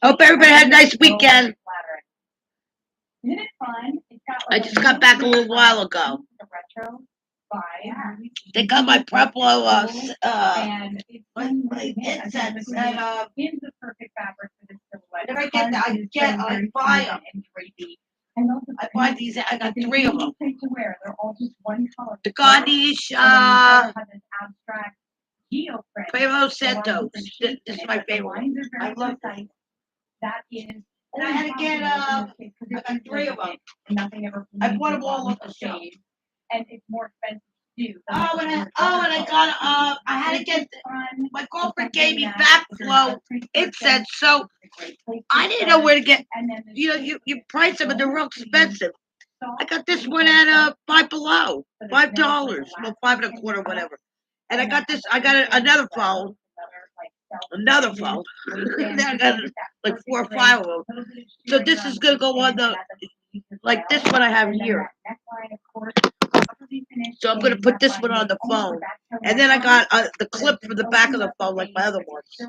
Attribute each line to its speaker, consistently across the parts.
Speaker 1: Hope everybody had a nice weekend. I just got back a little while ago. They got my Preplo incense and whenever I buy them. I buy these. I got 3 of them. The Gandhi's Primo Santos. This is my favorite. I love this. And I had to get I got 3 of them. I bought them all off the shelf. And I got I had to get my girlfriend gave me backflow incense, so I didn't know where to get. You price them and they're real expensive. I got this one at $5 Below, $5, well, 5.25, whatever. And I got this. I got another phone. Now I got like 4 or 5 of them. So this is gonna go on the like this one I have here. So I'm gonna put this one on the phone, and then I got the clip for the back of the phone, like my other ones. The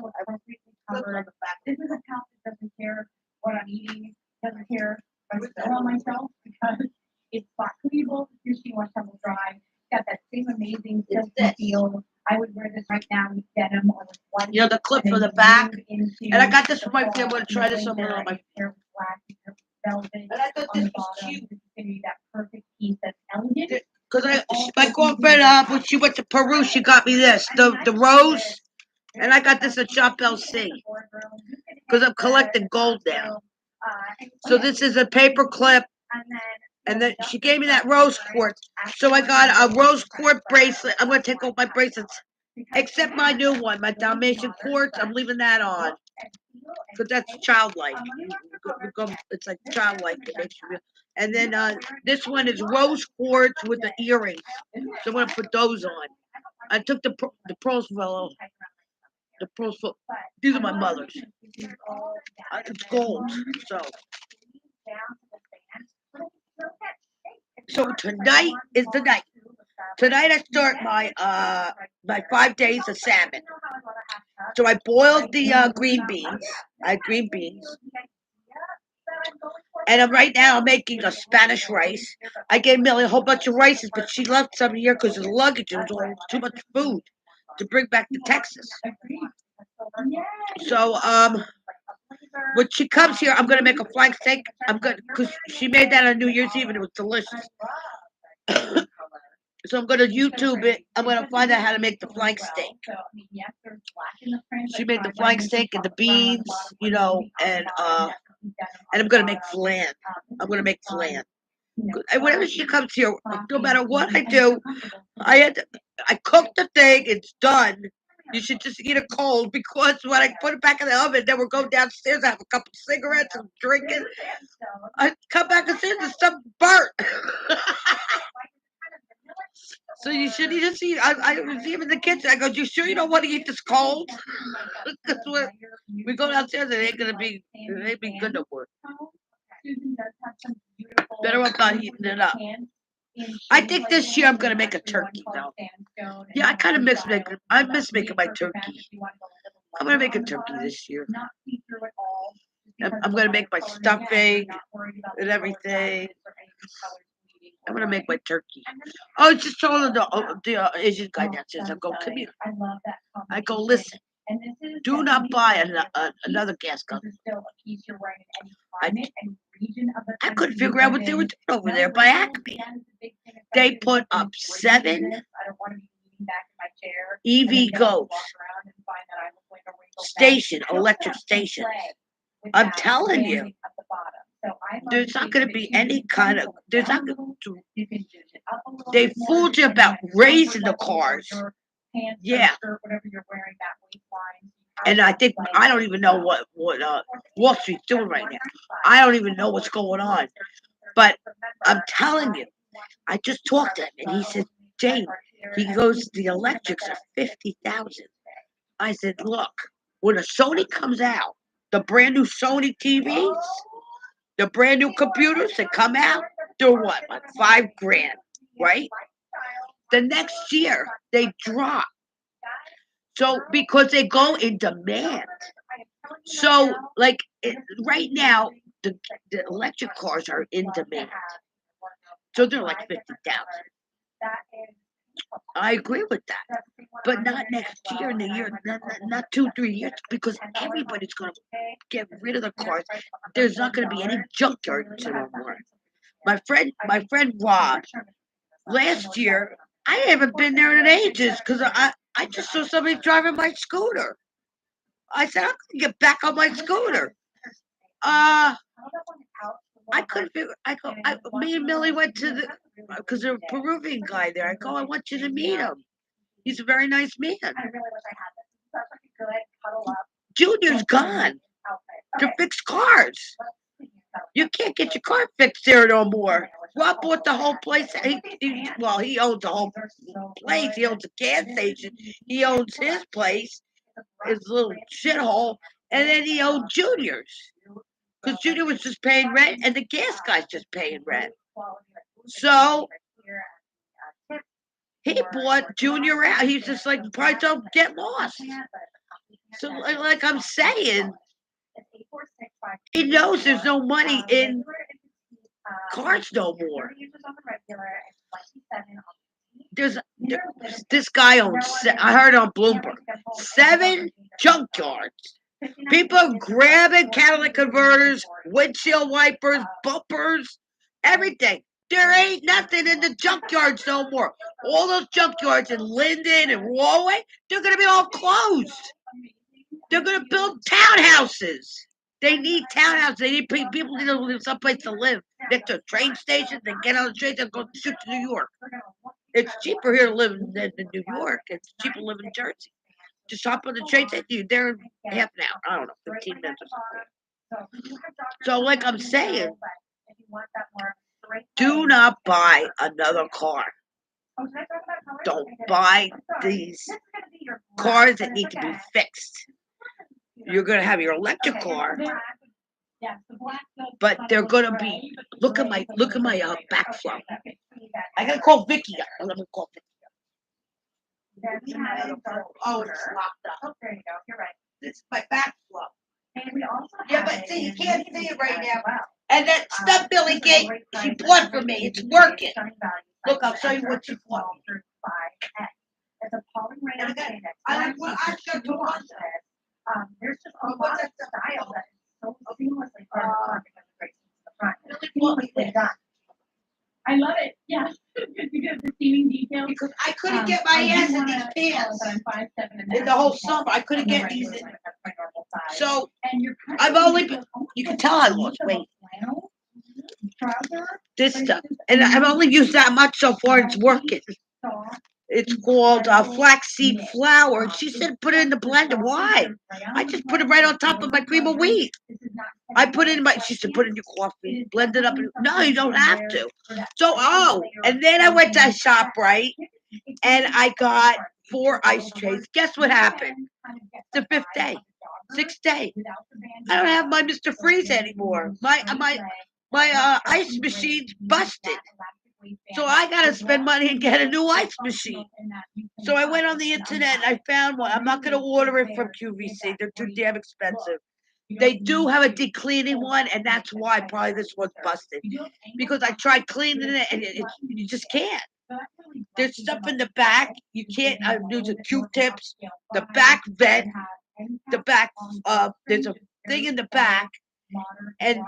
Speaker 1: clip for the back, and I got this for my family. I'm gonna try this on my. And I thought this was cute. Because my girlfriend, when she went to Peru, she got me this, the rose, and I got this at Shop LC. Because I'm collecting gold now. So this is a paper clip, and then she gave me that rose quartz. So I got a rose quartz bracelet. I'm going to take off my bracelets, except my new one, my Dalmatian quartz. I'm leaving that on. Because that's childlike. It's like childlike. It makes you real. And then this one is rose quartz with the earrings. So I'm going to put those on. I took the pearls for the pearls for. These are my mother's. It's gold. So tonight is the night. Tonight I start my 5 days of salmon. So I boiled the green beans. I had green beans. And right now I'm making a Spanish rice. I gave Millie a whole bunch of rices, but she left some here because of the luggage. It was all too much food to bring back to Texas. So when she comes here, I'm gonna make a flank steak. Because she made that on New Year's Eve and it was delicious. So I'm gonna YouTube it. I'm gonna find out how to make the flank steak. She made the flank steak and the beans, and I'm gonna make flan. And whenever she comes here, no matter what I do, I cook the thing. It's done. You should just eat it cold because when I put it back in the oven, then we'll go downstairs. I have a couple cigarettes and drinking. I come back upstairs and stuff burnt. So you should just eat. I was even in the kitchen. I go, "You sure you don't want to eat this cold?" Because we go downstairs, it ain't be good no more. Better off not heating it up. I think this year I'm gonna make a turkey though. Yeah, I miss making my turkey. I'm gonna make a turkey this year. I'm gonna make my stuffing and everything. I'm gonna make my turkey. Oh, it's just told the Asian guy downstairs. I go, come here. I go, listen. Do not buy another gas gun. I couldn't figure out what they were doing over there by Acme. They put up 7 EV Ghost electric stations. I'm telling you. There's not going to be any kind of. They fooled you about raising the cars. Yeah. And I don't even know what Wall Street's doing right now. I don't even know what's going on. But I'm telling you, I just talked to him and he said, Jane, he goes, the electrics are $50,000. I said, look, when a Sony comes out, the brand new Sony TVs, the brand new computers that come out, they're what, like $5,000, right? The next year they drop. So because they go in demand. So, like, right now, the electric cars are in demand. So they're like 50,000. I agree with that. But not next year, in the year, not 2, 3 years, because everybody's going to get rid of the cars. There's not going to be any junkyards anymore. My friend Rob, last year, I haven't been there in ages because I just saw somebody driving my scooter. I said, I'm going to get back on my scooter. Uh, I couldn't figure. Me and Millie went to the because there's a Peruvian guy there. I go, I want you to meet him. He's a very nice man. Junior's gone to fix cars. You can't get your car fixed there no more. Rob bought the whole place. He owns the whole place. He owns a gas station. He owns his place, his little shithole, and then he owns Junior's. Because Junior was just paying rent, and the gas guy's just paying rent. So he bought Junior out. He's just like, probably don't get lost. So, like I'm saying, he knows there's no money in cars no more. There's this guy owns. I heard on Bloomberg 7 junkyards. People are grabbing catalytic converters, windshield wipers, bumpers, everything. There ain't nothing in the junkyards no more. All those junkyards in Linden and Rahway, they're going to be all closed. They're going to build townhouses. They need townhouses. They need people need to live someplace to live. Next to a train station, they get on the train and go shoot to New York. It's cheaper here to live than in New York. It's cheaper to live in Jersey. Just hop on the train station. You're there in half an hour. I don't know, 15 minutes or something. So, like I'm saying, do not buy another car. Don't buy these cars that need to be fixed. You're going to have your electric car, but they're going to be. Look at my backflow. I got to call Vicky. Let me call Vicky. Oh, it's locked up. There you go. You're right. This is my backflow. Yeah, but see, you can't see it right now. And that stuff Billy gave, she bought for me. It's working. Look, I'll show you what she bought. I like what I showed you. There's just a lot of style that is so seamlessly part of the front. I love it. Yeah. Because the seaming details. Because I couldn't get my ass in these pants. In the whole summer, I couldn't get these in. So, I've only been, you can tell I lost weight. This stuff. And I've only used that much so far, it's working. It's called flaxseed flour. She said put it in the blender. Why? I just put it right on top of my cream of wheat. I put it in she said put it in your coffee, blend it up. No, you don't have to. So, and then I went to ShopRite and I got 4 ice trays. Guess what happened? The 5th day, 6th day. I don't have my Mr. Freeze anymore. My ice machine's busted. So I gotta spend money and get a new ice machine. So I went on the internet and I found one. I'm not gonna order it from QVC. They're too damn expensive. They do have a deep cleaning one, and that's why probably this one's busted. Because I tried cleaning it and you just can't. There's stuff in the back. You can't use the Q-tips. The back vent. The back there's a thing in the back. And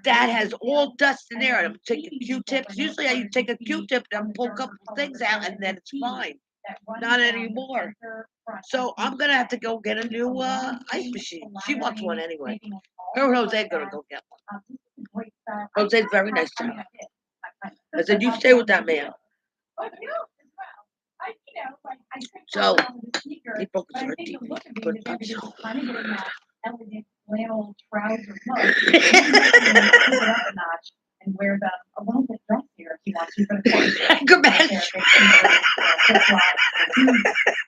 Speaker 1: that has all dust in there. And I'm taking Q-tips. Usually I take a Q-tip and pull a couple things out, and then it's fine. Not anymore. So I'm gonna have to go get a new ice machine. She wants one anyway. Her and Jose gonna go get one. Jose's very nice to her. I said, you stay with that man. So he focused on her TV. Put it back. Flannel trouser and wear them a little bit dressier if you want to. But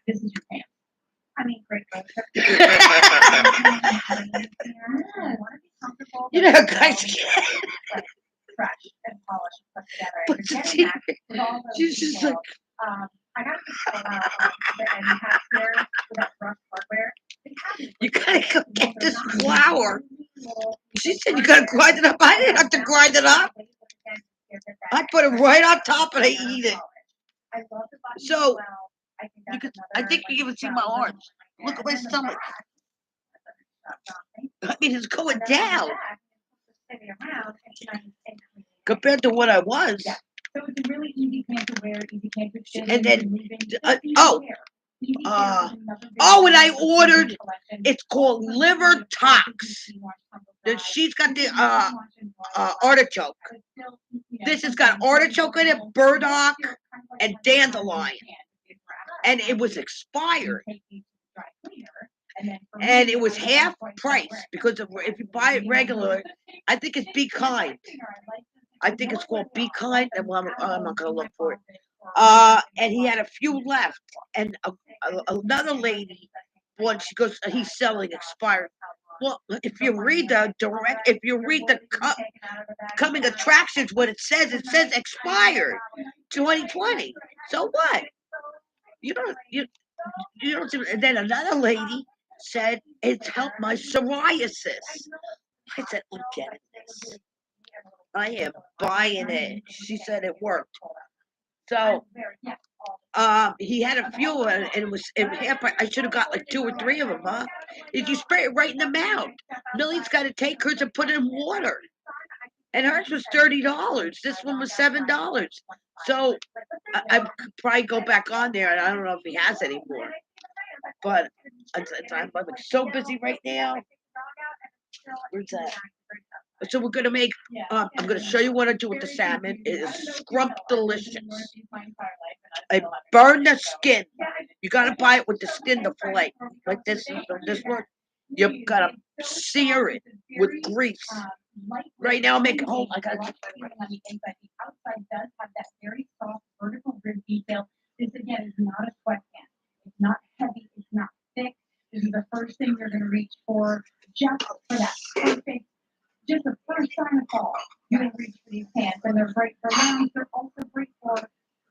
Speaker 1: this is your pants. I mean, great. You know, guys get fresh and polished and put together. She's just like. I got this and have there with that rough hardware. They have You gotta go get this flour. She said you gotta grind it up. I didn't have to grind it up. I put it right on top and I eat it. So you could, I think you can even see my arms. Look at my stomach. I mean, it's going down compared to what I was. And then, and I ordered. It's called liver tox. She's got the artichoke. This has got artichoke in it, burdock, and dandelion. And it was expired. And it was half price because if you buy it regular, I think it's Be Kind. I think it's called Be Kind. And I'm not going to look for it. And he had a few left. And another lady, she goes, he's selling expired. Well, if you read the coming attractions, what it says expired 2020. So what? You don't. And then another lady said it's helped my psoriasis. I said, I'm getting this. I am buying it. She said it worked. So he had a few, and it was half. I should have got like 2 or 3 of them, huh? If you spray it right in the mouth, Millie's got to take hers and put it in water, and hers was $30. This one was $7. So I could probably go back on there, and I don't know if he has any more. But I'm so busy right now. Where's that? So we're gonna make. I'm gonna show you what I do with the salmon. It is scrump delicious. I burn the skin. You gotta buy it with the skin, the fillet, like this. This one, you gotta sear it with grease. Right now, make it whole. I got. This again is not a sweatpants. It's not heavy. It's not thick. This is the first thing you're gonna reach for, just for that perfect. Just the first sign of fall, you will reach for these pants, and they're great for lounge. They're also great for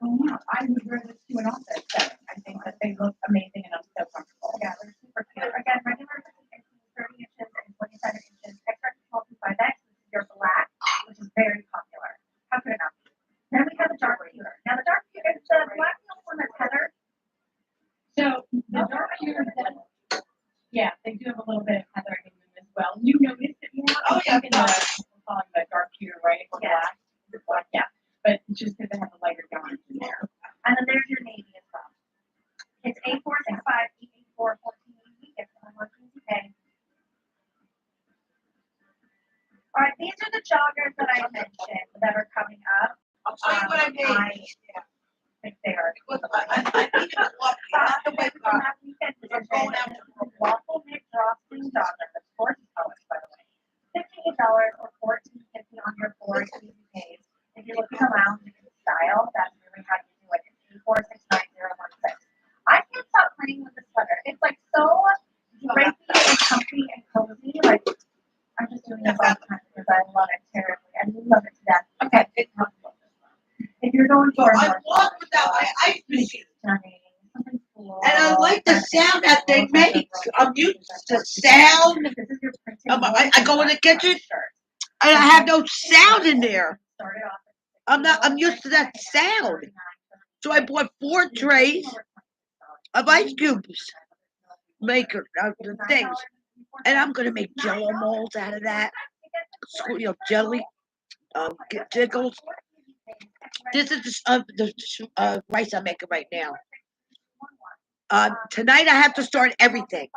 Speaker 1: going out. I would wear this to an office setting. I think that they look amazing, and I'm so comfortable. Yeah, they're super cute. Again, regular 30 inches and 27 inches. Extra small size X. This is your black, which is very popular. How could it not be? Then we have a dark pewter. Now the dark pewter, the black one that's heather. So the dark pewter, yeah, they do have a little bit of heather in them as well. You noticed it more. Oh yeah, we're calling the dark pewter, right? Or black. Black, yeah. But it's just because they have a lighter yarn in there. And then there's your navy as well. It's 8465 E84 1480. If someone wants to pay. All right, these are the joggers that I mentioned that are coming up. I'll show you what I made. I think they are. I need to walk the way from that weekend. We're going out to waffle knit drawstring jogger. The sports colors, by the way. $58 or $14.50 on your 4 easy pays. If you're looking around in style, that's really how you do it. It's 469-016. I can't stop playing with this sweater. It's like so drapey and comfy and cozy. Like I'm just doing this all the time because I love it terribly. I love it to death. Okay, it's comfortable. If you're going to I walk without my ice machine. And I like the sound that they make. I'm used to sound. I go in the kitchen and I have no sound in there. I'm used to that sound. So I bought 4 trays of ice cubes maker things, and I'm gonna make Jello molds out of that. Jelly, jiggles. This is the rice I'm making right now. Tonight I have to start everything.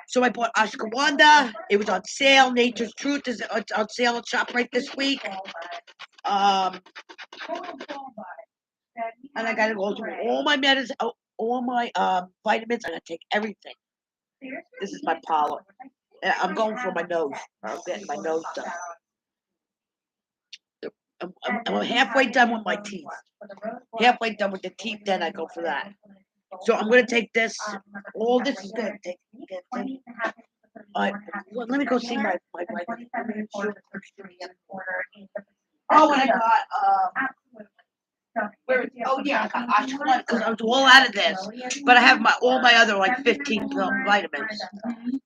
Speaker 1: So I bought ashwagandha. It was on sale. Nature's Truth is on sale at ShopRite this week. And I gotta go through all my medicine, all my vitamins. I gotta take everything. This is my pollen. I'm going for my nose. I'm getting my nose done. I'm halfway done with my teeth. Halfway done with the teeth, then I go for that. So I'm gonna take this. All this is gonna take. Let me go see my. Oh, and I got Oh yeah, I got because I was all out of this, but I have all my other like 15 vitamins.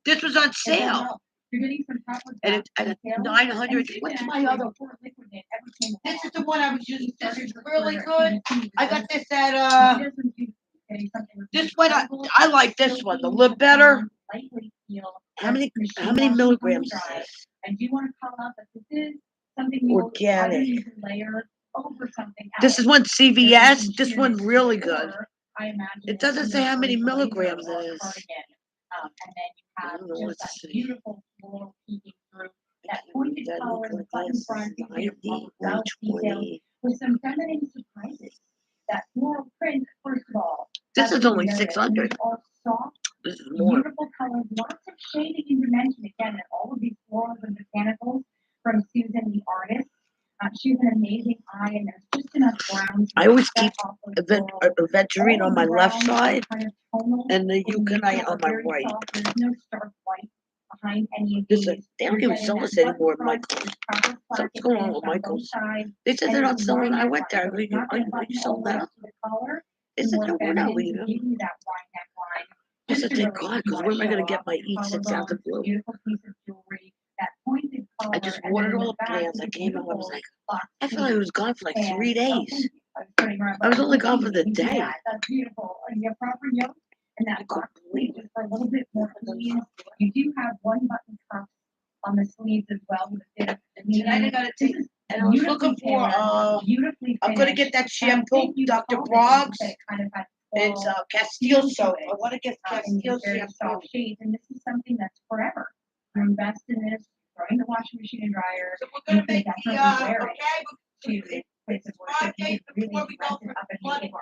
Speaker 1: This was on sale, and it's at 900. What's my other one? This is the one I was using. This is really good. I got this at this one I like this one. The live better. How many milligrams is this? Organic. This is one CVS. This one really good. It doesn't say how many milligrams it is. I don't know what to say. This is only 600. This is more. I always keep a Venturine on my left side and the Eucanite on my right. They don't even sell this anymore at Michael's. Something's going on with Michael's. They said they're not selling. I went there. Are you selling that? They said no, we're not leaving. I said thank God, because where am I going to get my E6 out of blue? I just watered all the plants. I came home. I was like, I feel like I was gone for like 3 days. I was only gone for the day. I couldn't believe it. Tonight I gotta take. And I was looking for. I'm gonna get that shampoo, Dr. Broggs. It's Castile soap. I want to get Castile shampoo. So we're gonna make the okay. It's 5 days before we go for the flooding.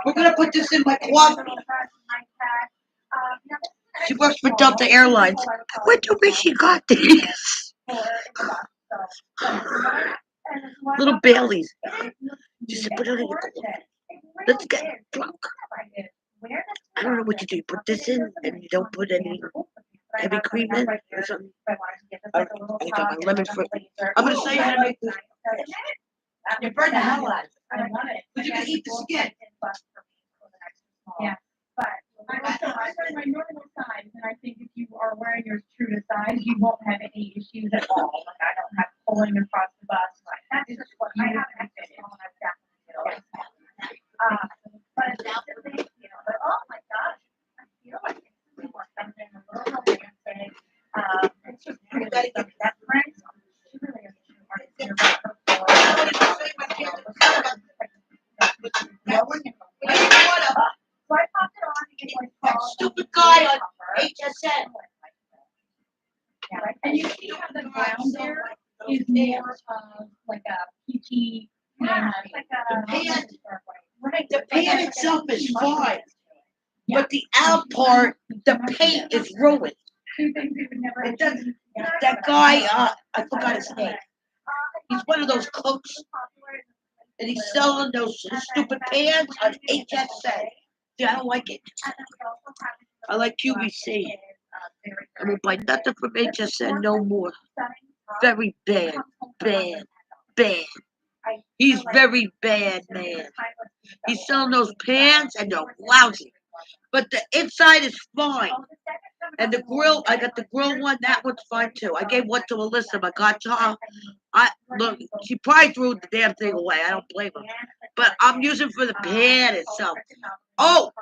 Speaker 1: We're gonna put this in my closet. She works for Delta Airlines. Where do we she got these? Little Baileys. She said, put it in your closet. Let's get drunk. I don't know what you do. You put this in and you don't put any heavy cream in or something. I got my lemon fruit. I'm gonna show you how to make this. You burn the hell out of it. But you can eat the skin. That stupid guy on HSN. And you see how the ground there is more of like a peachy pan. The pan itself is fine, but the out part, the paint is ruined. It doesn't. That guy, I forgot his name. He's one of those cooks, and he's selling those stupid pans on HSA. See, I don't like it. I like QVC. I will buy nothing from HSN no more. Very bad, bad, bad. He's very bad, man. He's selling those pans and they're lousy. But the inside is fine. And the grill, I got the grill one, that one's fine too. I gave one to Alyssa, but God to her. Look, she probably threw the damn thing away. I don't blame her. But I'm using for the pan itself. Oh,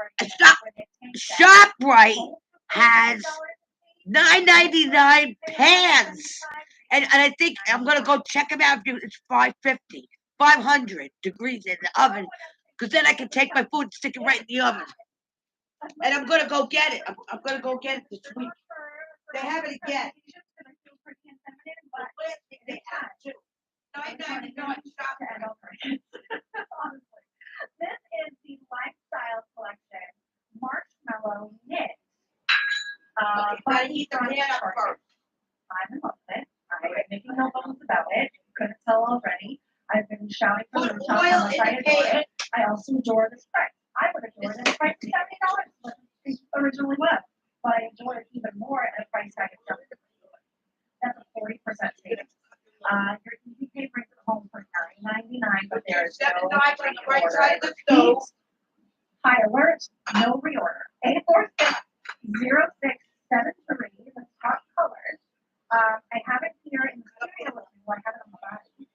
Speaker 1: ShopRite has $9.99 pans. And I think I'm gonna go check them out. It's 550, 500 degrees in the oven, because then I can take my food and stick it right in the oven. And I'm gonna go get it. I'm gonna go get it this week. They have it again. They have it too. $9.99 ShopRite.
Speaker 2: This is the Lifestyle Collection Marshmallow Knit.
Speaker 1: Gotta eat the pan up first.
Speaker 2: I'm in love with it. I'm making no bones about it. You couldn't tell already. I've been shouting from the top how much I adore it. I also adore this price. I would adore this price $70, like it originally was. But I enjoy it even more at a price tag of $70. That's a 40% savings. Your easy pay brings it home for $9.99, but there is no reorder. High alert, no reorder. 846-0673, the top colors. I have it here in the studio with me. I have it on the body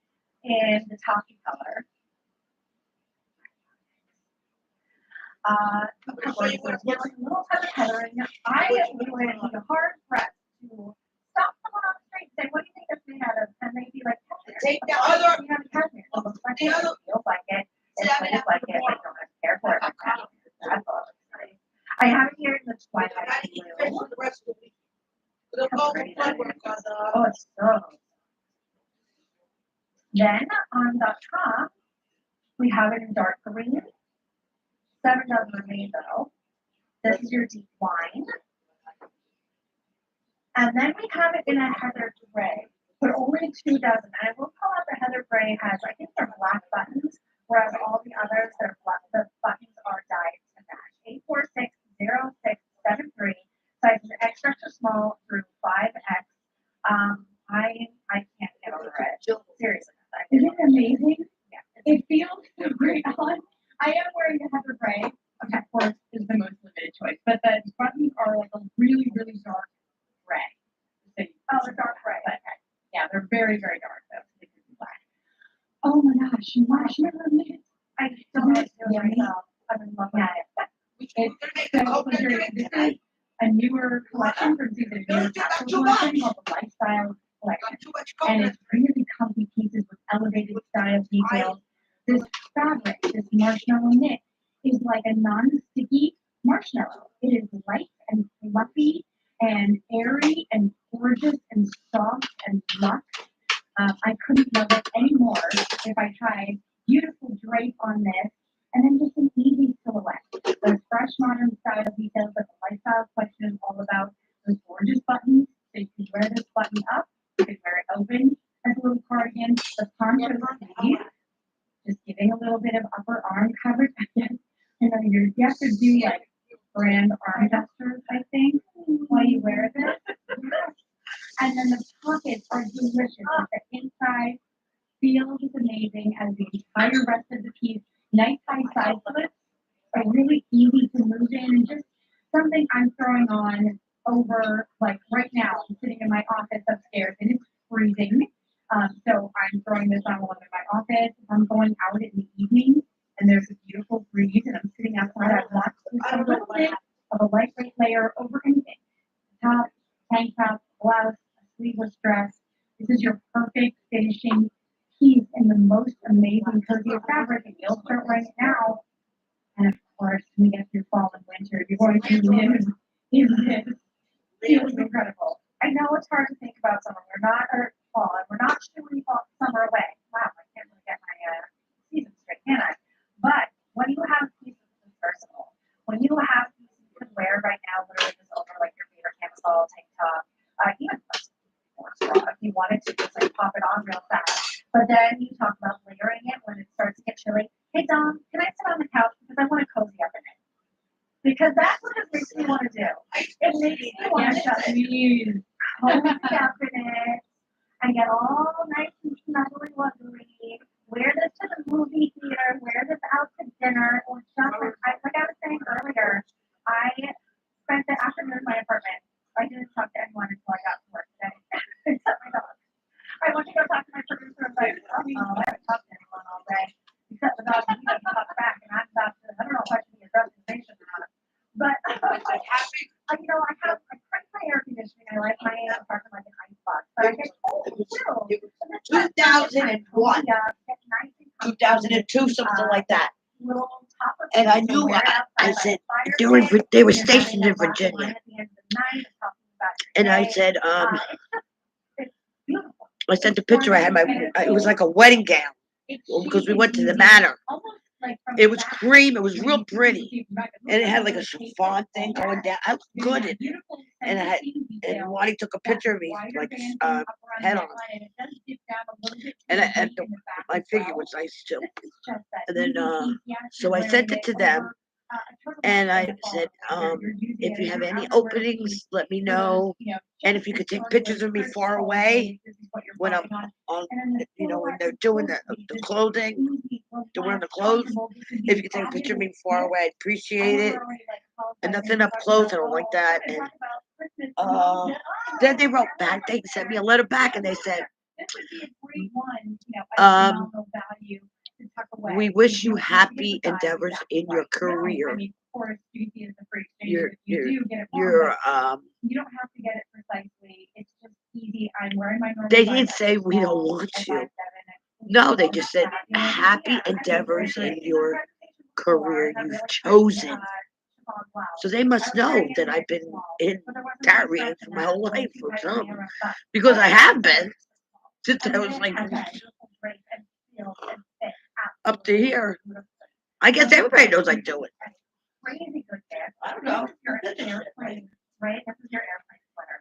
Speaker 2: in the toffee color. Little touch of heathering. I would need a hard press to stop someone on the street and say, "What do you think that's made out of?" And they'd be like,
Speaker 1: "Take the other."
Speaker 2: You have cashmere. It looks like it. It feels like it. It plays like it. I don't have to care for it. That's all exciting. I have it here in the twilight blue. Oh, it's so. Then on the top, we have it in dark green. 7 does remain though. This is your deep wine. And then we have it in a heather gray, but only 2 dozen. And I will call out the heather gray has, I think they're black buttons, whereas all the others, the buttons are dyed to match. 846-0673, sizes extra small through 5X. I can't get over it. Seriously. Isn't it amazing? Yeah. It feels so great on. I am wearing the heather gray. Okay, of course, is the most limited choice, but the buttons are like a really, really dark gray. So the dark gray. But, yeah, they're very, very dark though. So they could be black. Oh my gosh, marshmallow knit. I don't know myself. I'm in love with it. This is a newer collection from the new capsule collection called the Lifestyle Collection. And it's really comfy pieces with elevated style details. This fabric, this marshmallow knit, is like a non-sticky marshmallow. It is light and fluffy and airy and gorgeous and soft and luxe. I couldn't love it anymore if I tried beautiful drape on this and then just an easy silhouette. Those fresh modern style details that the Lifestyle Collection is all about. Those gorgeous buttons, so you can wear this button up, you can wear it open as a little cardigan. The poncho sleeve, just giving a little bit of upper arm coverage. And then you have to do like brand arm gestures, I think, while you wear this. And then the pockets are delicious. The inside feels amazing as the entire rest of the piece. Nice high side splits are really easy to move in, and just something I'm throwing on over, like right now. I'm sitting in my office upstairs and it's freezing. So I'm throwing this on while I'm in my office. I'm going out in the evening and there's a beautiful breeze and I'm sitting outside. I want just a little bit of a lightweight layer over anything. Top, tank top, blouse, a sleeveless dress. This is your perfect finishing piece in the most amazing cozy fabric, and you'll start wearing it now. And of course, when we get through fall and winter, you're going to live in this. Feels incredible. I know it's hard to think about summer. We're not, or fall, and we're not shooing summer away. Wow, I can't really get my season straight, can I? But when you have pieces this versatile, when you have pieces you can wear right now, literally just over like your favorite camisole, tank top, even if you wanted to just like pop it on real fast. But then you talk about layering it when it starts to get chilly. Hey Dom, can I sit on the couch because I want to cozy up in it? Because that's what it makes me want to do. It makes me want to just cozy up in it and get all nice and snuggly wuggly. Wear this to the movie theater. Wear this out to dinner. Or just like I was saying earlier, I spent the afternoon in my apartment. I didn't talk to anyone until I got to work today, except my dog. I went to go talk to my producer. I was like, oh, I haven't talked to anyone all day, except the dog. He doesn't talk back, and I'm about to. I don't know if I should be addressing patient or not. But I crank my air conditioning. I like my apartment like an ice box, but I get cold too.
Speaker 1: It was 2001, 2002, something like that. And I knew, I said, they were stationed in Virginia. And I said, I sent a picture. I had it was like a wedding gown because we went to the manor. It was cream. It was real pretty, and it had like a chiffon thing going down. I looked good in it, and Lonnie took a picture of me, like head on, and my figure was nice too. And then, so I sent it to them, and I said, if you have any openings, let me know. And if you could take pictures of me far away when I'm on, when they're doing the clothing, they're wearing the clothes. If you could take a picture of me far away, I'd appreciate it. And nothing up close, I don't like that. And then they wrote back. They sent me a letter back, and they said, we wish you happy endeavors in your career. You don't have to get it precisely. It's just easy. I'm wearing my normal. They didn't say we don't want you. No, they just said happy endeavors in your career you've chosen. So they must know that I've been in tarrying for my whole life for some, because I have been since I was like up to here. I guess everybody knows I do it. I don't know. Right? This is your airplane sweater.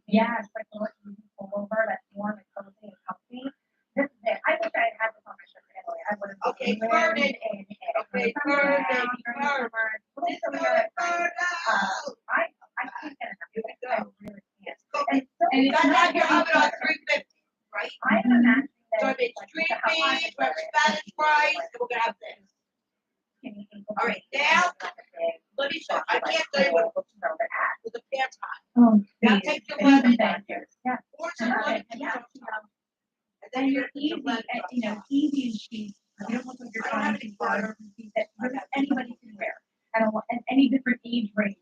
Speaker 1: Yeah, it's like a little pullover that's warm and cozy and comfy. This is it. I wish I had had this on my shirt in Italy. I would have. Okay, burn it. Okay, burn it. I can't get enough. I really can't. And it's not your oven on 350, right? I am imagining that. So it's street beef, Spanish rice, and we're gonna have this. All right, now let me show. I can't tell you what with the pants on. Now take your lemon down here. Yeah. And then you're easy, easy and cheap. You don't want to put your time in water that anybody can wear. And any different age range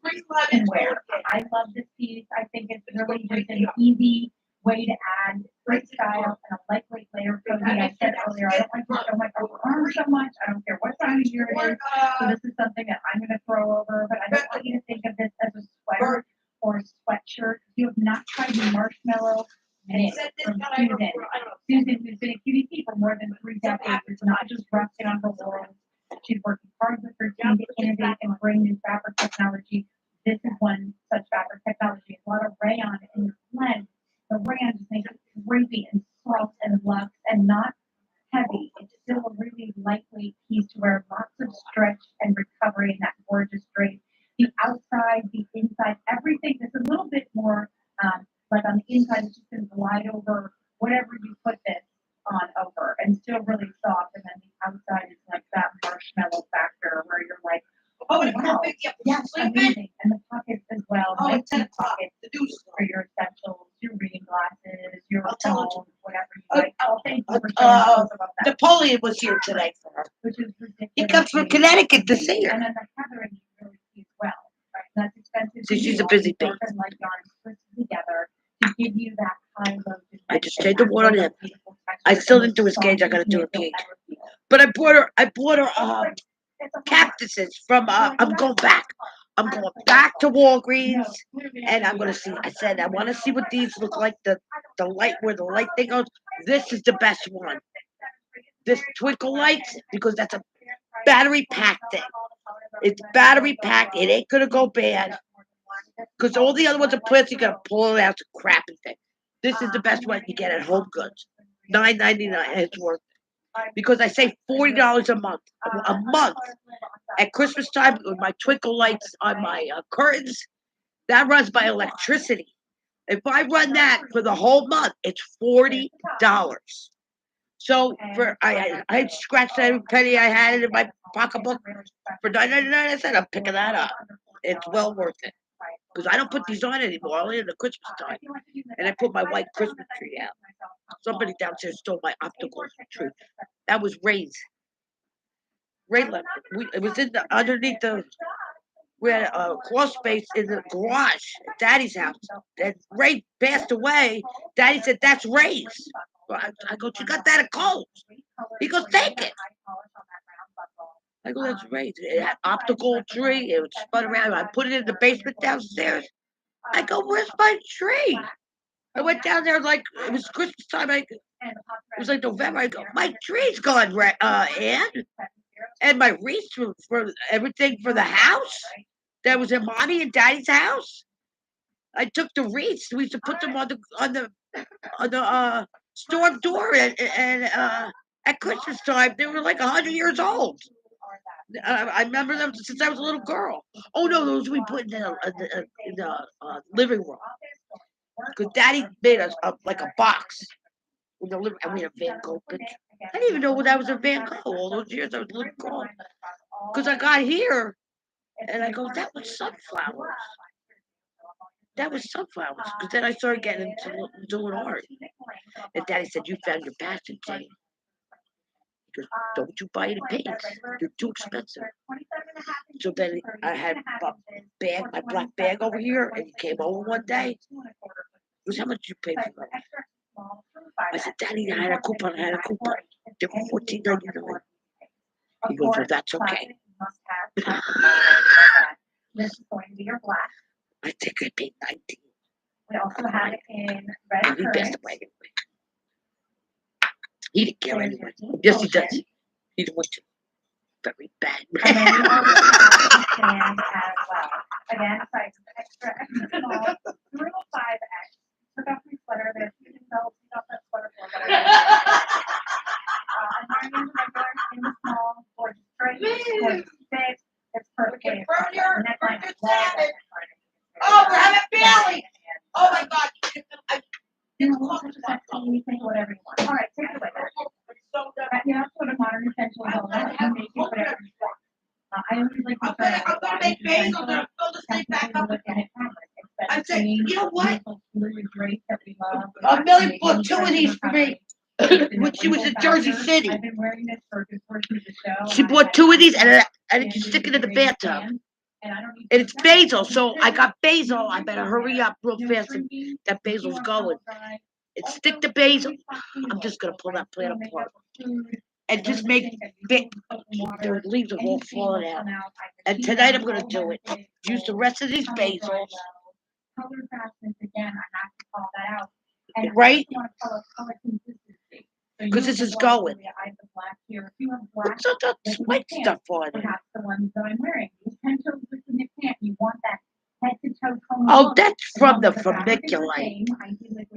Speaker 1: can wear. I love this piece. I think it's really just an easy way to add great style and a lightweight layer cozy. I said earlier, I don't like to show my upper arm so much. I don't care what time of year it is. So this is something that I'm going to throw over. But I don't want you to think of this as a sweater or a sweatshirt. You have not tried the marshmallow knit from Susan. Susan, who's been a QVC for more than 3 decades, is not just resting on her laurels. She's working hard with her team to innovate and bring new fabric technology. This is one such fabric technology. A lot of rayon in the blend. The rayon just makes it drapey and soft and luxe and not heavy. It's still a really lightweight piece to wear lots of stretch and recovery in that gorgeous drape. The outside, the inside, everything is a little bit more like on the inside, it's just going to glide over whatever you put this on over and still really soft. And then the outside is like that marshmallow factor where you're like, oh, wow, yes, amazing. And the pockets as well. Oh, it's in pockets for your essentials, your reading glasses, your phone, whatever you like. Oh, thank you for sharing about that. Napoleon was here today for her. Which is ridiculous. He comes from Connecticut to see her. And then the Heather is really cute as well. Right? That's expensive. So she's a busy bee. Like yarns twisted together to give you that high low. I just changed the water on him. I still didn't do his gauge. I gotta do a gauge. But I bought her cactuses from I'm going back to Walgreens, and I'm gonna see. I said I want to see what these look like. The light, where the light thing goes. This is the best one. This twinkle lights, because that's a battery pack thing. It's battery packed. It ain't gonna go bad. Because all the other ones are plastic. You gotta pull it out. It's a crappy thing. This is the best one you get at Home Goods. $9.99. It's worth it because I save $40 a month. A month at Christmas time with my twinkle lights on my curtains. That runs by electricity. If I run that for the whole month, it's $40. So I scratched every penny I had in my pocketbook for $9.99. I said I'm picking that up. It's well worth it because I don't put these on anymore. Only in the Christmas time, and I put my white Christmas tree out. Somebody downstairs stole my optical tree. That was Ray's. Ray left it. It was in the underneath the. We had a crawl space in the garage at Daddy's house. And Ray passed away. Daddy said, "That's Ray's." Well, I go, "You got that at Kohl's?" He goes, "Take it." I go, "That's Ray's." It had optical tree. It was spun around. I put it in the basement downstairs. I go, "Where's my tree?" I went down there like it was Christmas time. It was like November. I go, "My tree's gone, Ann." And my wreath for everything for the house that was in Mommy and Daddy's house. I took the wreaths. We used to put them on the storm door, and at Christmas time they were like 100 years old. I remember them since I was a little girl. Oh no, those we put in the living room because Daddy made us like a box in the living. And we had a Van Gogh picture. I didn't even know when I was a Van Gogh all those years. I was a little girl because I got here and I go, "That was sunflowers." That was sunflowers. Because then I started getting into doing art. And Daddy said, "You found your passion, Jane." He goes, "Don't you buy any paints? They're too expensive." So then I had my black bag over here, and he came over one day. He goes, "How much did you pay for them?" I said, "Daddy, I had a coupon. They were $14.99. He goes, "Well, that's okay."
Speaker 2: This is going to be your black.
Speaker 1: I think I paid $19.
Speaker 2: We also have it in red
Speaker 1: And he passed
Speaker 2: currant.
Speaker 1: away anyway. He didn't care anyway. Yes, he does. He went to very bad.
Speaker 2: And then we also have sand as well. Again, size extra small through 5X. Took off my sweater. There's two belts. You got that sweater for, but I'm wearing it regular in the small, gorgeous straight, gorgeous fit. It's perfect. The neckline is long.
Speaker 1: Oh, we're having Bailey. Oh my God.
Speaker 2: You know, such a sexy, you think whatever you want. All right, take it away. You have to go to Modern Essentials all that and make it whatever you want. I always like to start
Speaker 1: I'm gonna make bagels and fill this thing back up. I said, "You know what? Millie bought 2 of these for me when she was in Jersey City.
Speaker 2: I've been wearing this for a good portion of the show.
Speaker 1: She bought 2 of these, and I didn't stick it in the bathtub. And it's basil, so I got basil. I better hurry up real fast. And that basil's going. And stick the basil. I'm just gonna pull that plant apart and just make their leaves are all falling out. And tonight I'm gonna do it. Use the rest of these basils. Right? Because this is going. What's all that white stuff on it? Oh, that's from the vermiculite.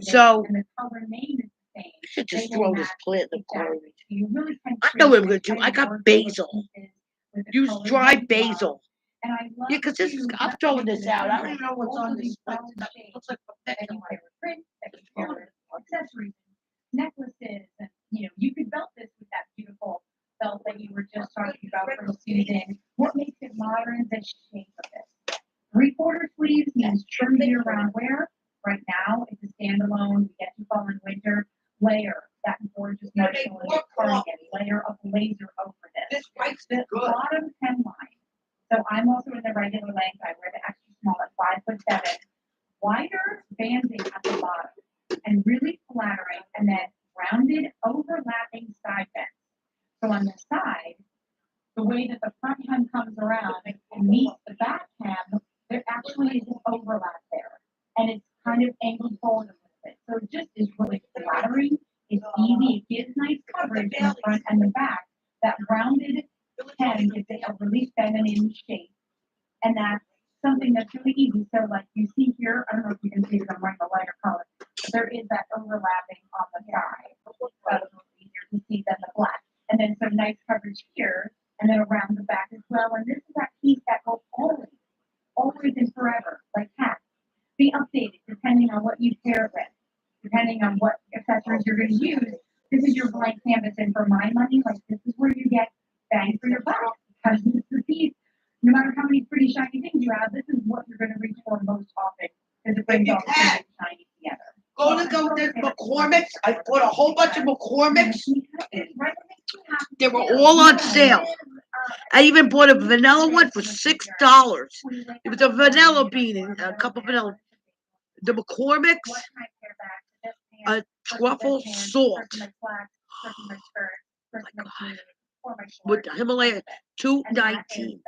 Speaker 1: So you should just throw this plant in the garbage. I know what I'm gonna do. I got basil. Use dry basil. Yeah, because this is. I'm throwing this out. I don't even know what's on this. It looks like
Speaker 2: accessories, necklaces, and you could belt this with that beautiful belt that you were just talking about from Susan. What makes it modern is the shape of it. 3/4 sleeves means true year-round wear. Right now, it's a standalone. We get to fall and winter. Layer that gorgeous cardigan. Layer of blazer over this. The bottom hemline. So I'm also in the regular length. I wear the extra small at 5'7". Wider banding at the bottom and really flattering, and then rounded, overlapping side bends. So on the side, the way that the front hem comes around and meets the back hem, there actually is an overlap there, and it's kind of angled forward a little bit. So it just is really flattering. It's easy. It gives nice coverage in the front and the back. That rounded hem gives it a really feminine shape, and that's something that's really easy. So like you see here, I don't know if you can see because I'm wearing a lighter color, but there is that overlapping on the side. then some nice coverage here, and then around the back as well. And this is that piece that will always and forever, like cats, be updated depending on what you pair it with, depending on what accessories you're going to use. This is your blank canvas, and for my money, like this is where you get bang for your buck because this is the piece. No matter how many pretty shiny things you have, this is what you're going to reach for most often because it brings all the pretty shiny together.
Speaker 1: Go to McCormick's. I bought a whole bunch of McCormick's. They were all on sale. I even bought a vanilla one for $6. It was a vanilla bean, a cup of vanilla. The McCormick's truffle salt with the Himalaya $2.19.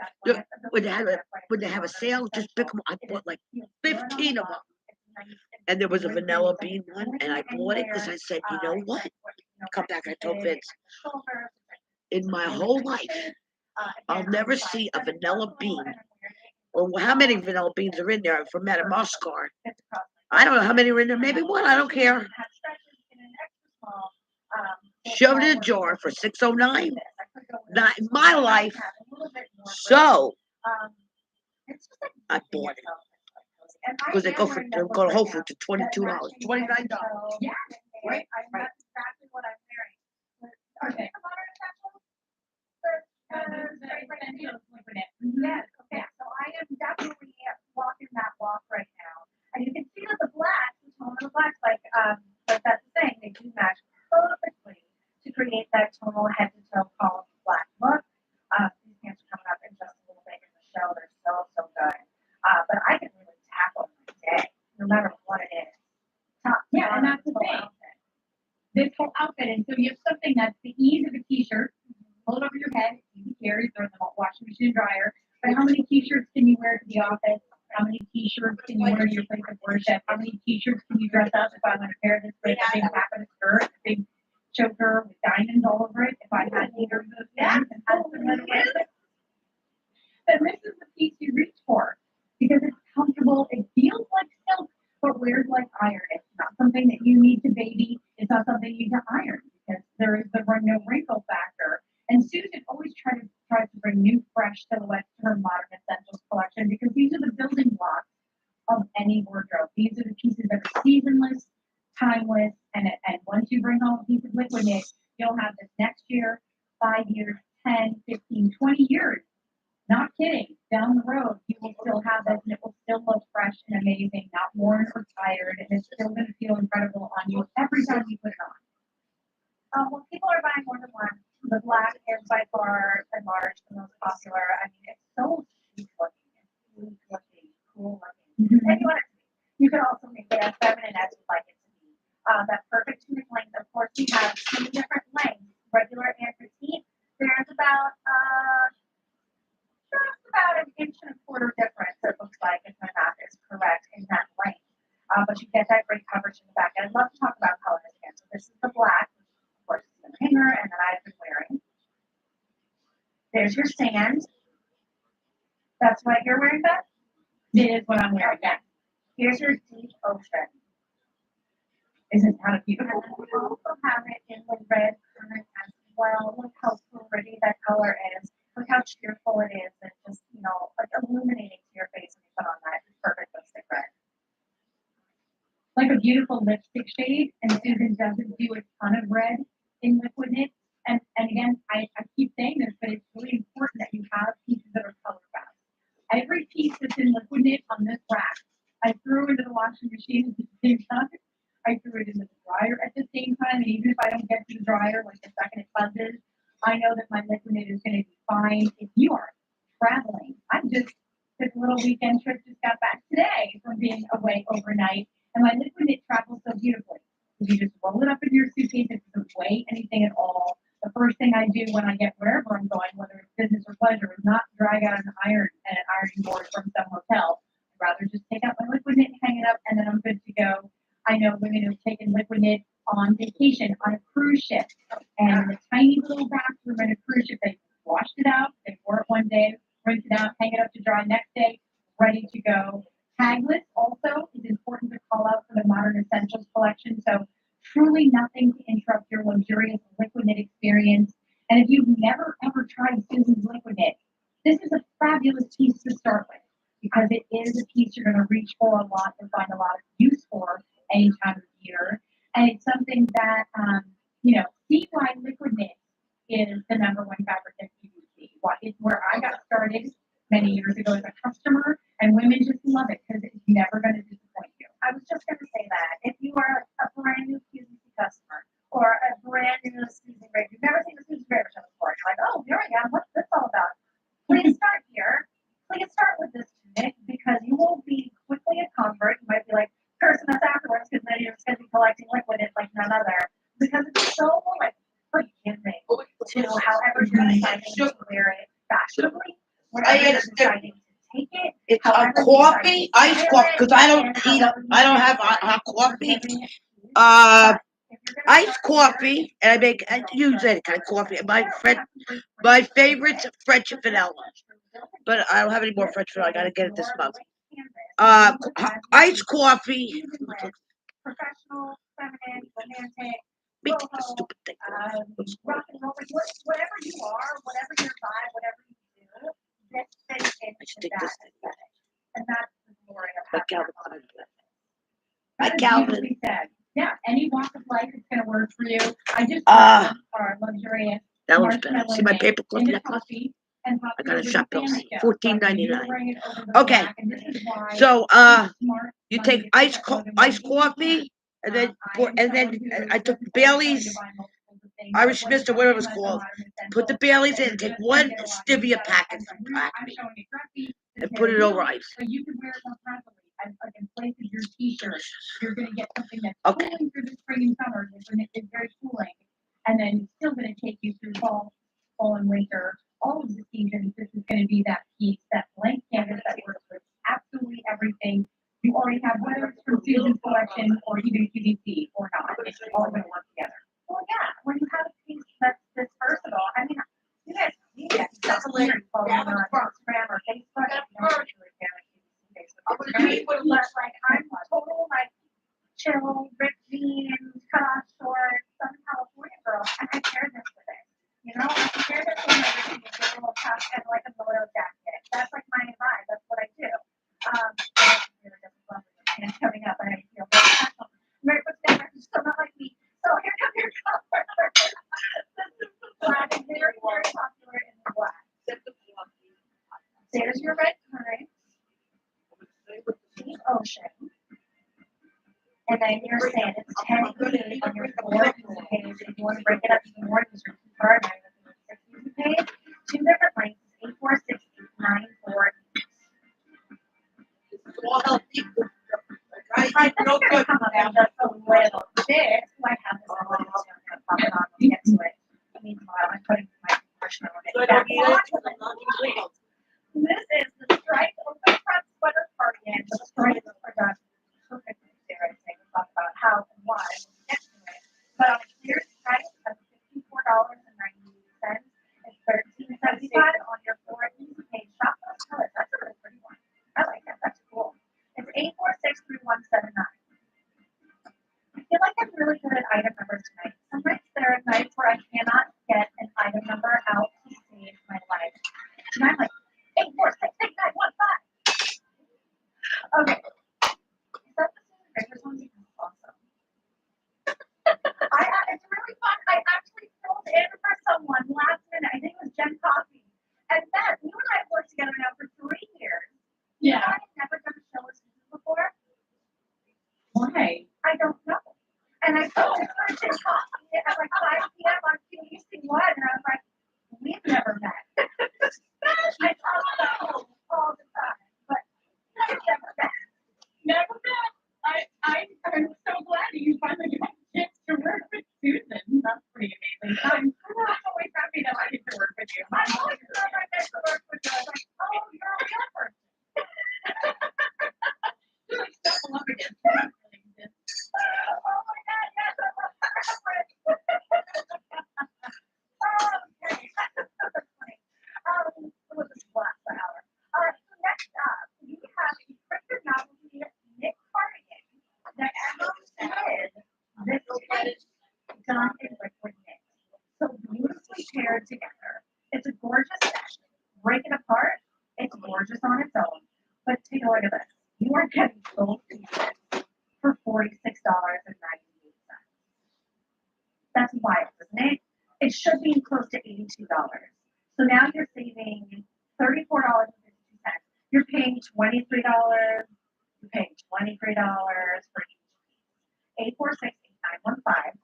Speaker 1: When they have a sale, just pick them. I bought like 15 of them. And there was a vanilla bean one, and I bought it because I said, you know what? Come back, I told Vince. In my whole life, I'll never see a vanilla bean. Or how many vanilla beans are in there from Madagascar? I don't know how many are in there. Maybe one. I don't care. Shove it in a jar for $6.09. Not in my life. So I bought it because they go to Whole Foods to $22, $29.
Speaker 2: Yeah, right. That's exactly what I'm wearing. Okay. Yes. Okay. So I am definitely walking that walk right now, and you can see that the black, the tone of the black, like that's the thing, they do match perfectly to create that tonal head to toe column black look. These pants are coming up in just a little bit in the show. They're so good. But I can really tackle my day, no matter what it is. Yeah, and that's the thing. This whole outfit, and so you have something that's the ease of a t-shirt, hold over your head, easy carry, throw in the washing machine and dryer. But how many t-shirts can you wear to the office? How many t-shirts can you wear to your place of worship? How many t-shirts can you dress up if I want to pair this with a big back of a skirt, a big choker with diamonds all over it? If I had either of those things and had some other way, then this is the piece you reach for because it's comfortable. It feels like silk, but wears like iron. It's not something that you need to baby. It's not something you need to iron because there is the no wrinkle factor. And Susan always tries to bring new, fresh silhouettes to her modern essentials collection because these are the building blocks of any wardrobe. These are the pieces that are seasonless, timeless, and once you bring home a piece of liquid knit, you'll have this next year, 5 years, 10, 15, 20 years. Not kidding. Down the road, you will still have this, and it will still look fresh and amazing, not worn or tired, and it's still going to feel incredible on you every time you put it on. When people are buying more than one, the black is by far and large the most popular. I mean, it's so chic looking, cool looking. And you could also make it as feminine as you'd like it to be. That perfect tunic length. Of course, we have two different lengths, regular and petite. There's about just about an inch and a quarter difference. It looks like if my math is correct in that length. But you get that great coverage in the back. And I'd love to talk about colors again. So this is the black. Of course, it's the hanger, and that I've been wearing. There's your sand. That's what you're wearing, Beth? It is what I'm wearing, yes. Here's your deep ocean. Isn't that beautiful? And then we also have it in the red current as well. Look how pretty that color is. Look how cheerful it is. And just, like illuminating to your face when you put on that perfect lipstick red. Like a beautiful lipstick shade, and Susan doesn't do a ton of red in liquid knit. And again, I keep saying this, but it's really important that you have pieces that are color fast. Every piece that's in liquid knit on this rack, I threw into the washing machine at the same time. I threw it into the dryer at the same time, and even if I don't get to the dryer, like the second it buzzes, I know that my liquid knit is going to be fine. If you are traveling, I just took a little weekend trip, just got back today from being away overnight. And my liquid knit travels so beautifully. You just roll it up in your suitcase. It doesn't weigh anything at all. The first thing I do when I get wherever I'm going, whether it's business or pleasure, is not drag out an ironing board from some hotel. I'd rather just take out my liquid knit and hang it up, and then I'm good to go. I know women who've taken liquid knit on vacation, on a cruise ship, and the tiny little bathroom in a cruise ship, they washed it out, they wore it one day, rinse it out, hang it up to dry next day, ready to go. Tagless also is important to call out for the Modern Essentials collection. So truly nothing to interrupt your luxurious liquid knit experience. And if you've never ever tried Susan's Liquid Knit, this is a fabulous piece to start with because it is a piece you're going to reach for a lot and find a lot of use for any time of year. And it's something that, see why Liquid Knit is the number one fabric that PVC. Why it's where I got started many years ago as a customer, and women just love it because it's never going to disappoint you. I was just going to say that if you are a brand new PVC customer or a brand new Susan Ray, you've never seen a Susan Ray show before, you're like, oh, here I am. What's this all about? Please start here. Please start with this tunic because you will be quickly a convert. You might be like cursing us afterwards because then you're just going to be collecting liquid. It's like none other because it's so like forgiving to however you're deciding to wear it fashionably. Whenever you're deciding to take it,
Speaker 1: it's a coffee, iced coffee, because I don't have hot coffee. Iced coffee, and I use any kind of coffee. My favorite's French vanilla, but I don't have any more French vanilla. I gotta get it this month. Iced coffee.
Speaker 2: Professional, feminine, romantic,
Speaker 1: Make the stupid thing.
Speaker 2: rock and roll, whatever you are, whatever your vibe, whatever you do, this fits into that aesthetic. And that's the glory of having
Speaker 1: Like Calvin.
Speaker 2: Yeah, any walk of life is going to work for you. I just our luxurious.
Speaker 1: That looks better. See my paperclip necklace? I got a shop bill. $14.99. Okay. So you take iced coffee, and then I took Bailey's Irish Mist or whatever it's called. Put the Bailey's in. Take one stevia packet from Acme and put it over ice.
Speaker 2: You can wear it more properly. Like in place of your t-shirt, you're going to get something that's cooling through the spring and summer. It's very cooling, and then it's still going to take you through fall and winter, all of the seasons. This is going to be that piece, that blank canvas that works with absolutely everything. You already have whether it's from Susan's collection or even QVC or not. It's all going to work together. Well, yeah, when you have a piece that's this versatile, I mean, you guys definitely follow me on Instagram or Facebook. But like I'm total like chill, ripped jeans, cut off shorts, Southern California girl, and I pair this with it. I pair this with my jeans, a little cuff and like a moto jacket. That's like my vibe. That's what I do. And coming up, and I feel very special. Very put together, still not like me. So here comes your color. This is the black, and very, very popular in the black. There's your red currant. Deep ocean, and then you're saying it's 10 on your 4 page. If you want to break it up even more, use your key card. I'm going to 6 page. 2 different lengths, 8, 4, 6, 9, 4. I think it's going to come up just a little bit. I have this one. I'm going to pop it on when we get to it. Meanwhile, I'm putting my marshmallow in it. This is the striped open front sweater cardigan. The stripes are done perfectly there. I think we'll talk about how and why when we get to it. But on a clear stripe, that's $54.98. It's $13.75 on your 4 easy page shop. That's a really pretty one. I like that. That's cool. It's 8463179. I feel like I'm really good at item numbers tonight. Sometimes there are nights where I cannot get an item number out to save my life. And I'm like, 8466915. Okay. Is that the Susan Baker's one? Because awesome. It's really fun. I actually filled in for someone last minute. I think it was Jen Coffee. And Beth, you and I have worked together now for 3 years. Yeah. I have never done a show with Susan before. Why? I don't know. And I told her Jen Coffee at like 5 p.m. on QVC1, and I was like, we've never met. I talk about all the time, but I've never met. Never met. I'm so glad you finally got a chance to work with Susan. That's pretty amazing. I'm always happy that I get to work with you. I'm always glad I get to work with you. I was like, oh, you're a real person. You're like double up against me. Oh my God, yes, I'm a reference. Okay. That's funny. We'll just blast the hour. All right, so next up, we have a Christmas novelty knit cardigan that is this is done in liquid knit. So beautifully paired together. It's a gorgeous set. Break it apart. It's gorgeous on its own. But take a look at this. You are getting gold pieces for $46.98. That's wild, isn't it? It should be close to $82. So now you're saving $34.52. You're paying $23. You're paying $23 for each piece. 846-8915.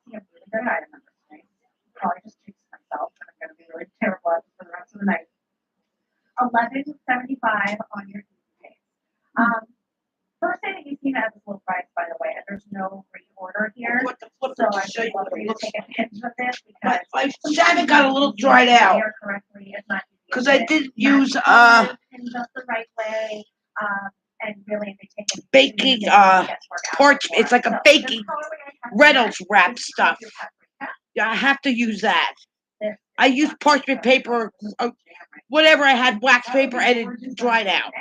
Speaker 2: See, I'm really good at item numbers tonight. Probably just jinxed myself, and I'm going to be really terrible at this for the rest of the night. $11.75 on your easy pay. First thing that you see that is a little price, by the way, and there's no reorder here.
Speaker 1: What the flip
Speaker 2: So
Speaker 1: to
Speaker 2: I
Speaker 1: show you
Speaker 2: would love
Speaker 1: what
Speaker 2: for
Speaker 1: it
Speaker 2: you to
Speaker 1: looks
Speaker 2: take
Speaker 1: like.
Speaker 2: a pinch of this because
Speaker 1: My salmon got a little dried out because I didn't use
Speaker 2: and just the right way. And really they take it
Speaker 1: baking parchment. It's like a baking Reynolds wrap stuff. Yeah, I have to use that. I use parchment paper, whatever I had, wax paper, and it dried out.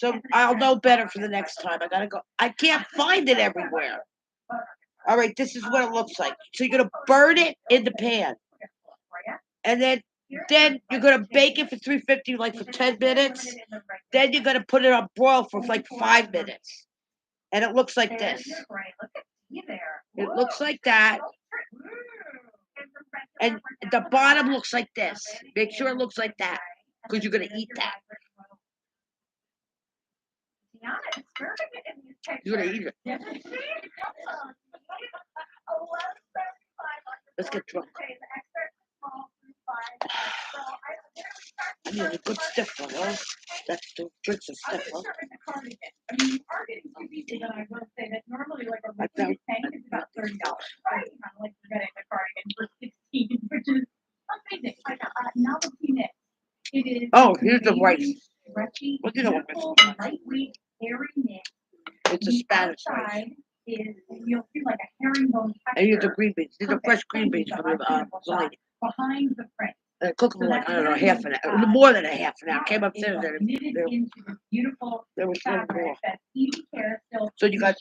Speaker 1: So I'll know better for the next time. I gotta go. I can't find it everywhere. All right, this is what it looks like. So you're gonna burn it in the pan, and then you're gonna bake it for 350, like for 10 minutes. Then you're gonna put it on broil for like 5 minutes, and it looks like this. It looks like that, and the bottom looks like this. Make sure it looks like that, because you're gonna eat that. You're gonna eat it. Let's get drunk. I need a good stiffer, huh? That's the drinks are stiffer.
Speaker 2: I mean, you are getting two pieces, and I will say that normally, like a liquid tank is about $30. Right? Kind of like you're getting a cardigan for $16, which is amazing. Like a novelty knit. It is.
Speaker 1: Oh, here's the rice.
Speaker 2: Stretchy,
Speaker 1: What do you know what
Speaker 2: beautiful, lightweight, airy knit.
Speaker 1: It's a Spanish rice.
Speaker 2: Outside is you'll see like a herringbone texture.
Speaker 1: And here's the green beans. These are fresh green beans from the line.
Speaker 2: Behind the print.
Speaker 1: Cook them for like, I don't know, half an hour, more than a half an hour. Came upstairs, there was still more. So you got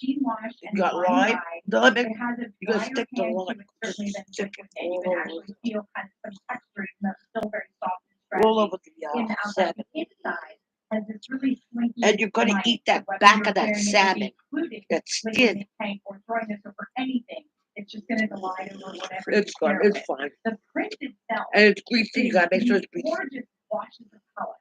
Speaker 1: lime, the lemon, you gotta stick the lime, just stick it all over the salmon. And you're gonna eat that back of that salmon, that skin.
Speaker 2: It's just going to glide over whatever.
Speaker 1: It's good. It's fine.
Speaker 2: The print itself.
Speaker 1: And it's greasy. You gotta make sure it's greasy.
Speaker 2: Gorgeous washes of color.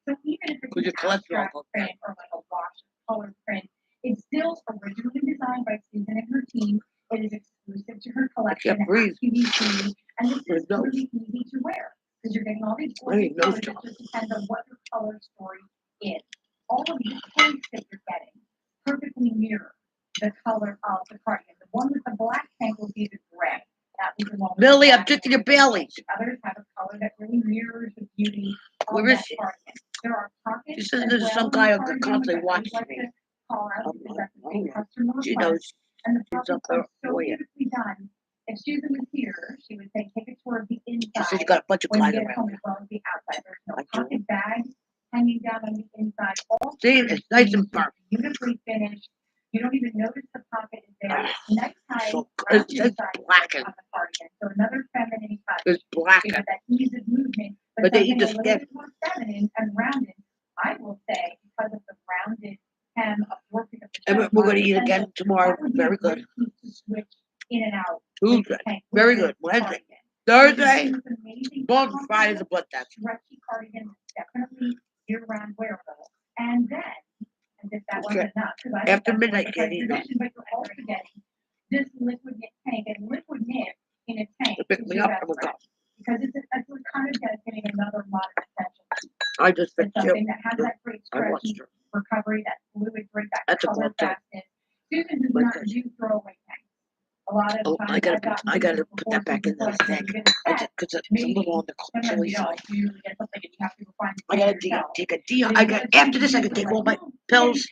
Speaker 2: So even if it's
Speaker 1: Could you
Speaker 2: an
Speaker 1: collect
Speaker 2: abstract
Speaker 1: all of
Speaker 2: print or like a wash of color print, it's still originally designed by Susan and her team. It is exclusive to her collection.
Speaker 1: I can't breathe.
Speaker 2: QVC, and this is really easy to wear because you're getting all these gorgeous colors. It just depends on what your color story is. All of these tanks that you're getting perfectly mirror the color of the cardigan. The one with the black tank will be the gray. That was the one.
Speaker 1: Billy, I'm drinking your belly.
Speaker 2: Others have a color that really mirrors the beauty of
Speaker 1: Where is
Speaker 2: that
Speaker 1: she?
Speaker 2: cardigan. There are pockets.
Speaker 1: She says there's some guy on the constantly watching me. She knows.
Speaker 2: And the
Speaker 1: She's up
Speaker 2: pockets
Speaker 1: there
Speaker 2: are so
Speaker 1: for you.
Speaker 2: beautifully done. If Susan was here, she would say, take a tour of the inside.
Speaker 1: She said you got a bunch of
Speaker 2: when you
Speaker 1: glider
Speaker 2: get home
Speaker 1: around
Speaker 2: as well as the outside. There's no
Speaker 1: I do.
Speaker 2: pocket bags hanging down on the inside. All
Speaker 1: See, it's nice and burnt.
Speaker 2: beautifully finished. You don't even notice the pocket is there. It's nighttime.
Speaker 1: So it's blackened.
Speaker 2: On the cardigan. So another feminine touch.
Speaker 1: It's blackened.
Speaker 2: That ease of movement.
Speaker 1: But they eat the
Speaker 2: a little
Speaker 1: skin.
Speaker 2: bit more feminine and rounded. I will say because of the rounded hem of working of the
Speaker 1: And we're going to eat again tomorrow. Very good.
Speaker 2: To switch in and out.
Speaker 1: Tuesday. Very good. Wednesday. Thursday. Both Fridays are blood test.
Speaker 2: Stretchy cardigan, definitely year-round wearable. And then, as if that wasn't enough,
Speaker 1: After midnight, you can't eat that.
Speaker 2: but you're also getting this liquid knit tank, and liquid knit in a tank.
Speaker 1: Pick me up and we'll go.
Speaker 2: Because it's kind of getting another modern attention.
Speaker 1: I just
Speaker 2: It's
Speaker 1: picked you.
Speaker 2: something that has that great
Speaker 1: I watched
Speaker 2: stretchy
Speaker 1: her.
Speaker 2: recovery, that fluid break, that
Speaker 1: That's a
Speaker 2: color
Speaker 1: good thing.
Speaker 2: fastness. Susan does
Speaker 1: Like
Speaker 2: not
Speaker 1: this.
Speaker 2: do throwaway tanks. A lot of
Speaker 1: Oh,
Speaker 2: times
Speaker 1: I gotta put that back in the thing. Because it's a little on the chilly side.
Speaker 2: you get something and you have to go find
Speaker 1: I gotta take a deal. After this, I can take all my pills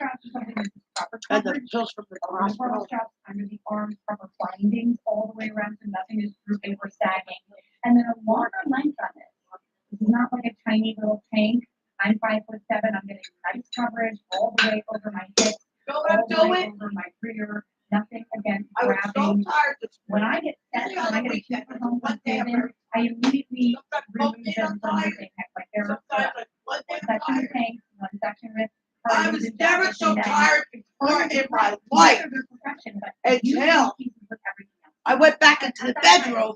Speaker 1: and the pills from the hospital.
Speaker 2: Under the arms, proper bindings all the way around so nothing is drooping or sagging. And then a longer length on this. This is not like a tiny little tank. I'm 5'7". I'm getting nice coverage all the way over my hips, all the way over my rear. Nothing against grabbing. When I get set, when I get a kid from home from Susan, I immediately amazing. Like there were one section with tanks, one section with.
Speaker 1: I was never so tired before in my life until I went back into the bedroom.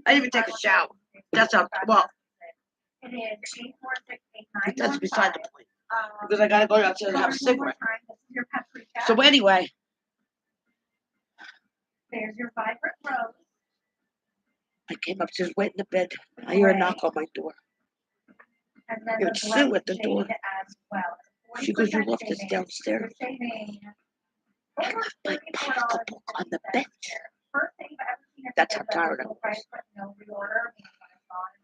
Speaker 1: I didn't even take a shower. That's how, well,
Speaker 2: It is 8468915.
Speaker 1: but that's beside the point. Because I gotta go downstairs and have a cigarette. So
Speaker 2: So
Speaker 1: anyway,
Speaker 2: there's your vibrant rose.
Speaker 1: I came upstairs, went in the bed. I hear a knock on my door.
Speaker 2: And then
Speaker 1: It's
Speaker 2: the
Speaker 1: Sue
Speaker 2: bright
Speaker 1: at the door.
Speaker 2: shade as well.
Speaker 1: She goes, you left this
Speaker 2: 40%
Speaker 1: downstairs.
Speaker 2: You're saving
Speaker 1: I
Speaker 2: over
Speaker 1: left my
Speaker 2: $34
Speaker 1: pocketbook on the bench.
Speaker 2: First thing you've ever seen.
Speaker 1: That's how tired I was.
Speaker 2: Price, but no reorder. It's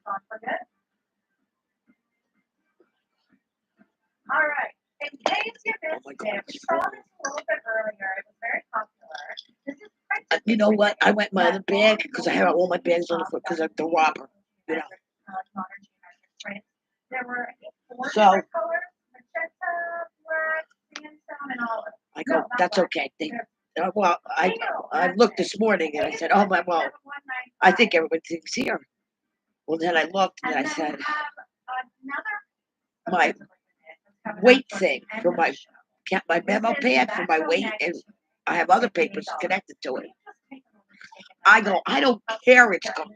Speaker 2: gone for good. All right. In case you
Speaker 1: Oh my
Speaker 2: missed
Speaker 1: God,
Speaker 2: it, we
Speaker 1: it's
Speaker 2: saw
Speaker 1: full.
Speaker 2: this a little bit earlier. It was very popular. This is
Speaker 1: You know what? I went in my other bag because I have all my bags on the floor because of the robber. You know.
Speaker 2: modern geometric prints. There were, I think, four
Speaker 1: So-
Speaker 2: different colors: magenta, black, sandstone, and olive.
Speaker 1: I go,
Speaker 2: No, not
Speaker 1: that's
Speaker 2: black.
Speaker 1: okay.
Speaker 2: They're
Speaker 1: Well, I looked this morning and I said, oh my, well, I think everything's here. Well, then I looked and I said, my weight thing for my memo pad for my weight, and I have other papers connected to it. I go, I don't care, it's gone.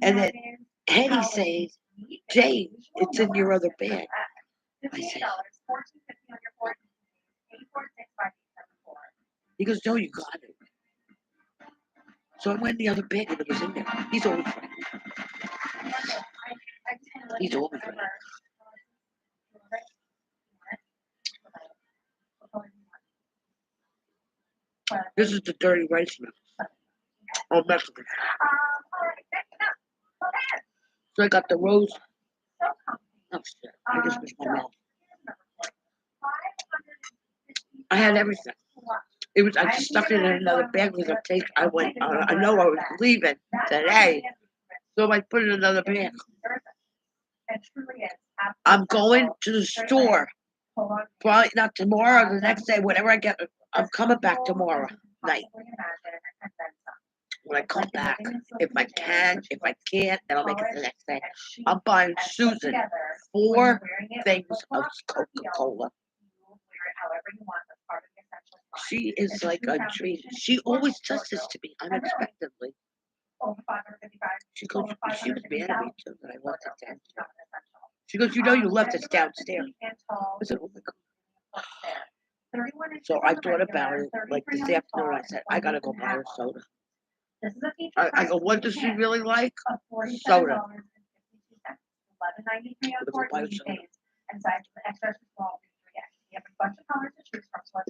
Speaker 1: And then Hetty says, Jane, it's in your other bag. I said, he goes, no, you got it. So I went in the other bag and it was in there. He's always right. He's always right. This is the dirty rice mill. Oh, Mexican. So I got the rose. Oh shit! I just missed my mouth. I had everything. It was. I just stuck it in another bag because I went. I know I was leaving today, so I put it in another bag. I'm going to the store. Probably not tomorrow or the next day. Whenever I get, I'm coming back tomorrow night. When I come back, if I can, if I can't, then I'll make it the next day. I'm buying Susan 4 things of Coca-Cola. She is like a dream. She always does this to me unexpectedly. She goes, she was mad at me too that I left it downstairs. She goes, you know you left it downstairs. I said, oh my God. So I thought about it, like this afternoon, I said, I gotta go buy her soda. I go, what does she really like? Soda.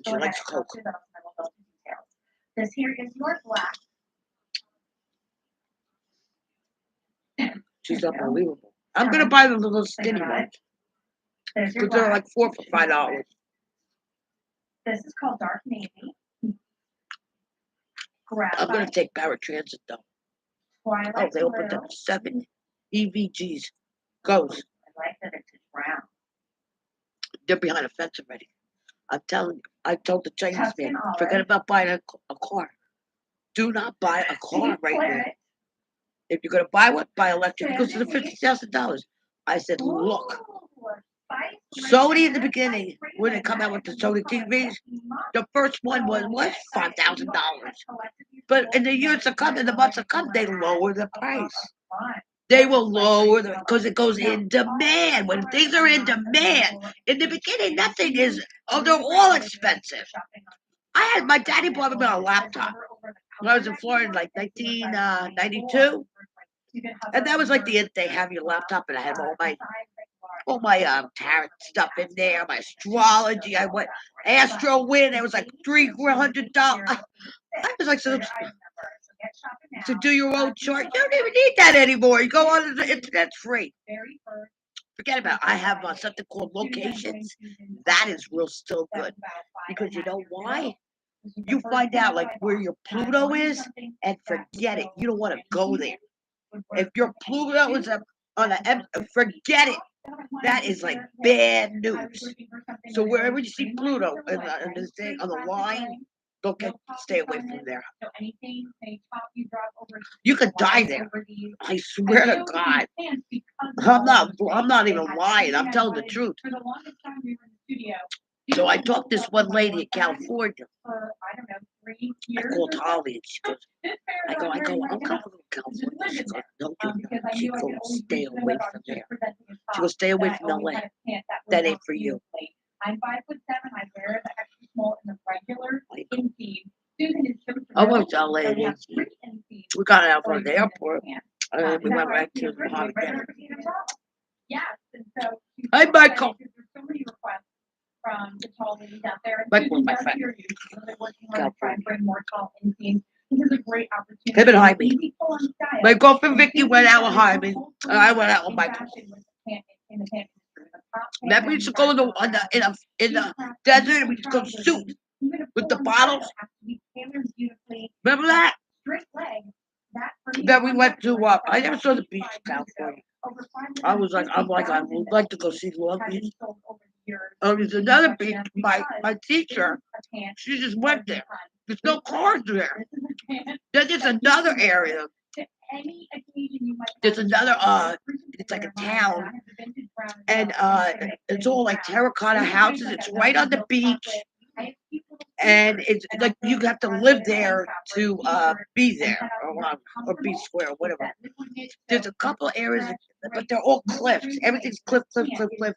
Speaker 1: She likes Coke.
Speaker 2: This here is your black.
Speaker 1: She's unbelievable. I'm gonna buy the little skinny ones.
Speaker 2: There's your
Speaker 1: Because they're
Speaker 2: black.
Speaker 1: like 4 for $5.
Speaker 2: This is called dark navy.
Speaker 1: I'm gonna take paratransit though.
Speaker 2: Twilight
Speaker 1: Oh, they opened
Speaker 2: blue.
Speaker 1: up 7 EVGs. Goes.
Speaker 2: I like that it's brown.
Speaker 1: They're behind a fence already. I'm telling you. I told the Chinese
Speaker 2: Tuscan
Speaker 1: man,
Speaker 2: olive.
Speaker 1: forget about buying a car. Do not buy a car right now. If you're gonna buy one, buy electric. It goes to the $50,000. I said, look, Sony in the beginning, when they come out with the Sony TVs, the first one was $5,000. But in the years to come, in the months to come, they lower the price. They will lower the because it goes in demand. When things are in demand, in the beginning, nothing is. Oh, they're all expensive. I had my daddy bought me a laptop when I was in Florida in like 1992, and that was like the end thing, having a laptop, and I had all my tarot stuff in there, my astrology. I went Astro Win. It was like $300. I was like, so to do your own chart, you don't even need that anymore. You go on the internet, free. Forget about it. I have something called locations. That is real still good. Because you know why? You find out like where your Pluto is and forget it. You don't want to go there. If your Pluto is on forget it. That is like bad news. So wherever you see Pluto in this thing on the line, Don't
Speaker 2: No
Speaker 1: get,
Speaker 2: coffee
Speaker 1: stay away
Speaker 2: on
Speaker 1: from
Speaker 2: it,
Speaker 1: there.
Speaker 2: so anything, any top you drop over.
Speaker 1: You could die
Speaker 2: flies
Speaker 1: there.
Speaker 2: over these.
Speaker 1: I swear
Speaker 2: And
Speaker 1: to
Speaker 2: those are
Speaker 1: God.
Speaker 2: these pants because of all those
Speaker 1: I'm
Speaker 2: things.
Speaker 1: not
Speaker 2: They
Speaker 1: even
Speaker 2: had
Speaker 1: lying. I'm
Speaker 2: everything I
Speaker 1: telling the
Speaker 2: wanted.
Speaker 1: truth.
Speaker 2: For the longest time we were in the studio.
Speaker 1: So I
Speaker 2: People
Speaker 1: talked to this
Speaker 2: looked
Speaker 1: one
Speaker 2: up my
Speaker 1: lady in
Speaker 2: work bag
Speaker 1: California.
Speaker 2: For, I don't know, 3
Speaker 1: I
Speaker 2: years
Speaker 1: called
Speaker 2: or so.
Speaker 1: Holly and she goes,
Speaker 2: This pair
Speaker 1: I
Speaker 2: that
Speaker 1: go,
Speaker 2: I'm
Speaker 1: I'm
Speaker 2: wearing right
Speaker 1: coming
Speaker 2: now
Speaker 1: from
Speaker 2: just
Speaker 1: California.
Speaker 2: lived
Speaker 1: She
Speaker 2: in
Speaker 1: goes,
Speaker 2: there.
Speaker 1: no, you're
Speaker 2: Because
Speaker 1: not.
Speaker 2: I
Speaker 1: She
Speaker 2: knew I could
Speaker 1: goes,
Speaker 2: always
Speaker 1: stay
Speaker 2: reach them
Speaker 1: away
Speaker 2: if I
Speaker 1: from
Speaker 2: was
Speaker 1: there.
Speaker 2: just presenting a
Speaker 1: She
Speaker 2: top.
Speaker 1: goes, stay away
Speaker 2: That I
Speaker 1: from
Speaker 2: always
Speaker 1: LA.
Speaker 2: had a pant that would
Speaker 1: That ain't
Speaker 2: work
Speaker 1: for you.
Speaker 2: beautifully. I'm 5'7". I wear the extra small and the regular
Speaker 1: Like,
Speaker 2: inseam. Susan is so
Speaker 1: I
Speaker 2: thrilled
Speaker 1: went to LA
Speaker 2: that
Speaker 1: at
Speaker 2: we have
Speaker 1: 18.
Speaker 2: 3 inseams
Speaker 1: We got out
Speaker 2: for
Speaker 1: from the
Speaker 2: you in this
Speaker 1: airport
Speaker 2: pant.
Speaker 1: and then
Speaker 2: Is
Speaker 1: we
Speaker 2: that
Speaker 1: went
Speaker 2: right?
Speaker 1: right to
Speaker 2: You're
Speaker 1: the Holiday
Speaker 2: regular
Speaker 1: Inn.
Speaker 2: petite top? Yes, and so she's
Speaker 1: Hi,
Speaker 2: so
Speaker 1: Michael.
Speaker 2: excited because there's so many requests from the tall ladies out there. And
Speaker 1: Michael,
Speaker 2: Susan
Speaker 1: my
Speaker 2: does
Speaker 1: friend.
Speaker 2: hear you. She's really working hard to try and bring more tall inseams. This is a great opportunity.
Speaker 1: Him and Jaime.
Speaker 2: Easy pull on style.
Speaker 1: My girlfriend
Speaker 2: And
Speaker 1: Vicky
Speaker 2: Susan
Speaker 1: went out with
Speaker 2: started her
Speaker 1: Jaime.
Speaker 2: whole
Speaker 1: And I
Speaker 2: career
Speaker 1: went out with
Speaker 2: in
Speaker 1: Michael.
Speaker 2: fashion with the pant in the pant industry. The top pant
Speaker 1: Remember we used to go in the
Speaker 2: manufacturer
Speaker 1: in the desert and we used to go shoot with the bottles. Remember that?
Speaker 2: Straight leg. That for me,
Speaker 1: Then we went to
Speaker 2: I
Speaker 1: I never saw the beach in California. I would like to go see Long Beach. There's another beach. My teacher, she just went there. There's no cars there. Then there's another area. There's another it's like a town, and it's all like terracotta houses. It's right on the beach, and it's like you have to live there to be there, or be square, or whatever. There's a couple areas, but they're all cliffs. Everything's cliff, cliff, cliff, cliff.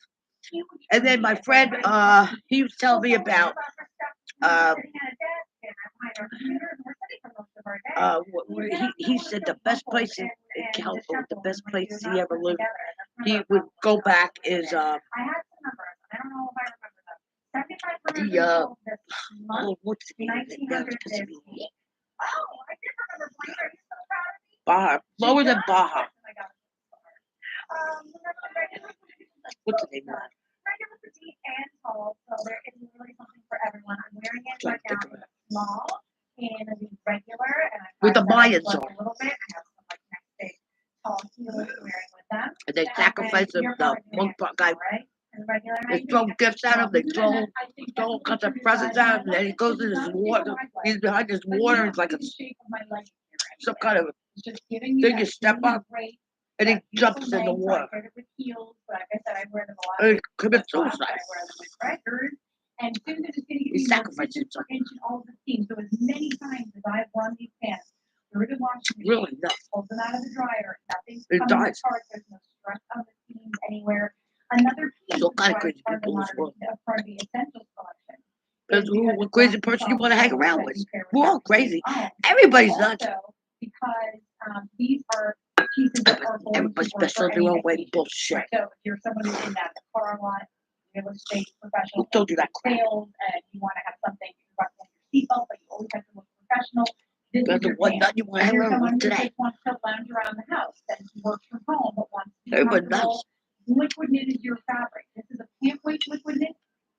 Speaker 1: And then my friend, he was telling me about he said the best place in California, the best place he ever lived, he would go back is what's the name of it? That was supposed to be Baja, lower than Baja. What's the name of that?
Speaker 2: Regular, petite, and tall, so there is really something for everyone. I'm wearing it
Speaker 1: Trying
Speaker 2: right
Speaker 1: to
Speaker 2: now
Speaker 1: think of
Speaker 2: in
Speaker 1: it.
Speaker 2: small and the regular, and I
Speaker 1: With the
Speaker 2: Mayans
Speaker 1: Mayans on.
Speaker 2: a little bit. I have some like next big tall heels wearing with them.
Speaker 1: And they sacrifice the one guy.
Speaker 2: Right? And regular,
Speaker 1: They throw gifts at him. They throw all kinds of presents at him. And then he goes in his water. He's behind his water. It's like some kind of thing you step up, and he jumps in the water. And he commits suicide.
Speaker 2: And Susan is getting
Speaker 1: He sacrificed himself.
Speaker 2: all the teams. So as many times as I've run these pants through the washing machine,
Speaker 1: Really nuts.
Speaker 2: pulled them out of the dryer, nothing's
Speaker 1: It
Speaker 2: coming
Speaker 1: dies.
Speaker 2: apart. There's no stress on the seams anywhere. Another piece
Speaker 1: There's all kind of
Speaker 2: is
Speaker 1: crazy
Speaker 2: part of the
Speaker 1: people in this world.
Speaker 2: part of the essentials collection.
Speaker 1: There's what crazy person you want to hang around with. We're all crazy. Everybody's nuts.
Speaker 2: Because these are pieces that are going
Speaker 1: Everybody's
Speaker 2: to work
Speaker 1: special
Speaker 2: for
Speaker 1: in their
Speaker 2: any
Speaker 1: own way.
Speaker 2: occasion.
Speaker 1: Bullshit.
Speaker 2: So if you're someone who's in that car a lot, real estate professional,
Speaker 1: Who told you that crap?
Speaker 2: sales, and you want to have something you can run your seatbelt, but you always have to look professional. This
Speaker 1: That's
Speaker 2: is
Speaker 1: the
Speaker 2: your
Speaker 1: one
Speaker 2: pants.
Speaker 1: nut you want to
Speaker 2: If
Speaker 1: hang
Speaker 2: you're
Speaker 1: around
Speaker 2: someone
Speaker 1: with
Speaker 2: who
Speaker 1: today.
Speaker 2: just wants to lounge around the house and works from home, but wants to be
Speaker 1: Everybody
Speaker 2: comfortable,
Speaker 1: nuts.
Speaker 2: liquid knit is your fabric. This is a pant weight liquid knit.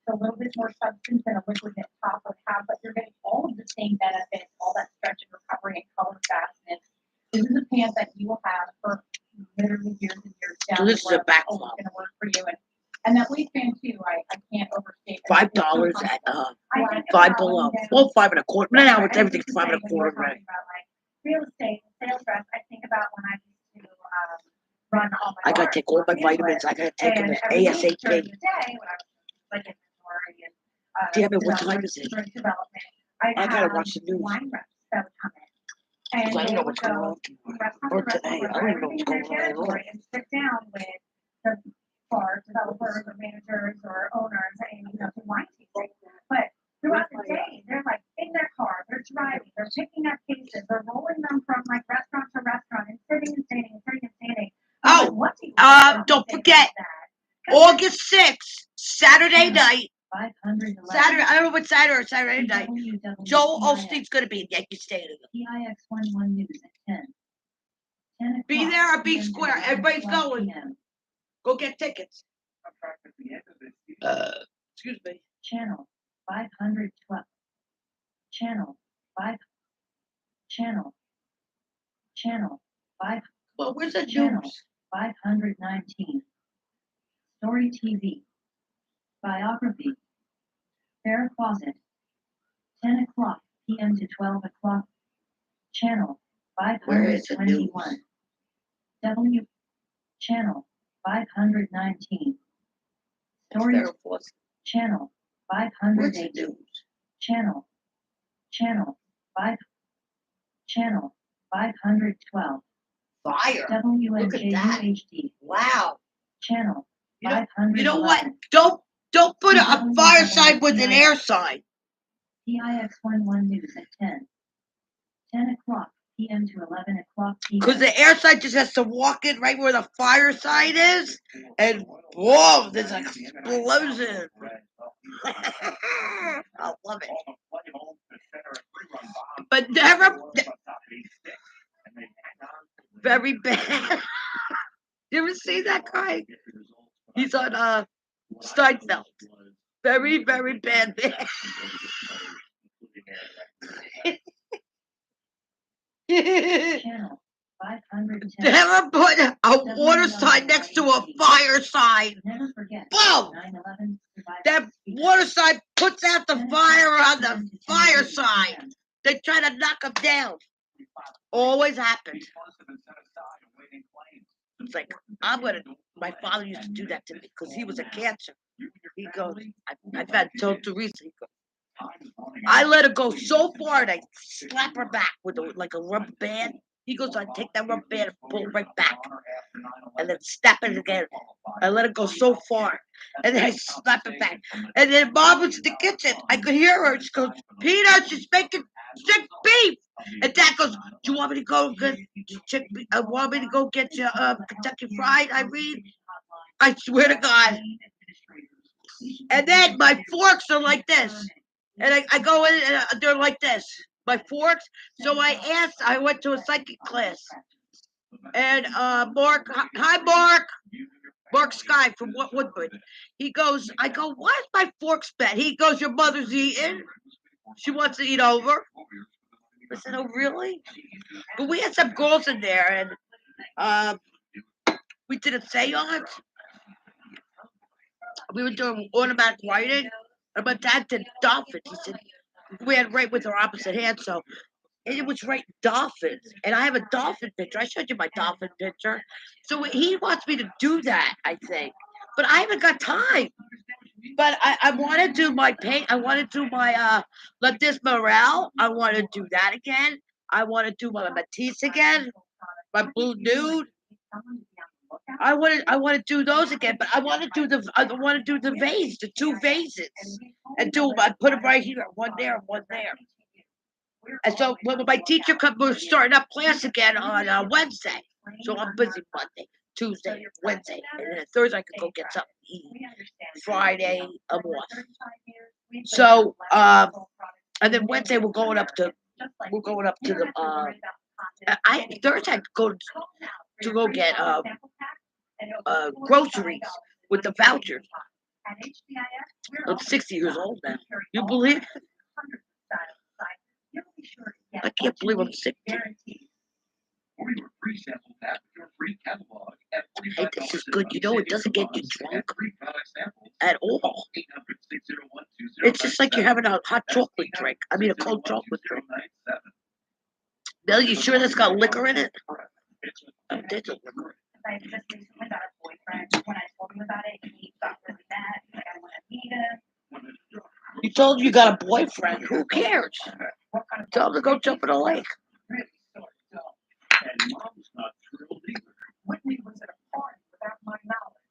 Speaker 2: It's a little bit more substance than a liquid knit top would have, but you're getting all of the same benefits, all that stretch and recovery and color fastness. This is a pant that you will have for literally years and years down.
Speaker 1: So this is a back
Speaker 2: It's
Speaker 1: flop.
Speaker 2: going to work for you. And that waistband too, I can't overstate.
Speaker 1: $5 at Five Below. Well, $5.25. Now it's everything's $5.25 right.
Speaker 2: Real estate, sales reps, I think about when I used to run all my
Speaker 1: I gotta take all my vitamins. I gotta take them as ASAP.
Speaker 2: During the day, when I was like inventory and
Speaker 1: Damn it, what time is it?
Speaker 2: development,
Speaker 1: I gotta watch the news.
Speaker 2: wine reps that would come in. And
Speaker 1: Because I don't
Speaker 2: they
Speaker 1: know
Speaker 2: would
Speaker 1: what's going
Speaker 2: go
Speaker 1: on tomorrow.
Speaker 2: restaurant
Speaker 1: Or
Speaker 2: to
Speaker 1: today.
Speaker 2: restaurant,
Speaker 1: I don't even know what's
Speaker 2: everything in
Speaker 1: going
Speaker 2: their
Speaker 1: on at all.
Speaker 2: territory, and sit down with the bar developers or managers or owners and to wine tasting. But throughout the day, they're like in their car, they're driving, they're picking up cases, they're rolling them from like restaurant to restaurant and sitting and standing and sitting and standing.
Speaker 1: Oh,
Speaker 2: What do you do
Speaker 1: don't
Speaker 2: with
Speaker 1: forget,
Speaker 2: that?
Speaker 1: August 6th, Saturday night.
Speaker 2: 511.
Speaker 1: Saturday, I don't know what Saturday or Saturday night. Joel Osteen's gonna be in Yankee Stadium.
Speaker 2: PIX 11 News at 10.
Speaker 1: Be there or be square. Everybody's going. Go get tickets. Excuse me.
Speaker 2: Channel 512. Channel 5. Channel 5.
Speaker 1: Well, where's the
Speaker 2: Channel
Speaker 1: news?
Speaker 2: 519. Story TV. Biography. Fair Closet. 10 o'clock. p.m. to 12 o'clock. Channel
Speaker 1: Where is the news?
Speaker 2: 521. W. Channel 519. Stories.
Speaker 1: Sarah Fawcett.
Speaker 2: Channel
Speaker 1: Where's the
Speaker 2: 508.
Speaker 1: news?
Speaker 2: Channel 5. Channel 512.
Speaker 1: Fire. Look at that.
Speaker 2: WNJUHD.
Speaker 1: Wow.
Speaker 2: Channel
Speaker 1: You know,
Speaker 2: 511.
Speaker 1: you know what? Don't put a fire sign with an air sign.
Speaker 2: PIX11 News at 10 o'clock p.m. to 11 o'clock p.m.
Speaker 1: Because the air sign just has to walk in right where the fire sign is, and whoa, there's an explosion. I love it. But never, very bad. You ever see that guy? He's on Steinfeld. Very, very bad.
Speaker 2: Channel 510.
Speaker 1: Never put a water sign next to a fire sign.
Speaker 2: Never forget.
Speaker 1: Boom!
Speaker 2: 9/11
Speaker 1: That water sign puts out the fire on the fire sign. They try to knock them down. Always happens. It's like, my father used to do that to me because he was a cancer. He goes, I've had told Teresa, he goes, I let her go so far and I slap her back with like a rubber band. He goes, I take that rubber band and pull it right back. And then snap it again. I let it go so far. And then I slap it back. And then Mom was in the kitchen. I could hear her. She goes, Peter, she's making chick beef. And Dad goes, do you want me to go get chick beef? Want me to go get you Kentucky Fried, Irene? I swear to God. And then my forks are like this. And I go in and they're like this. My forks. So I went to a psychic class. And Mark, hi Mark. Mark Sky from Woodbridge. He goes, I go, why is my forks bent? He goes, your mother's eating. She wants to eat over. I said, oh, really? But we had some girls in there, and we did a seance. We were doing automatic writing. And my dad did dolphins. He said, we had right with our opposite hand, so it was right dolphins. And I have a dolphin picture. I showed you my dolphin picture. So he wants me to do that, I think. But I haven't got time. But I want to do my paint. I want to do my La Morale. I want to do that again. I want to do my Matisse again. My Blue Nude. I want to do those again. But I want to do the vase, the two vases, and I put them right here, one there, and one there. And so when my teacher comes, we're starting up class again on Wednesday. So I'm busy Monday, Tuesday, Wednesday, and then Thursday I could go get something to eat. Friday I'm off. So and then Wednesday we're going up to the Thursday I go to go get groceries with the vouchers. I'm 60 years old now. You believe it? I can't believe I'm 60. Hey, this is good. You know, it doesn't get you drunk at all. It's just like you're having a hot chocolate drink. I mean, a cold chocolate drink. Bill, you sure this got liquor in it? Oh, there's a liquor.
Speaker 2: I just recently got a boyfriend. When I told him about it, he got really mad. He's like, I want to meet him.
Speaker 1: You told him you got a boyfriend. Who cares? Tell him to go jump in a lake.
Speaker 2: Whitney was at a party without my knowledge.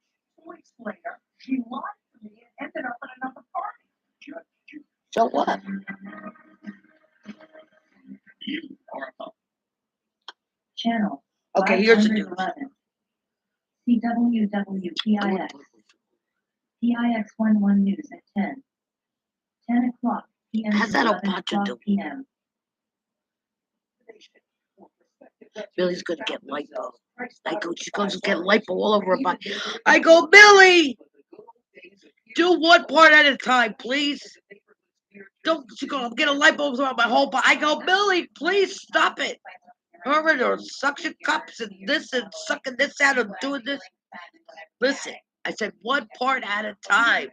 Speaker 2: 2 weeks later, she lied to me and ended up at another party.
Speaker 1: So what?
Speaker 2: Channel.
Speaker 1: Okay, here's the news.
Speaker 2: CWWPIX. PIX11 News at 10 o'clock p.m.
Speaker 1: How's
Speaker 2: to
Speaker 1: that
Speaker 2: 11
Speaker 1: Opacho
Speaker 2: o'clock
Speaker 1: do?
Speaker 2: p.m.
Speaker 1: Billy's gonna get lipo. She's going to get lipo all over her body. I go, Billy, do one part at a time, please. Don't she go, I'm getting lipo throughout my whole body. I go, Billy, please stop it. Her and her suction cups and this and sucking this out and doing this. Listen, I said one part at a time.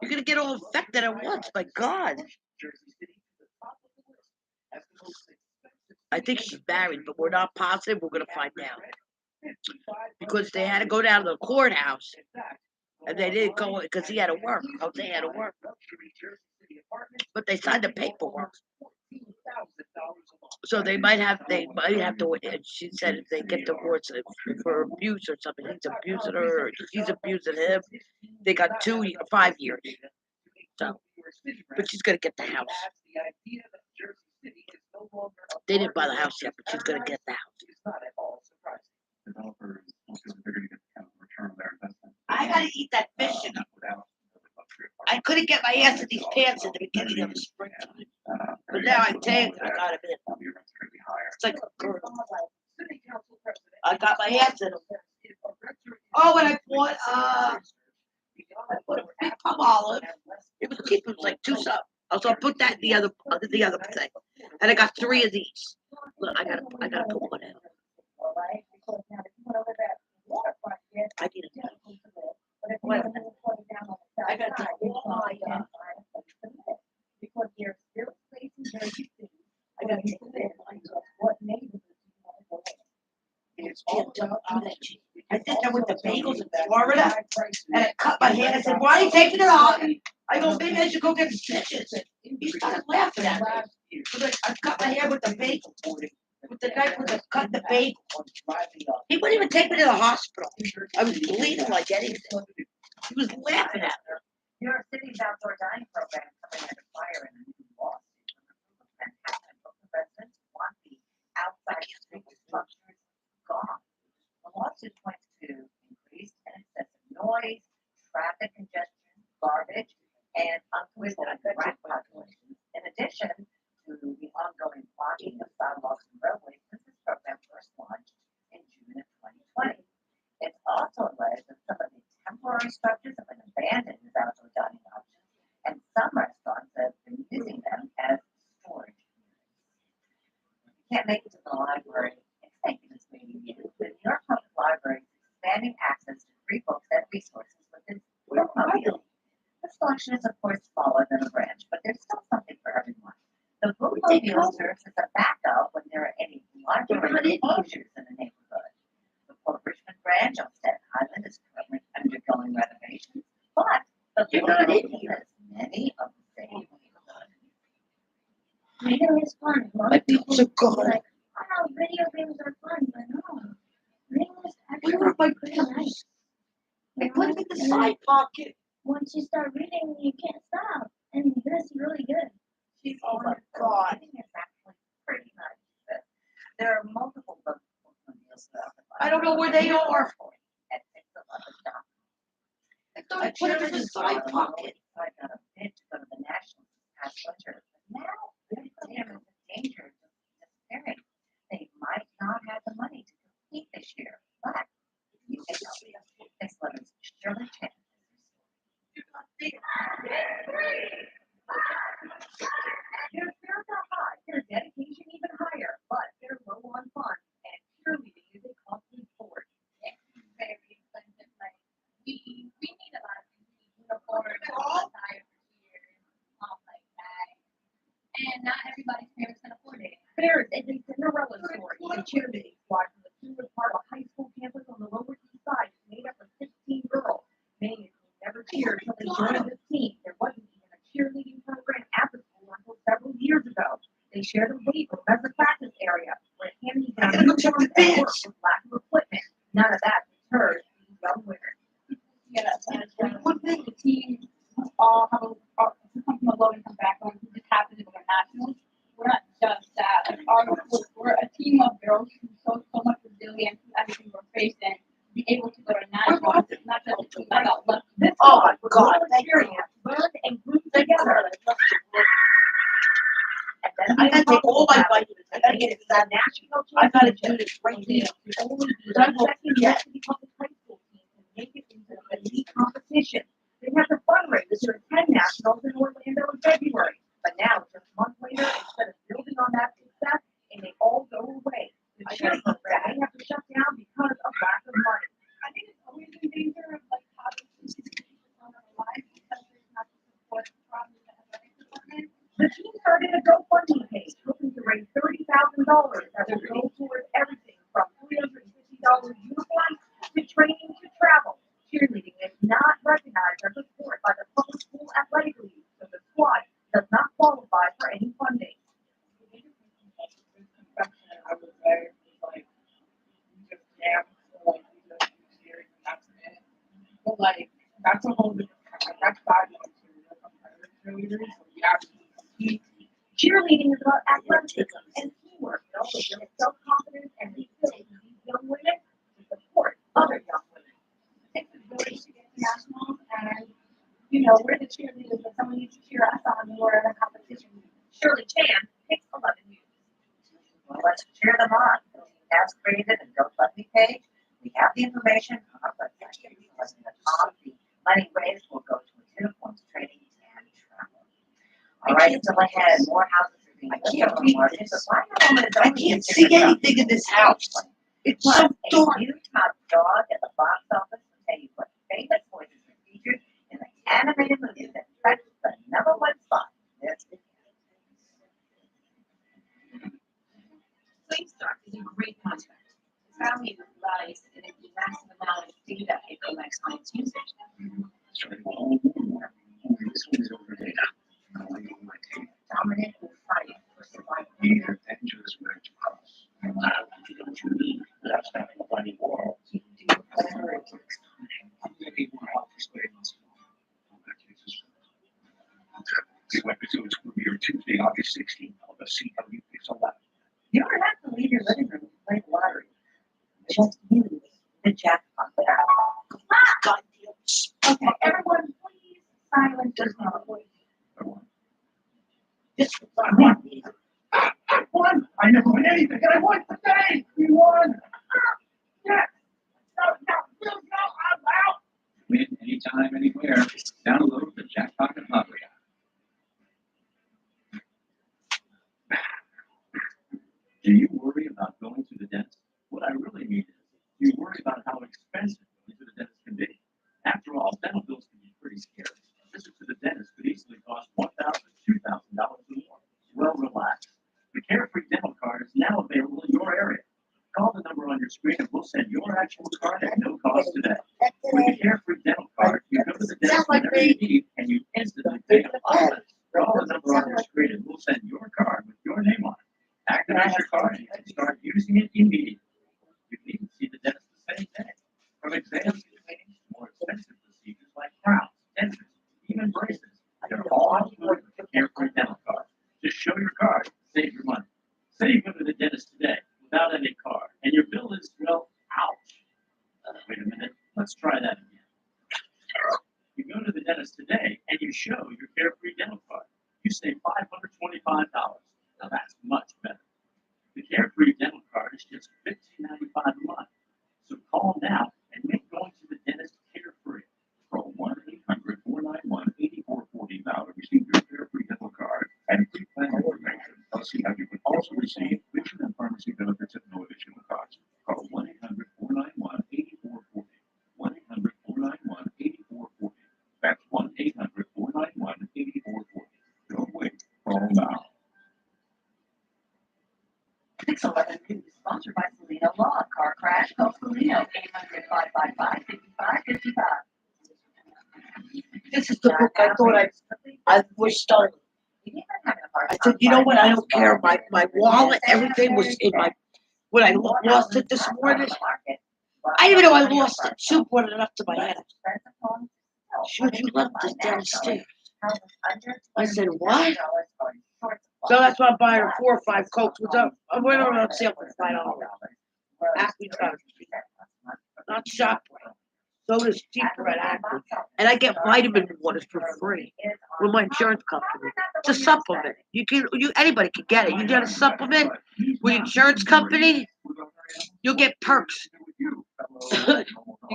Speaker 1: You're gonna get all infected at once, my God. I think she's married, but we're not positive. We're gonna find out because they had to go down to the courthouse, and they didn't go because he had to work. Jose had to work, but they signed the paperwork. So they might have to. She said if they get divorced for abuse or something, he's abusing her, or she's abusing him. They got 5 years. So, but she's gonna get the house. They didn't buy the house yet, but she's gonna get the house. I gotta eat that fish. I couldn't get my ass in these pants at the beginning of the springtime, but now I got them in. It's like a girl. I got my ass in them. Oh, and I bought a big palm olive. It was cheap. It was like 2 something. So I put that in the other thing, and I got 3 of these. Look, I gotta put one in. I need a I got to I did that with the bagels in Florida, and I cut my hand. I said, "Why are you taking it off?" I go, "Maybe I should go get the stitches." He started laughing at me. I cut my hair with the bagel, with the knife, cut the bagel. He wouldn't even take me to the hospital. I was bleeding like anything. He was laughing at me.
Speaker 2: New York City's outdoor dining program coming under fire in a new lawsuit. Manhattan residents want the outside street structures gone. The lawsuit points to increased and excessive noise, traffic congestion, garbage, and uncoordinated rat populations. In addition to the ongoing blocking of sidewalks and roadways since this program first launched in June of 2020. It's also alleged that some of the temporary structures have been abandoned as outdoor dining options, and some restaurants have been using them as storage units. You can't make it to the library. It's making this meeting new. The New York Public Library is expanding access to free books and resources with its book mobile. The selection is, of course, smaller than a branch, but there's still something for everyone. The book mobile serves as a backup when there are any library closures in the neighborhood. The Port Richmond branch on Staten Island is currently undergoing renovations, but the location has many of the same neighborhoods.
Speaker 3: Video is fun.
Speaker 1: My bills are gone.
Speaker 3: Like, oh, video games are fun, but no. Video is actually
Speaker 1: Where are my
Speaker 3: pretty
Speaker 1: bills?
Speaker 3: nice.
Speaker 1: I put them in the side pocket.
Speaker 3: Once you start reading, you can't stop. And this is really good.
Speaker 2: Oh my God. It's actually pretty nice. There are multiple books.
Speaker 1: I don't know where they are.
Speaker 2: At 611.
Speaker 1: I thought I put them in the side pocket.
Speaker 2: I got a bid to go to the Nationals this past winter, but now they're in danger of disappearing. They might not have the money to compete this year, but you can help. 611's Shirley Chan. Their spirits are high, their dedication even higher, but they're low on funds, and cheerleading is a costly sport.
Speaker 4: It's very expensive. Like we need a lot of things. Uniforms, attire for cheers, stuff like that. And not everybody's parents can afford it.
Speaker 2: There is a Cinderella story in cheerleading squad from the senior part of a high school campus on the Lower East Side. It's made up of 16 girls. Many of them never cheered until they joined this team. There wasn't even a cheerleading program at the school until several years ago. They shared a weight room as a practice area where hand-me-down uniforms and work with lack of equipment. None of that deterred these young women.
Speaker 4: The team all come from a low-income background who just happen to go to nationals. We're not just that. Like we're a team of girls who show so much resilience to everything we're facing. Be able to go to nationals, not just a team that got lucky.
Speaker 2: This
Speaker 1: Oh my God,
Speaker 2: experience learned and grew together. And then
Speaker 1: I gotta take all my vitamins. I gotta get it
Speaker 2: the
Speaker 1: done.
Speaker 2: national
Speaker 1: I gotta
Speaker 2: championship.
Speaker 1: do this right now.
Speaker 2: The only second yet to become the high school team to make it into the elite competition. They had the fundraiser to attend nationals in Orlando in February, but now just a month later, instead of building on that success, and they all go away. The cheer program they have to shut down because of lack of money.
Speaker 4: I think it's always in danger of like having 60% of our lives because there's not the support from the athletic department.
Speaker 2: The started a GoFundMe page hoping to raise $30,000 that will go towards everything from $350 uniforms to training to travel. Cheerleading is not recognized or supported by the public school athletic league, so the squad does not qualify for any funding.
Speaker 4: I would say, like, you just jam, or like, you just do cheers and that's it. But like, that's a whole different, that's body material competitive cheerleaders, so you have to compete.
Speaker 2: Cheerleading is about athleticism and teamwork. It also builds self-confidence and refills these young women to support other young women.
Speaker 4: Takes a village to get to nationals, and you know, we're the cheerleaders, but someone needs to cheer us on when we're in a competition.
Speaker 2: Shirley Chan picks 11 news. Well, let's cheer them on. The team has created a GoFundMe page. We have the information on our website. Listing the top, the money raised will go to uniforms, training, and travel. All right, still ahead. More houses are being built on the market.
Speaker 1: I can't see anything in this house. It's so dark.
Speaker 2: A new top dog at the box office will tell you what famous voices are featured in the animated movie that touches the #1 spot this weekend.
Speaker 5: Flamestar is a great contract. The family relies on the massive amount of data it collects on its users.
Speaker 6: This one's over data.
Speaker 2: Dominant will fight for survival.
Speaker 6: Either dangerous marriage cross. You don't you need that's not the funny world.
Speaker 2: You can do whatever it takes.
Speaker 6: I'm gonna need more help explaining this. We went to a school year Tuesday, August 16th. Let's see how you fix all that.
Speaker 2: You don't have to leave your living room to play the lottery. Just use the jackpot.
Speaker 1: God damn.
Speaker 2: Okay, everyone, please silence your phone.
Speaker 1: This
Speaker 6: I won. I won. I never won anything, and I won today. We won. Yes. No, I'm out. Win anytime, anywhere. Download the Jackpot Lottery app. Do you worry about going to the dentist? What I really mean is, you worry about how expensive going to the dentist can be. After all, dental bills can be pretty scary. A visit to the dentist could easily cost $1,000 to $2,000 or more. Well, relax. The Carefree Dental Card is now available in your area. Call the number on your screen and we'll send your actual card at no cost today. With the Carefree Dental Card, you go to the dentist whenever you need and you instantly pay a fine. Call the number on your screen and we'll send your card with your name on it. Activate your card and you can start using it immediately. You can even see the dentist the same day. From exams to cleanings to more expensive procedures like crowns, dentures, even braces, they're all included with the Carefree Dental Card. Just show your card, save your money. Say you go to the dentist today without any card, and your bill is, well, ouch. Wait a minute, let's try that again. You go to the dentist today and you show your Carefree Dental Card. You save $525. Now that's much better. The Carefree Dental Card is just $15.95 a month. So call now and make going to the dentist carefree. Call 1-800-491-8440 now to receive your Carefree Dental Card and free plan information. I'll see how you can also receive vision and pharmacy benefits at no additional cost. Call 1-800-491-8440. 1-800-491-8440. That's 1-800-491-8440. Don't wait. Call now.
Speaker 2: Six 11 News, sponsored by Selena Law. Car crash, call Selena, 800-555-5555.
Speaker 1: This is the book I thought I was starting. I said, you know what? I don't care. My wallet, everything was in my. When I lost it this morning, I didn't even know I lost it. Soup brought it up to my head. Should you left this downstairs? I said, what? So that's why I'm buying her 4 or 5 Cokes. Which I went on sale for $5. Acme not ShopRite. Soda's cheaper at Acme. And I get vitamin waters for free with my insurance company. It's a supplement. Anybody can get it. You get a supplement with insurance company, you'll get perks. You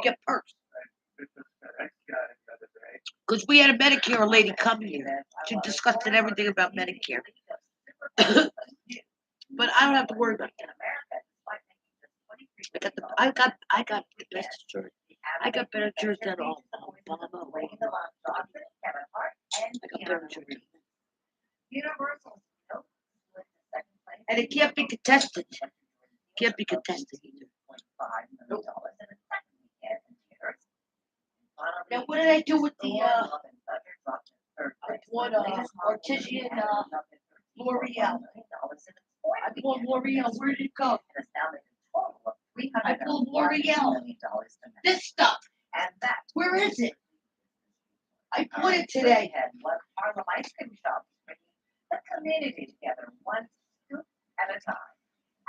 Speaker 1: get perks. Because we had a Medicare lady come here. She discussed everything about Medicare. But I don't have to worry about that. I got the best insurance. I got better insurance than all Obama. I got better insurance.
Speaker 2: Universal
Speaker 1: And it can't be contested. Can't be contested either. Now, what did I do with the, I bought, artisan, L'Oreal. I bought L'Oreal, where did it go? I bought L'Oreal. This stuff, where is it? I bought it today.
Speaker 2: Harlem ice cream shop, the community together, one scoop at a time.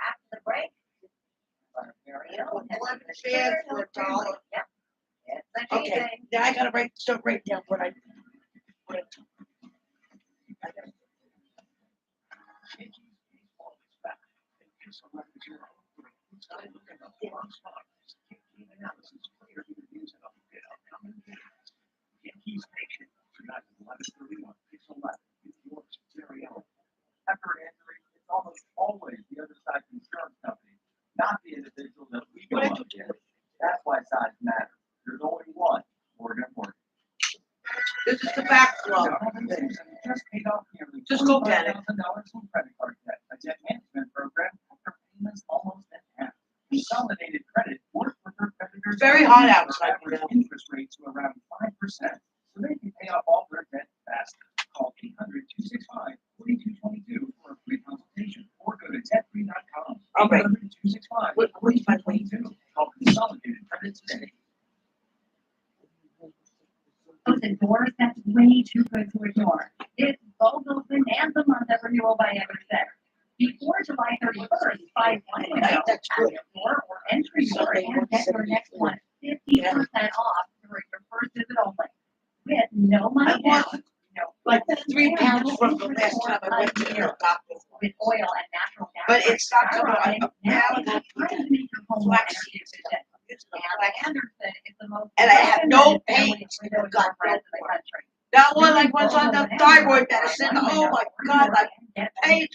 Speaker 2: After the break,
Speaker 1: One chance for $1.
Speaker 2: Yep. It's a
Speaker 1: Okay,
Speaker 2: thing.
Speaker 1: now I gotta write down what I.
Speaker 6: After an injury, it's almost always the other side's insurance company, not the individual that we go up against. That's why size matters. There's only one, Morgan Morgan.
Speaker 1: This is the back flow. Just go get it.
Speaker 6: $40,000 in credit card debt, a debt management program after payments almost in half. Consolidated credit worked with their creditors.
Speaker 1: It's very hot outside
Speaker 6: Average
Speaker 1: now.
Speaker 6: interest rates to around 5%, so they can pay off all their debt faster. Call 800-265-4222 for a free consultation, or go to debt3.com.
Speaker 1: Okay.
Speaker 6: 800-265-4222. Call Consolidated Credit today.
Speaker 2: Open doors, that's way too good to ignore. It's both open and the month of renewal by Everset. Before July 31st, buy one window at your door or entry door and get your next one 50% off during your first visit only. With no money
Speaker 1: I
Speaker 2: down,
Speaker 1: lost
Speaker 2: no
Speaker 1: like
Speaker 2: fixes,
Speaker 1: 3
Speaker 2: and
Speaker 1: pounds
Speaker 2: no
Speaker 1: from the
Speaker 2: interest
Speaker 1: last time I
Speaker 2: for
Speaker 1: went to
Speaker 2: a
Speaker 1: the
Speaker 2: year.
Speaker 1: doctor.
Speaker 2: With oil and natural gas
Speaker 1: But it's not
Speaker 2: prices
Speaker 1: gonna,
Speaker 2: skyrocketing,
Speaker 1: now
Speaker 2: now
Speaker 1: I
Speaker 2: it's
Speaker 1: got
Speaker 2: time to make your home more
Speaker 1: flax
Speaker 2: energy
Speaker 1: seeds.
Speaker 2: efficient. Anderson is the most
Speaker 1: And I have no
Speaker 2: recommended
Speaker 1: pain.
Speaker 2: family window
Speaker 1: God,
Speaker 2: door brand in the country.
Speaker 1: That one, like once on the thyroid medicine, oh my God, like pain.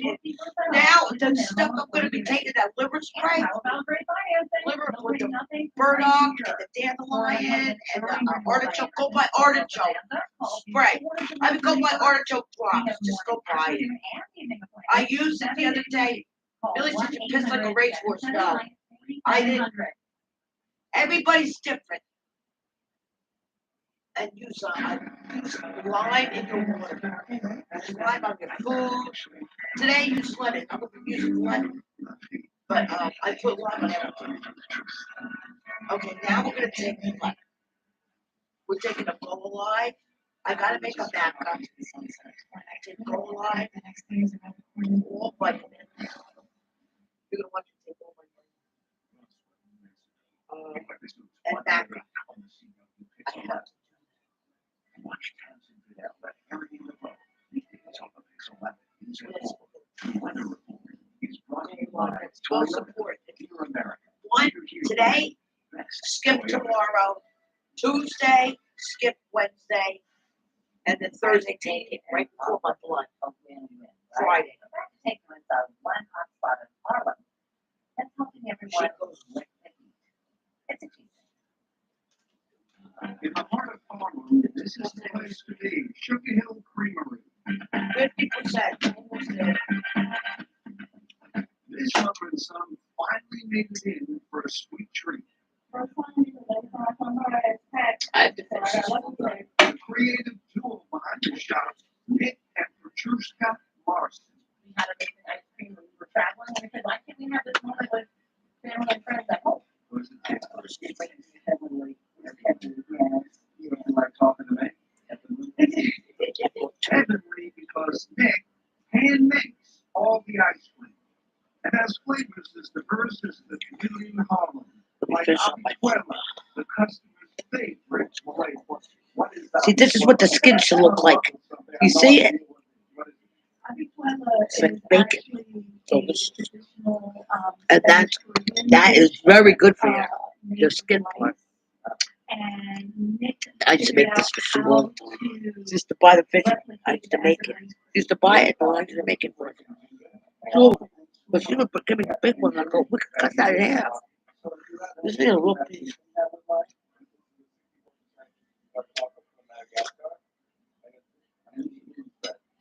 Speaker 1: Now the stuff I'm gonna be taking, that liver spray, liver with the burdock and the dandelion and the artichoke, go buy artichoke spray. I would go buy artichoke drops, just go buy it. I used it the other day. Billy said you piss like a racehorse. No, I didn't. Everybody's different. And use lime in your water. Use lime on your food. Today use lemon. I'm gonna be using lemon. But I put lime on everything. Okay, now we're gonna take lemon. We're taking a gold lime. I gotta make a backup. I take gold lime. All vitamin. You're gonna want to take all vitamin. And backup. I have. Full support. One today, skip tomorrow, Tuesday, skip Wednesday, and then Thursday take it right before my blood. Friday.
Speaker 2: Take one hot spot in Harlem. That's helping everyone. It's a key.
Speaker 6: In the heart of Harlem, this is the place to be. Sugar Hill Creamery.
Speaker 1: 50%.
Speaker 6: This mother and son finally made it in for a sweet treat.
Speaker 1: I have to finish this.
Speaker 6: The creative duo behind the shop, Nick and Petrushka Morrison.
Speaker 2: We had a big ice cream when we were traveling, and we said, why can't we have this moment with family and friends at home?
Speaker 6: Was it you like talking to me? Heavenly because Nick hand makes all the ice cream and has flavors as diverse as the community in Harlem. Like Abuela, the customer's favorite flavor. What is that?
Speaker 1: See, this is what the skin should look like. You see it? It's like bacon. Delicious. And that is very good for your skin part. I used to make this for so long. Used to buy the fish. I used to make it. Used to buy it, and I used to make it for it. So, but she would give me the big one. I go, we could cut that in half. This is a little piece.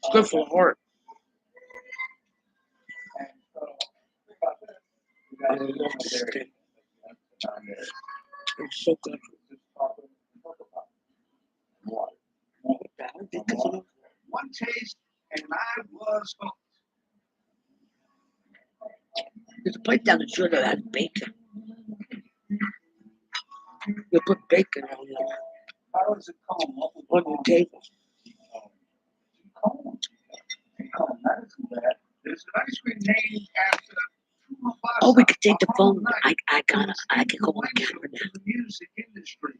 Speaker 1: It's good for the heart. I love this thing. It's so good.
Speaker 6: One taste, and I was hooked.
Speaker 1: There's a place down the street that has bacon. You put bacon on
Speaker 6: How is it called?
Speaker 1: your table.
Speaker 6: There's an ice cream named after
Speaker 1: Oh, we could take the phone. I can go on camera now.
Speaker 6: the music industry.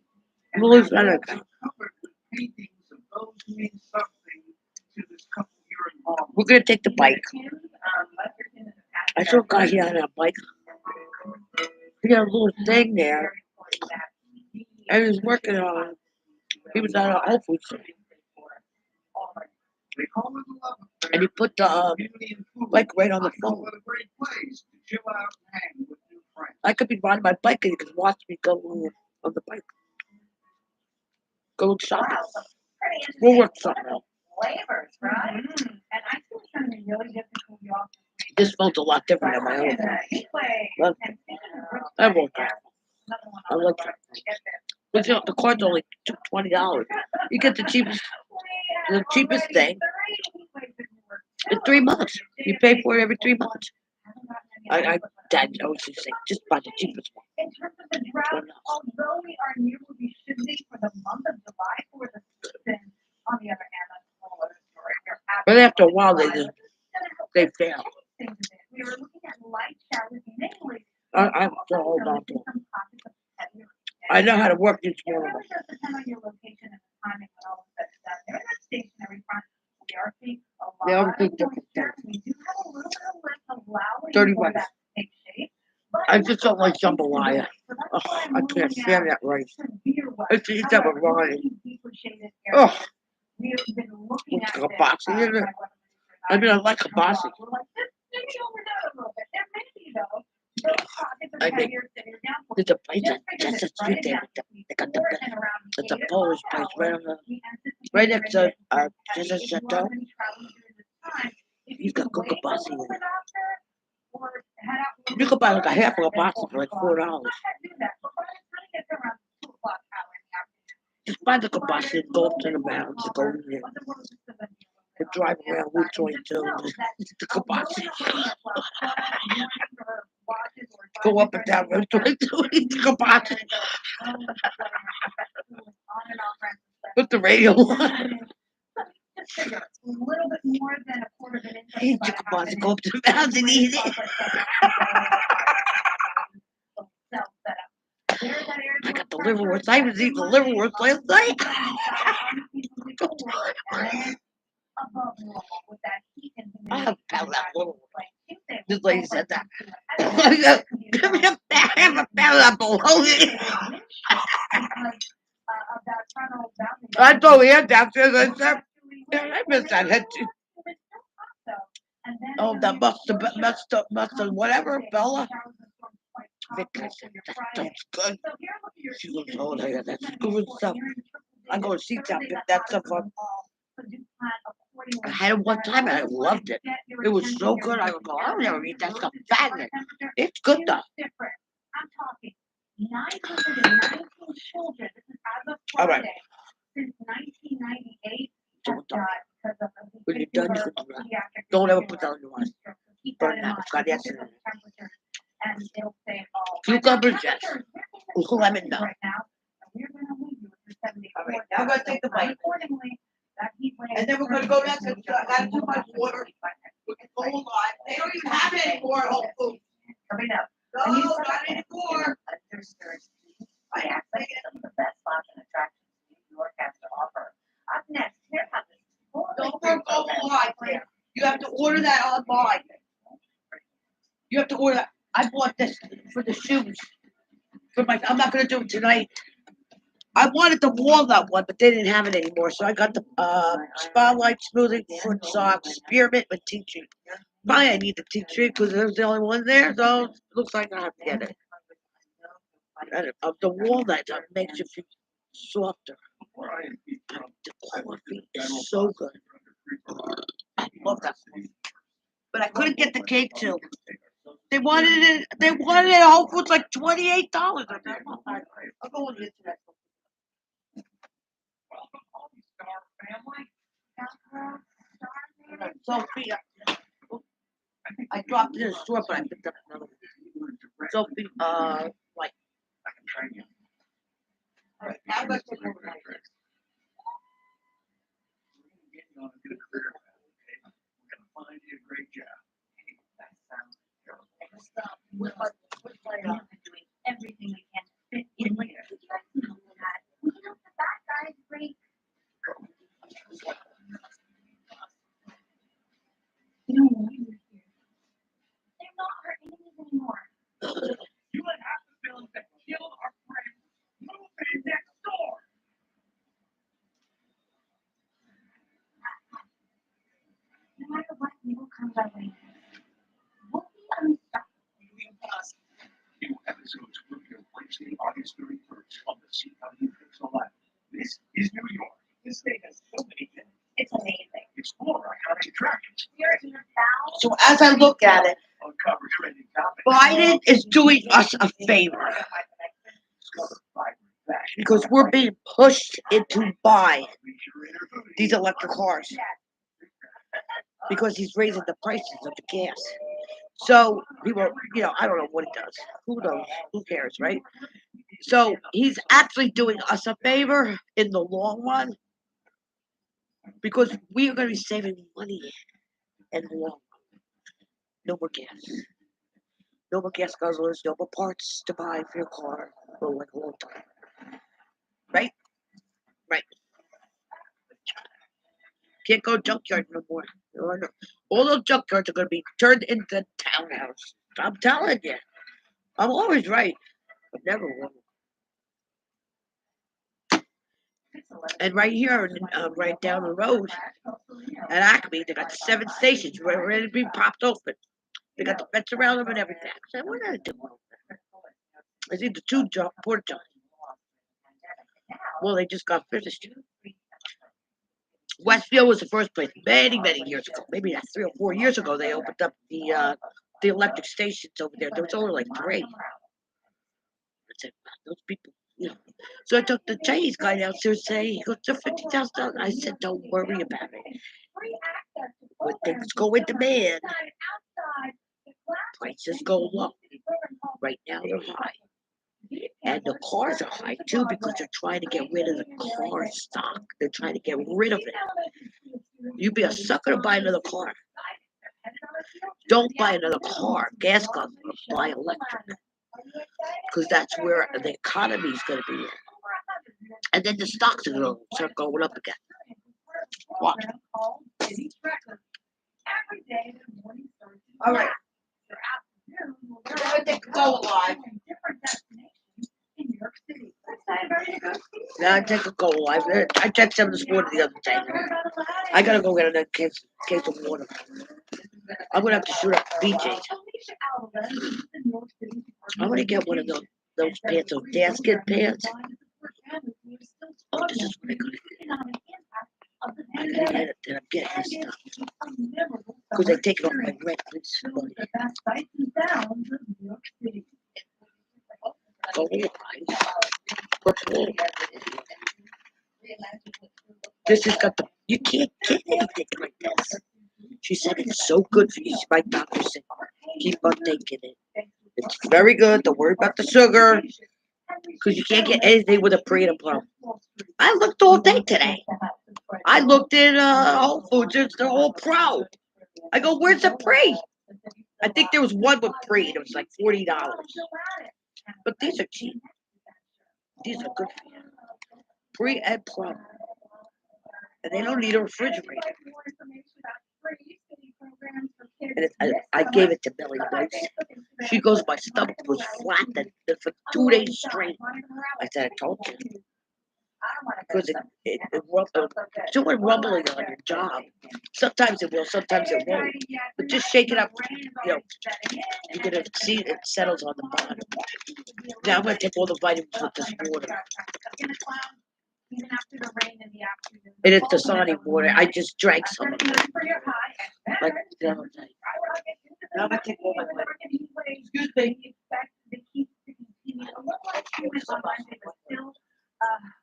Speaker 1: We'll lose that account.
Speaker 6: Covered with paintings of those who mean something to this couple here in Harlem.
Speaker 1: We're gonna take the bike. I saw a guy here on a bike. He had a little thing there, and he was working on. He was at a Whole Foods,
Speaker 6: They call it the love affair.
Speaker 1: and he put the
Speaker 6: Beauty and food.
Speaker 1: bike right on the
Speaker 6: I call
Speaker 1: phone.
Speaker 6: it a great place to chill out and hang with new friends.
Speaker 1: I could be riding my bike, and you could watch me go on the bike. Go shopping. We'll work something out.
Speaker 2: Flavors, right? And I think it's gonna be really difficult, y'all.
Speaker 1: This phone's a lot different than my own. Well, I won't. I like that. But you know, the card's only $20. You get the cheapest thing. It's 3 months. You pay for it every 3 months. Dad always used to say, just buy the cheapest one.
Speaker 2: In terms of the drought, although we are near where we should be for the month of July for the season, on the other hand, that's a whole other story.
Speaker 1: But after a while, they fail.
Speaker 2: We were looking at light showers mainly.
Speaker 1: I have to hold on to it. I know how to work each one of them.
Speaker 2: It really does depend on your location and the timing and all of that stuff. They're not stationary front. We are seeing a lot
Speaker 1: They all
Speaker 2: of
Speaker 1: think different
Speaker 2: moisture.
Speaker 1: things.
Speaker 2: We do have a little bit of lift allowing
Speaker 1: 30
Speaker 2: for
Speaker 1: minutes.
Speaker 2: that to take shape. But
Speaker 1: I just don't like jambalaya.
Speaker 2: so that's
Speaker 1: Oh,
Speaker 2: why I'm
Speaker 1: I can't
Speaker 2: ruling
Speaker 1: stand
Speaker 2: out
Speaker 1: that rice.
Speaker 2: severe weather.
Speaker 1: I used to eat that with
Speaker 2: However,
Speaker 1: rice.
Speaker 2: looking deeper shaded
Speaker 1: Oh,
Speaker 2: areas, we've been looking
Speaker 1: it's
Speaker 2: at
Speaker 1: kielbasa,
Speaker 2: this,
Speaker 1: isn't it?
Speaker 2: by weather
Speaker 1: I mean, I like
Speaker 2: research.
Speaker 1: kielbasa.
Speaker 2: We're like, this maybe overdone a little bit. There may be though. Those pockets of
Speaker 1: I think
Speaker 2: heavier severe downpours.
Speaker 1: there's a place
Speaker 2: Just
Speaker 1: that
Speaker 2: figure
Speaker 1: just a
Speaker 2: this,
Speaker 1: street
Speaker 2: right?
Speaker 1: there
Speaker 2: Now,
Speaker 1: with the,
Speaker 2: between
Speaker 1: they got the
Speaker 2: 4
Speaker 1: best.
Speaker 2: and around
Speaker 1: It's a
Speaker 2: 8
Speaker 1: Polish
Speaker 2: o'clock
Speaker 1: place
Speaker 2: hour,
Speaker 1: right on the,
Speaker 2: we anticipate
Speaker 1: right
Speaker 2: there
Speaker 1: next
Speaker 2: may
Speaker 1: to
Speaker 2: be some
Speaker 1: just a
Speaker 2: heavy. If you
Speaker 1: chateau.
Speaker 2: are gonna be traveling during this time, if
Speaker 1: He's
Speaker 2: you
Speaker 1: got
Speaker 2: can wait a
Speaker 1: kielbasa
Speaker 2: little
Speaker 1: in it.
Speaker 2: bit after, or head out a little
Speaker 1: You
Speaker 2: bit
Speaker 1: could buy like a
Speaker 2: earlier
Speaker 1: half of a
Speaker 2: than
Speaker 1: box
Speaker 2: 4
Speaker 1: for like
Speaker 2: o'clock,
Speaker 1: $4.
Speaker 2: go ahead and do that. But by the time you get to around 2 o'clock hour in the afternoon,
Speaker 1: Just buy the kielbasa and go up to the mountains and go in there and drive around Route 22 and eat the kielbasa. Go up and down Route 22 and eat the kielbasa. Put the radio on. Eat your kielbasa, go up to the mountains and eat it. I got the liverwurst. I was eating the liverwurst last night. I have found that liverwurst. This lady said that. I go, give me a half a pound of bologna. I told him downstairs, I said, yeah, I miss that head too. Oh, that must have, whatever, Bella. Vic, I said, that stuff's good. She goes, oh, yeah, that's good stuff. I go to Seatown, pick that stuff up. I had it one time and I loved it. It was so good. I would go, I'll never eat that stuff fattening. It's good though.
Speaker 2: I'm talking 919 children. This is as of
Speaker 1: All right.
Speaker 2: Friday since 1998
Speaker 1: So
Speaker 2: have died because of a
Speaker 1: when you're done, you
Speaker 2: particular
Speaker 1: can do that.
Speaker 2: pediatric
Speaker 1: Don't ever
Speaker 2: nuclear
Speaker 1: put that on your eyes.
Speaker 2: stroke. So keep
Speaker 1: Burn
Speaker 2: that in
Speaker 1: that.
Speaker 2: mind.
Speaker 1: It's got
Speaker 2: Look at
Speaker 1: acid in
Speaker 2: those
Speaker 1: it.
Speaker 2: temperatures, and it'll say all.
Speaker 1: Cucumbers, yes. Lemon, no.
Speaker 2: Right now, and we're going to leave you with your 74.
Speaker 1: All right, now we're gonna take the bite.
Speaker 2: Accordingly, that heat wave.
Speaker 1: And then we're gonna go down to, I got too much water. We can go alive. They don't even have it anymore at Whole Foods.
Speaker 2: Coming up.
Speaker 1: No, not anymore.
Speaker 2: By access some of the best spots and attractions New York has to offer. Up next, here's how this
Speaker 1: Don't work online there. You have to order that online. You have to order that. I bought this for the shoes. I'm not gonna do it tonight. I wanted the walnut one, but they didn't have it anymore. So I got the Spotlight Smoothing Foot Socks Spearmint with tea tree. Probably I need the tea tree because there's the only one there. So it looks like I have to get it. And the walnut makes you feel softer. The coffee is so good. I love that. But I couldn't get the cake too. They wanted it. They wanted it at Whole Foods like $28. I said, I'll go on the internet.
Speaker 6: Welcome home, Star family.
Speaker 1: Sophie, I dropped it in the store, but I picked up another one. Sophie, like.
Speaker 6: I can train you.
Speaker 1: All right, now let's take over.
Speaker 6: We're gonna get you on a good career path, okay? We're gonna find you a great job. That sounds terrible.
Speaker 5: We're doing everything we can to fit in later.
Speaker 3: You guys know that. We know the bad guys break.
Speaker 4: You know why you're here?
Speaker 3: They're not our enemies anymore.
Speaker 6: You let half the villains that killed our friends move in next door.
Speaker 3: No matter what evil comes our way, we'll be unstoppable.
Speaker 6: Impossible. New episodes premiere Wednesday, August 31st on the CW Pixel Live. This is New York. This state has so many things.
Speaker 5: It's amazing.
Speaker 6: Explore iconic attractions.
Speaker 3: We're in the battle.
Speaker 1: So as I look at it,
Speaker 6: Uncover trending topics.
Speaker 1: Biden is doing us a favor
Speaker 6: Discover vibrant fashion.
Speaker 1: because we're being pushed into buy
Speaker 6: Unleash your inner foodie.
Speaker 1: these electric cars because he's raising the prices of the gas. So people, I don't know what he does. Who knows? Who cares, right? So he's actually doing us a favor in the long run because we are going to be saving money in the long run. No more gas. No more gas guzzlers. No more parts to buy for your car for like a long time. Right? Right. Can't go junkyard no more. No. All those junkyards are going to be turned into townhouses. I'm telling you. I'm always right. I'm never wrong. And right here, right down the road at Acme, they got 7 stations ready to be popped open. They got the fence around them and everything. I said, what are they doing? I see the 2 porta johns. Well, they just got finished. Westfield was the first place many, many years ago. Maybe 3 or 4 years ago, they opened up the electric stations over there. There was only like 3. I said, wow, those people. So I took the Chinese guy downstairs and he goes, they're $50,000. I said, don't worry about it. When things go in demand, prices go low. Right now they're high. And the cars are high too because they're trying to get rid of the car stock. They're trying to get rid of it. You'd be a sucker to buy another car. Don't buy another car, gas guzzler, buy electric. Because that's where the economy is going to be. And then the stocks are going to start going up again. Watch. All right. We're going to take a go live. Now I take a go live. I texted him this morning the other day. I got to go get another case of water. I'm going to have to shoot up BJ's. I'm going to get one of those pants, those dasket pants. Oh, this is what I got to get. I got to get it, then I'm getting this stuff. Because they take it off my rent, please. Go live. This has got you can't get anything like this. She said it's so good for you. My doctor said, keep on taking it. It's very good. Don't worry about the sugar. Because you can't get anything with a pre and a plum. I looked all day today. I looked in Whole Foods. It's the whole pro. I go, where's the pre? I think there was one with pre. And it was like $40. But these are cheap. These are good for you. Pre and plum. And they don't need a refrigerator. And I gave it to Billy once. She goes, my stomach was flat for 2 days straight. I said, I told you. Because it's doing rumbling on your job. Sometimes it will, sometimes it won't. But just shake it up. You're going to see it settles on the bottom. Now I'm going to take all the vitamins with this water. And it's the Dasani water. I just drank some of it. Like the other day. Now I'm gonna take all my money. Excuse me.
Speaker 2: We expect the heat to continue a little like it was on Monday, but still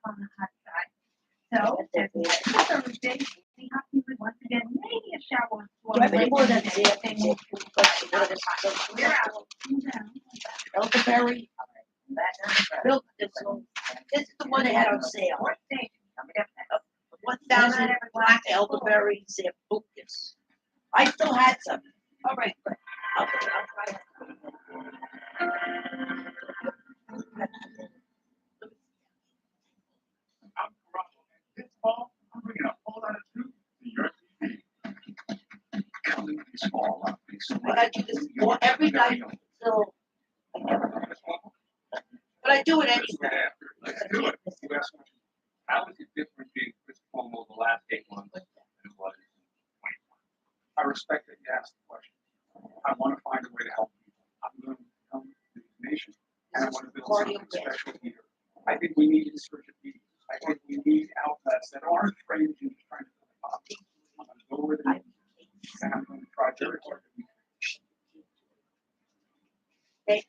Speaker 2: on the hot side. So as we head to Thursday, we have to once again maybe a shower.
Speaker 1: Do I have any more of that
Speaker 2: We're out.
Speaker 1: elderberry? Milk, this is the one they had on sale. 1,000 black elderberry Zambucas. I still had some. All right, but I'll try it.
Speaker 6: I'm Toronto, and this fall, I'm bringing a whole lot of truth to your TV. Coming this fall, I'm fixing
Speaker 1: I gotta do this every night until I never know. But I do it anyway.
Speaker 6: Let's do it. How is it different being Chris Cuomo the last 8 months than it was in 2020? I respect that you asked the question. I want to find a way to help people. I'm going to come to the nation, and I want to build something special here. I think we need insurgent media. I think we need outlets that aren't afraid of just trying to fill the box. I'm going to go where they need, and I'm going to try very hard to be.
Speaker 1: It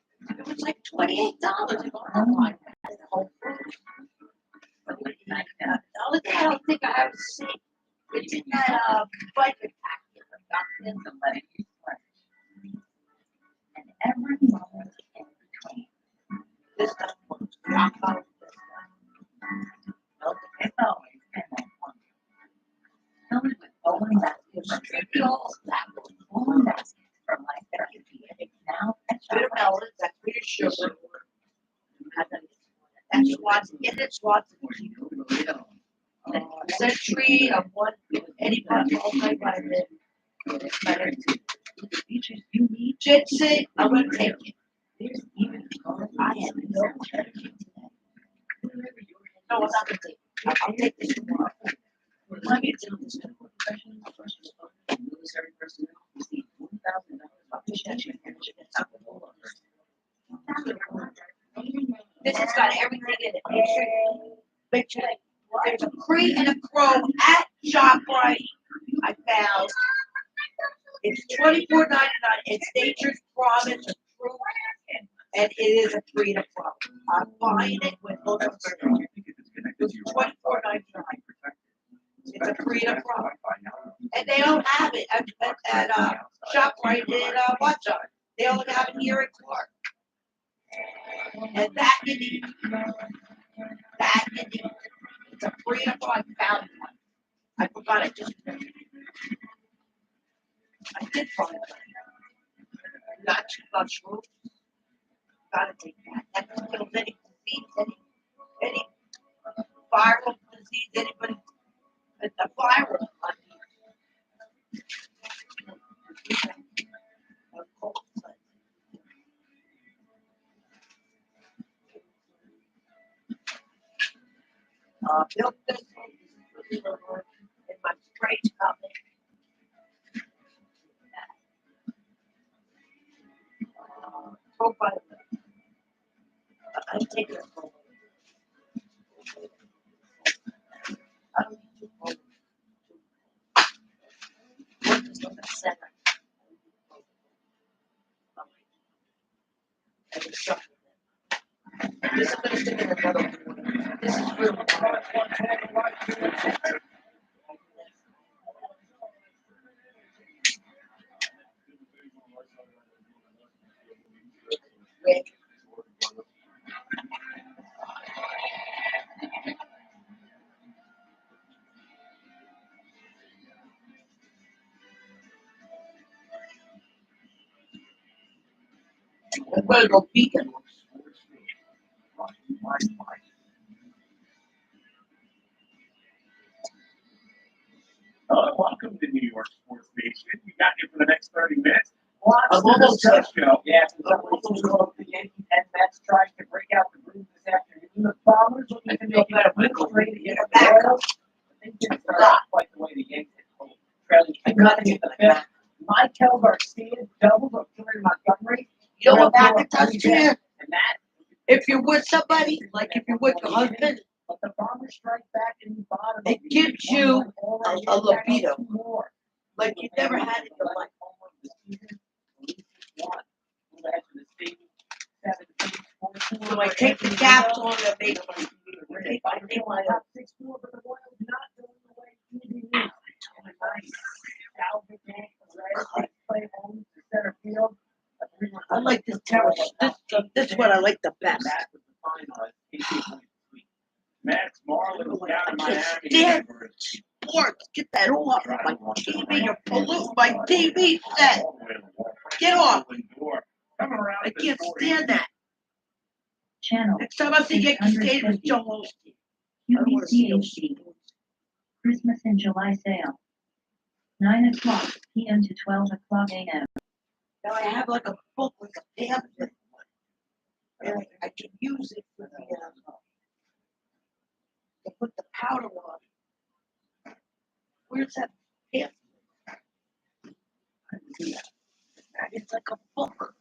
Speaker 1: was like $28 online. The whole thing. The only thing I don't think I have seen, it's in that vitamin packet.
Speaker 2: And every moment in between.
Speaker 1: This stuff was rock out.
Speaker 2: It's always been that one. Filled with bowling baskets from bowling baskets from like therapy, and it's now at
Speaker 1: Bit of melon, that's bit of sugar. That's Swanson, and it's Swanson. Century of one, any multivitamin.
Speaker 2: features you need.
Speaker 1: Ginseng, I'm gonna take it.
Speaker 2: There's even I have no today.
Speaker 1: No, I'm not gonna take it. I'll take this tomorrow.
Speaker 2: Let me tell this professional military personnel receive $1,000 appreciation and
Speaker 1: This has got everything in it. Make sure there's a pre and a pro at ShopRite. I found. It's $24.99. It's Nature's Promise, True, and it is a pre and a pro. I'm buying it with no number. It's $24.99. It's a pre and a pro. And they don't have it at ShopRite in Watchung. They only have it here in Clark. And that you need. That you need. It's a free and a pro. I found one. I forgot it just. I did find it. Not sure. Gotta take that. That kills any disease, any viral disease, anybody. It's a viral. Built this in my straight company. Profile. I take it. This is going to stick in another. This is really. I'm going to go vegan.
Speaker 6: Welcome to New York Sports Nation. We got you for the next 30 minutes.
Speaker 1: I'm almost done.
Speaker 6: Show.
Speaker 7: Yeah, the Yankees and Mets tries to break out the groove this afternoon. The Bombers looking to make it a win straight against the Royals. I think it's not quite the way the Yankees are trailing. I got to get the fifth. Michael Garcia doubled up Jordan Montgomery.
Speaker 1: You know what McIntosh here?
Speaker 7: And that,
Speaker 1: If you're with somebody, like if you're with your husband,
Speaker 7: but the Bombers strike back in the bottom.
Speaker 1: it gives you a libido. Like you never had in your life. So I take the caps on and make
Speaker 7: If I think I have 6 more, but the oil's not going away easy. Salvage tank, red, play home to center field.
Speaker 1: I like this terrace. This is what I like the best.
Speaker 6: Max Marlin was down in Miami.
Speaker 1: Damn sports. Get that off my TV. You're polluting my TV set. Get off. I can't stand that.
Speaker 2: Channel
Speaker 1: Next time I see you, stay with Joel Osteen.
Speaker 2: QVCHD. Christmas in July sale. 9 o'clock p.m. to 12 o'clock a.m.
Speaker 1: Now I have like a book with a pamphlet. And I can use it for the to put the powder on. Where's that pamphlet? It's like a book.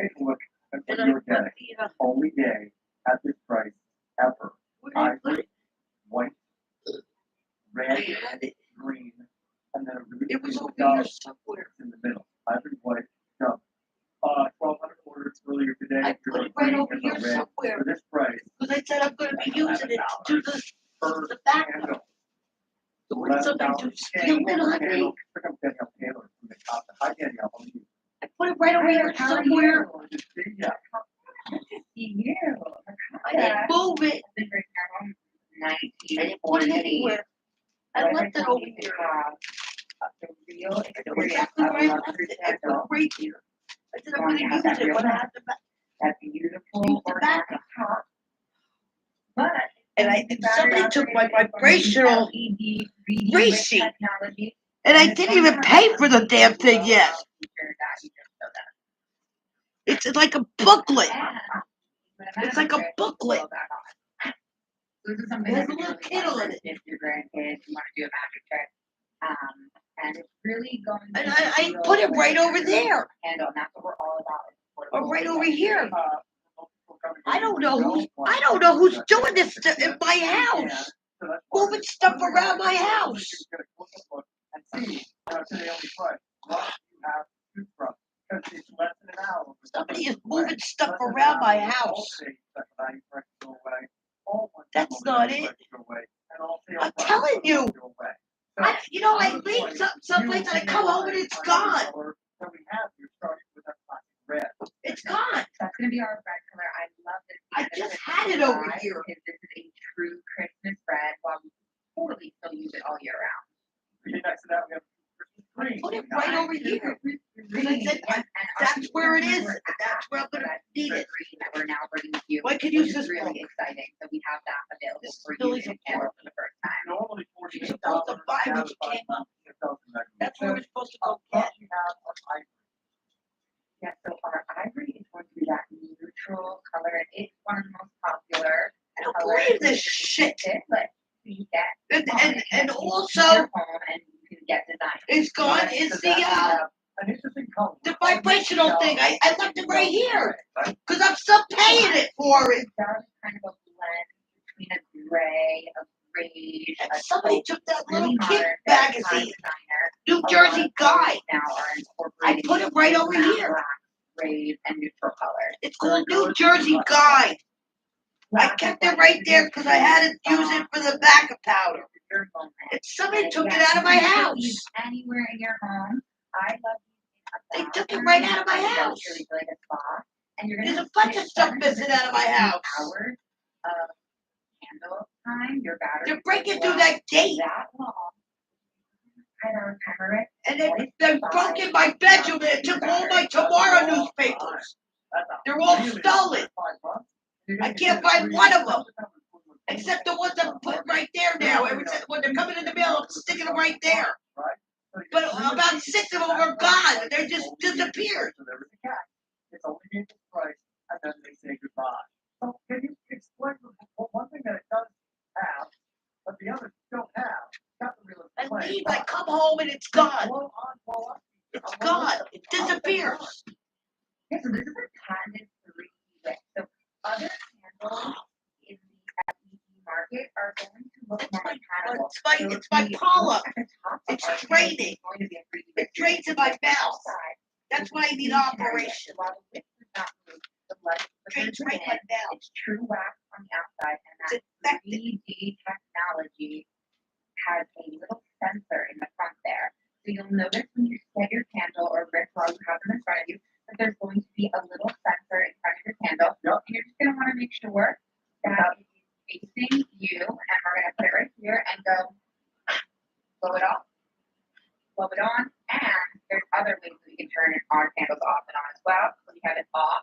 Speaker 6: Take a look at
Speaker 1: And
Speaker 6: what
Speaker 1: I
Speaker 6: you're
Speaker 1: put
Speaker 6: getting. Only day at this price ever.
Speaker 1: where did I put it?
Speaker 6: White,
Speaker 1: I
Speaker 6: red,
Speaker 1: had it.
Speaker 6: green, and then a really
Speaker 1: It was
Speaker 6: cool
Speaker 1: over here
Speaker 6: dove
Speaker 1: somewhere.
Speaker 6: in the middle. Ivory white, dove. 1,200 orders earlier today.
Speaker 1: I put it right over here somewhere.
Speaker 6: For this price,
Speaker 1: Because I said I'm going to be using it to do
Speaker 6: per
Speaker 1: the back.
Speaker 6: candle.
Speaker 1: So when somebody do steal it on me,
Speaker 6: Pick up Danielle Taylor from the top. Hi, Danielle. How are you?
Speaker 1: I put it right over here somewhere.
Speaker 6: Yeah.
Speaker 1: I didn't move it. I didn't put it anywhere. I left it over here. Exactly where I left it. I put it right here. I said I'm going to use it when I have the back. Use the backup. And somebody took my vibrational receipt. And I didn't even pay for the damn thing yet. It's like a booklet. It's like a booklet.
Speaker 5: This is
Speaker 1: It
Speaker 5: something
Speaker 1: has
Speaker 5: that
Speaker 1: a little
Speaker 5: really
Speaker 1: kiddo
Speaker 5: fun
Speaker 1: in it.
Speaker 5: if your grandkids want to do a magic trick. And it's really going to
Speaker 1: And I put it right over there.
Speaker 5: handle, and that's what we're all about.
Speaker 1: Or right over here. I don't know who's doing this in my house. Moving stuff around my house.
Speaker 6: And see, today only price. What you have to choose from. Because it's less than an hour.
Speaker 1: Somebody is moving stuff around my house. That's not it. I'm telling you. I leave someplace and I come home and it's gone. It's gone.
Speaker 5: That's going to be our bread color. I love this.
Speaker 1: I just had it over here.
Speaker 5: Because this is a true Christmas bread while we totally still use it all year round.
Speaker 6: Next to that, we have
Speaker 1: Put it right over here. Because I said that's where it is. That's where I'm gonna need it.
Speaker 5: That we're now bringing to you.
Speaker 1: Well, I could use
Speaker 5: Which
Speaker 1: this
Speaker 5: is really
Speaker 1: one.
Speaker 5: exciting. So we have that available
Speaker 1: This is
Speaker 5: for
Speaker 1: Billy's
Speaker 5: you to handle for the first time.
Speaker 6: Normally
Speaker 1: She was supposed to buy when she came up. That's where we're supposed to go get.
Speaker 5: Yeah, so our ivory is going to be that neutral color. And it's one of the most popular
Speaker 1: I don't
Speaker 5: colors.
Speaker 1: believe this shit.
Speaker 5: But you get
Speaker 1: And also
Speaker 5: your home and you can get design.
Speaker 1: it's gone is
Speaker 6: An interesting color.
Speaker 1: the vibrational thing. I left it right here. Because I'm still paying it for it.
Speaker 5: It does kind of a blend between a gray, a beige,
Speaker 1: And
Speaker 5: a
Speaker 1: somebody took that little
Speaker 5: really
Speaker 1: kid
Speaker 5: modern,
Speaker 1: magazine,
Speaker 5: designer.
Speaker 1: New
Speaker 5: A lot
Speaker 1: Jersey
Speaker 5: of
Speaker 1: Guy.
Speaker 5: colors now are incorporating
Speaker 1: I put it right over
Speaker 5: matte
Speaker 1: here.
Speaker 5: black, grays, and neutral colors.
Speaker 1: It's called New Jersey Guy. I kept it right there because I had to use it for the backup powder. And somebody took it out of my house.
Speaker 5: Anywhere in your home. I love
Speaker 1: They took it right out of my house.
Speaker 5: Like a spa. And you're
Speaker 1: There's
Speaker 5: gonna
Speaker 1: a bunch of stuff missing out of my house.
Speaker 5: hours of candle time. Your battery.
Speaker 1: They're breaking through that gate.
Speaker 5: That long. And our timer
Speaker 1: And they broke in my bedroom and took all my tomorrow newspapers. They're all stolen. I can't find one of them. Except the ones I'm putting right there now. Every time when they're coming in the mail, I'm sticking them right there. But about 6 of them are gone. They just disappeared.
Speaker 6: So there was a catch. It's only made this price, and then they say goodbye. So can you explain one thing that it does have, but the others don't have? Got the real
Speaker 1: I leave, I come home and it's gone. It's gone. It disappears.
Speaker 5: Yeah, so this is a patented 3D wick. So other candles in the LED market are going to look
Speaker 1: It's
Speaker 5: more
Speaker 1: my,
Speaker 5: mechanical.
Speaker 1: it's my pollen.
Speaker 5: At the top
Speaker 1: It's
Speaker 5: of our
Speaker 1: draining.
Speaker 5: candle is going to be a 3D
Speaker 1: It
Speaker 5: wick.
Speaker 1: drains in my mouth.
Speaker 5: Outside,
Speaker 1: That's why I need operation.
Speaker 5: while the wick is not moved, the like the
Speaker 1: Drinks right
Speaker 5: skin.
Speaker 1: now.
Speaker 5: It's true wax on the outside, and
Speaker 1: It's
Speaker 5: that 3D technology has a little sensor in the front there. So you'll notice when you set your candle or lit while you have them in front of you, that there's going to be a little sensor in front of your candle.
Speaker 7: Yep.
Speaker 5: And you're just going to want to make sure that it is facing you, and we're going to put it right here and go blow it off, blow it on, and there's other ways that we can turn our candles off and on as well. So we have it off.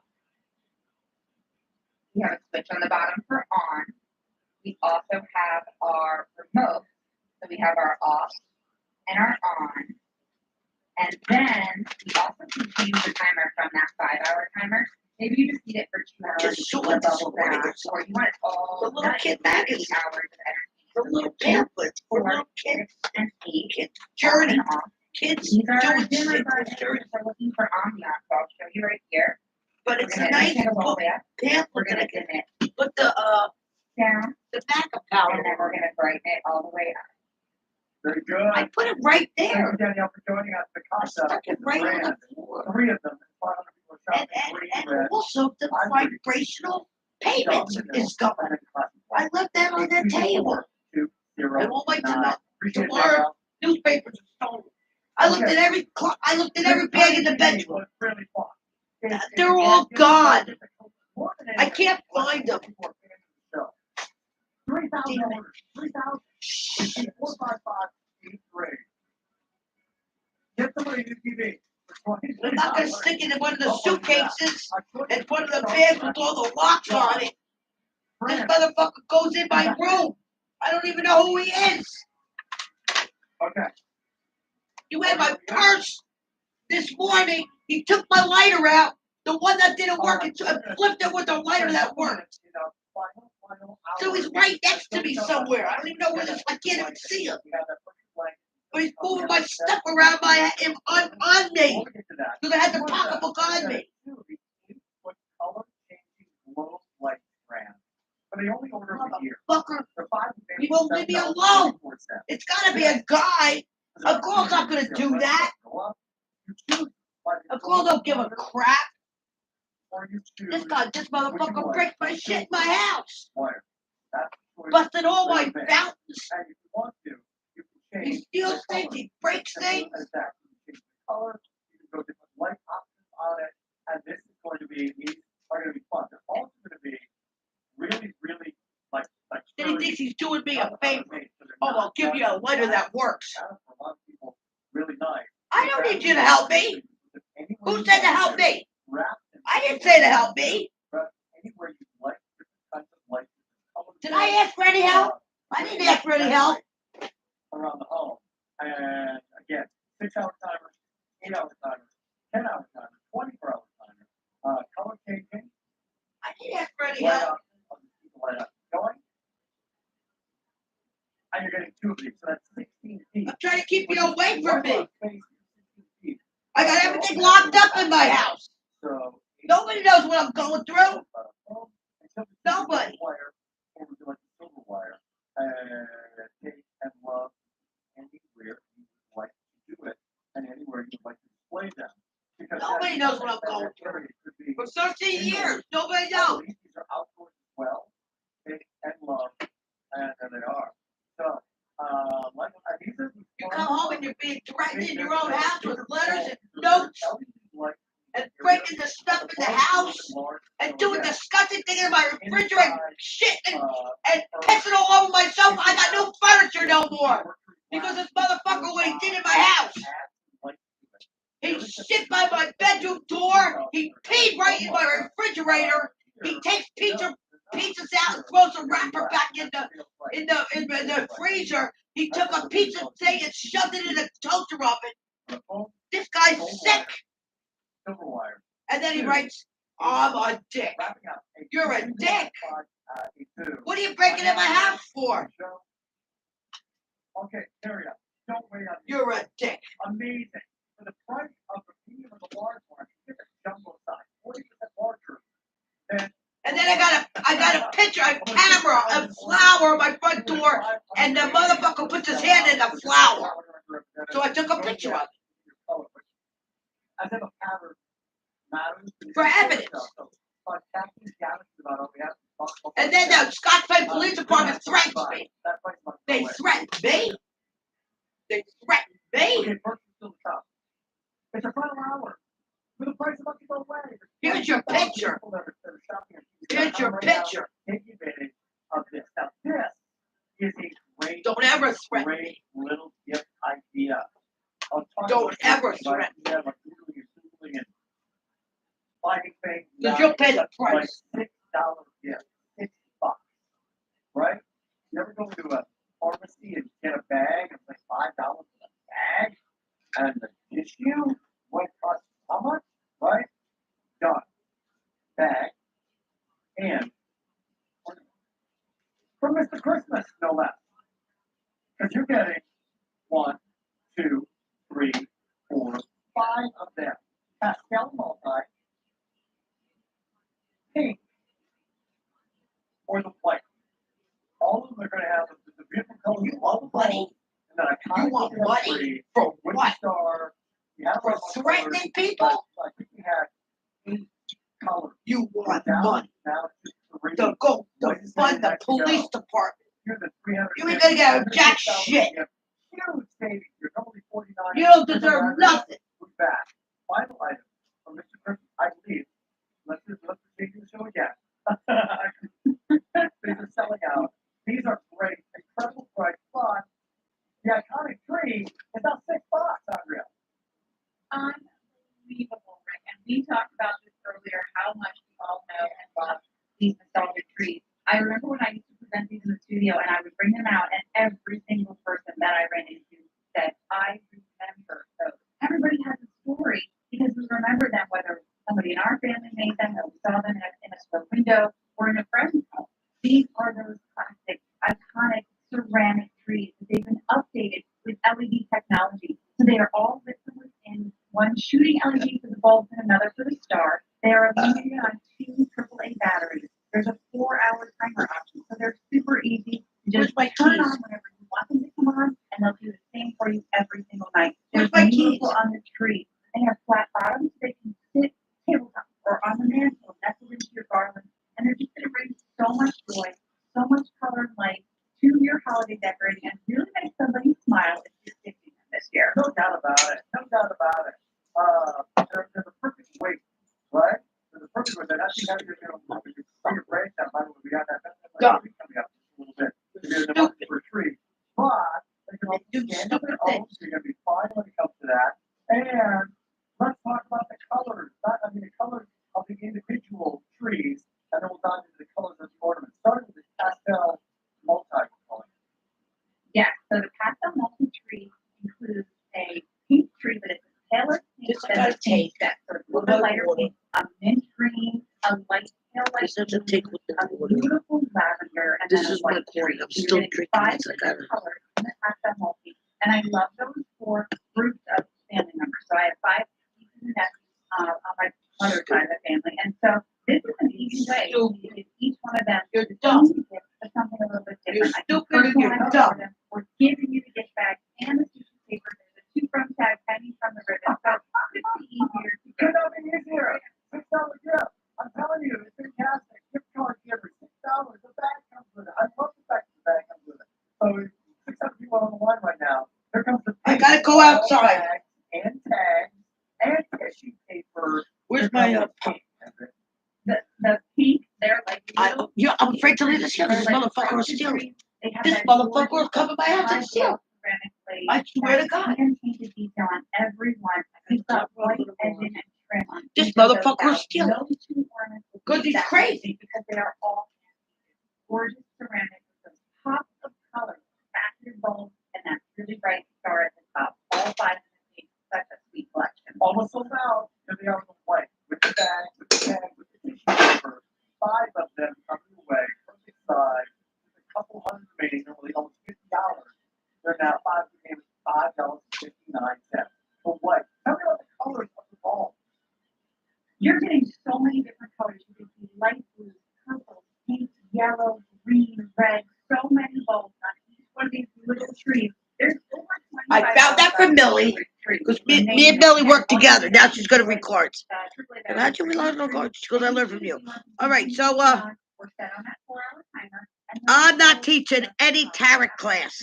Speaker 5: We have a switch on the bottom for on. We also have our remote. So we have our off and our on. And then we also can change the timer from that 5-hour timer. Maybe you just need it for 2 hours.
Speaker 1: Just show
Speaker 5: to
Speaker 1: it this
Speaker 5: bubble
Speaker 1: morning
Speaker 5: down,
Speaker 1: or something.
Speaker 5: or you want it all
Speaker 1: The little
Speaker 5: night,
Speaker 1: kid
Speaker 5: 8
Speaker 1: magazine.
Speaker 5: hours of
Speaker 1: The
Speaker 5: energy.
Speaker 1: little pamphlets for little kids.
Speaker 5: 6 and 8.
Speaker 1: Kids
Speaker 5: On
Speaker 1: journey.
Speaker 5: and off.
Speaker 1: Kids
Speaker 5: These are
Speaker 1: doing
Speaker 5: dimmer
Speaker 1: shit.
Speaker 5: buttons if we're looking for ambiance. So I'll show you right here.
Speaker 1: But
Speaker 5: We're
Speaker 1: it's
Speaker 5: gonna
Speaker 1: a nice
Speaker 5: candle all
Speaker 1: book
Speaker 5: the way up. We're
Speaker 1: pamphlet that
Speaker 5: gonna
Speaker 1: I can
Speaker 5: dim it
Speaker 1: put
Speaker 5: down,
Speaker 1: the backup powder
Speaker 5: and then we're
Speaker 1: on.
Speaker 5: gonna brighten it all the way up.
Speaker 7: Very good.
Speaker 1: I put it right
Speaker 7: Thank
Speaker 1: there.
Speaker 7: you, Danielle, for joining us. The
Speaker 1: I
Speaker 7: concept
Speaker 1: stuck it
Speaker 7: is
Speaker 1: right on
Speaker 7: brand.
Speaker 1: the floor.
Speaker 7: 3 of them. 500 people are
Speaker 1: And,
Speaker 7: shopping. 3
Speaker 1: and
Speaker 7: red.
Speaker 1: also the vibrational payments is going. I left that on that table.
Speaker 7: 2, 0,
Speaker 1: And all my
Speaker 7: 9. Appreciate it,
Speaker 1: tomorrow
Speaker 7: Danielle.
Speaker 1: newspapers are stolen. I looked at every bag in the bedroom.
Speaker 7: It's really fun.
Speaker 1: They're all gone. I can't find them.
Speaker 7: $3,000. 3,000. 45583. Get somebody a new TV.
Speaker 1: I'm not gonna stick it in one of the suitcases and one of the bags with all the locks on it. This motherfucker goes in my room. I don't even know who he is.
Speaker 7: Okay.
Speaker 1: You had my purse this morning. He took my lighter out. The one that didn't work, and flipped it with the lighter that worked. So he's right next to me somewhere. I don't even know where this. I can't even see him. But he's moving my stuff around on me. Because I had the pocketbook on me. Motherfucker, he won't leave me alone. It's gotta be a guy. A girl's not gonna do that. A girl don't give a crap. This motherfucker breaks my shit in my house. Busted all my fountains. He steals things, he breaks things.
Speaker 7: And this is going to be, these are going to be fun. They're also going to be really, really like.
Speaker 1: Then he thinks he's doing me a favor. Oh, I'll give you a lighter that works.
Speaker 7: Really nice.
Speaker 1: I don't need you to help me. Who said to help me? I didn't say to help me. Did I ask for any help? I didn't ask for any help.
Speaker 7: Around the home. And again, 6-hour timer, 8-hour timer, 10-hour timer, 24-hour timer, color changing.
Speaker 1: I didn't ask for any help.
Speaker 7: Light up. Going. And you're getting 2 of these, so that's 16 feet.
Speaker 1: I'm trying to keep you away from me. I got everything locked up in my house.
Speaker 7: So
Speaker 1: Nobody knows what I'm going through. Nobody.
Speaker 7: Silver wire, take and love anywhere you would like to do it, and anywhere you'd like to display them. Because
Speaker 1: Nobody knows what I'm going through. For 13 years, nobody knows.
Speaker 7: These are outdoors as well. Take and love, and there they are. So,
Speaker 1: You come home and you're being threatened in your own house with letters and notes and breaking the stuff in the house and doing disgusting things in my refrigerator, shit and pissing all over myself. I got no furniture no more because this motherfucker what he did in my house. He shit by my bedroom door. He peed right in my refrigerator. He takes pizzas out and throws the wrapper back in the freezer. He took a pizza thing and shoved it in a toaster oven. This guy's sick. And then he writes, I'm a dick. You're a dick. What are you breaking in my house for?
Speaker 7: Okay, carry on. Don't wait on
Speaker 1: You're a dick.
Speaker 7: Amazing. For the price of the medium and the large one, you get a jumbo size, 40% larger than.
Speaker 1: And then I got a picture, a camera, a flower on my front door, and the motherfucker puts his hand in the flower. So I took a picture of it.
Speaker 7: As if a pattern matters.
Speaker 1: For evidence. And then the Scottsdale Police Department threatens me.
Speaker 6: That price must go
Speaker 1: They
Speaker 6: away.
Speaker 1: threatened me. They threatened me.
Speaker 6: Okay, first it's still the top. It's a final hour. For the price about to go away.
Speaker 1: Here's your picture.
Speaker 6: People that are shopping at
Speaker 1: Here's your
Speaker 6: right now.
Speaker 1: picture.
Speaker 6: Take advantage of this. Now, this is a great,
Speaker 1: Don't ever threaten me.
Speaker 6: great little gift idea. I'll talk
Speaker 1: Don't
Speaker 6: about
Speaker 1: ever
Speaker 6: this,
Speaker 1: threaten
Speaker 6: but, yeah, like literally you're Googling and finding things.
Speaker 1: Because you'll pay the
Speaker 6: like
Speaker 1: price.
Speaker 6: $6 gift, $6, right? You ever go to a pharmacy and get a bag? It's like $5 for the bag, and the tissue. What costs how much? Right? Done. Bag and from Mr. Christmas, no less. Because you're getting 1, 2, 3, 4, 5 of them. Pastel multi, pink, or the white. All of them are going to have the beautiful color.
Speaker 1: You want money?
Speaker 6: And then I
Speaker 1: You want money for what?
Speaker 6: Star. You have
Speaker 1: For
Speaker 6: all the
Speaker 1: threatening
Speaker 6: colors,
Speaker 1: people?
Speaker 6: but I think we had 8 colors.
Speaker 1: You want
Speaker 6: Now-
Speaker 1: money
Speaker 6: Now it's just 3.
Speaker 1: to go to
Speaker 6: What is
Speaker 1: fund the
Speaker 6: that to go?
Speaker 1: police department.
Speaker 6: Here's the 300.
Speaker 1: You ain't gonna get jack shit.
Speaker 6: Huge savings. You're only 49.
Speaker 1: You don't deserve nothing.
Speaker 6: We're back. Final item from Mr. Christmas, I believe. Let's take the show again. These are selling out. These are great, incredible price, but the iconic tree is now $6, Andrea.
Speaker 5: Unbelievable, Rick. And we talked about this earlier, how much we all know and love these nostalgic trees. I remember when I used to present these in the studio and I would bring them out and every single person that I ran into said, I remember those. Everybody has a story because we remember them, whether somebody in our family made them or we saw them in a store window or in a friend's home. These are those classic, iconic ceramic trees. They've been updated with LED technology. So they are all written within one shooting LED for the bulbs and another for the star. They are illuminated on 2 AAA batteries. There's a 4-hour timer option, so they're super easy. You just
Speaker 1: Where's my
Speaker 5: turn
Speaker 1: keys?
Speaker 5: on whenever you want them to come on, and they'll do the same for you every single night.
Speaker 1: Where's
Speaker 5: There's
Speaker 1: my keys?
Speaker 5: musical on the tree. They have flat bottoms. They can sit tabletop or on the mantle, nestled into your garland, and they're just going to bring so much joy, so much color and light to your holiday decorating, and really make somebody smile if you're gifting them this year.
Speaker 6: No doubt about it. No doubt about it. There's a perfect weight, right? There's a perfect weight. That's how you're going to bring a breakdown. By the way, we got that. That's
Speaker 1: Yeah.
Speaker 6: coming up just a little bit. There's a market for a tree. But they can also stand up their own, so you're going to be fine when it comes to that. And let's talk about the colors. The colors of the individual trees, and then we'll dive into the colors of the ornaments. Starting with the pastel multi color.
Speaker 5: Yes, so the pastel multi-tree includes a pink tree, but it's a paler pink
Speaker 1: This
Speaker 5: than
Speaker 1: gotta
Speaker 5: the pink
Speaker 1: take.
Speaker 5: set. So it's a little bit lighter pink, a mint green, a light pale light
Speaker 1: This doesn't take with the
Speaker 5: a
Speaker 1: water.
Speaker 5: beautiful lavender, and
Speaker 1: This
Speaker 5: then a
Speaker 1: is my
Speaker 5: white
Speaker 1: corn.
Speaker 5: tree.
Speaker 1: I'm
Speaker 5: So you're
Speaker 1: still
Speaker 5: getting
Speaker 1: drinking
Speaker 5: 5
Speaker 1: this. I
Speaker 5: different
Speaker 1: gotta.
Speaker 5: colors in the pastel multi, and I love those for groups of family members. So I have 5 nieces and nephews on my mother's side of the family, and so this is an easy way to give each one of them
Speaker 1: You're
Speaker 5: the
Speaker 1: dumb.
Speaker 5: gift of something a little bit
Speaker 1: You're
Speaker 5: different. I can
Speaker 1: stupid and you're
Speaker 5: personalize it
Speaker 1: dumb.
Speaker 5: for them. We're giving you the gift bag and the tissue paper. There's a 2 from tag hanging from the ribbon, so it's easier to
Speaker 6: Could
Speaker 5: get.
Speaker 6: not be easier. $6 gift. I'm telling you, it's fantastic. Gift card giver, $6. The bag comes with it. I love the fact the bag comes with it. So 600 people on the line right now. Here comes the.
Speaker 1: I gotta go outside.
Speaker 6: Bags and tags and tissue paper.
Speaker 1: Where's my
Speaker 5: The pink, they're like little.
Speaker 1: I'm afraid to leave this here.
Speaker 5: they're
Speaker 1: This
Speaker 5: like
Speaker 1: motherfucker will
Speaker 5: frosted
Speaker 1: steal it.
Speaker 5: trees. They have
Speaker 1: This
Speaker 5: that
Speaker 1: motherfucker will
Speaker 5: gorgeous
Speaker 1: come in my house and steal it.
Speaker 5: ceramic glaze.
Speaker 1: I swear to God.
Speaker 5: Hand-painted detail on every one. You've got white edging and trim on
Speaker 1: This
Speaker 5: each of those
Speaker 1: motherfucker will
Speaker 5: bags.
Speaker 1: steal it.
Speaker 5: No 2 ornaments will be
Speaker 1: 'Cause he's
Speaker 5: exact
Speaker 1: crazy.
Speaker 5: because they are all gorgeous ceramic with those pops of color, faceted bulbs, and that really bright star at the top. All 5 of them make such a sweet collection.
Speaker 6: Almost sold out. Here they are on the way. With the bag, with the tag, with the tissue paper. 5 of them coming away. Perfect size. There's a couple hundred remaining. Normally almost $50. They're now $5.59. For what? Tell me about the colors of the ball.
Speaker 5: You're getting so many different colors. You can see light blue, purple, pink, yellow, green, red. So many bulbs on each one of these little trees. There's over 25.
Speaker 1: I found that for Millie, because me and Millie work together. Now she's gonna read cards. And how'd you realize no cards? She goes, I learned from you. All right, so
Speaker 5: We're set on that 4-hour
Speaker 1: I'm not teaching any tarot class.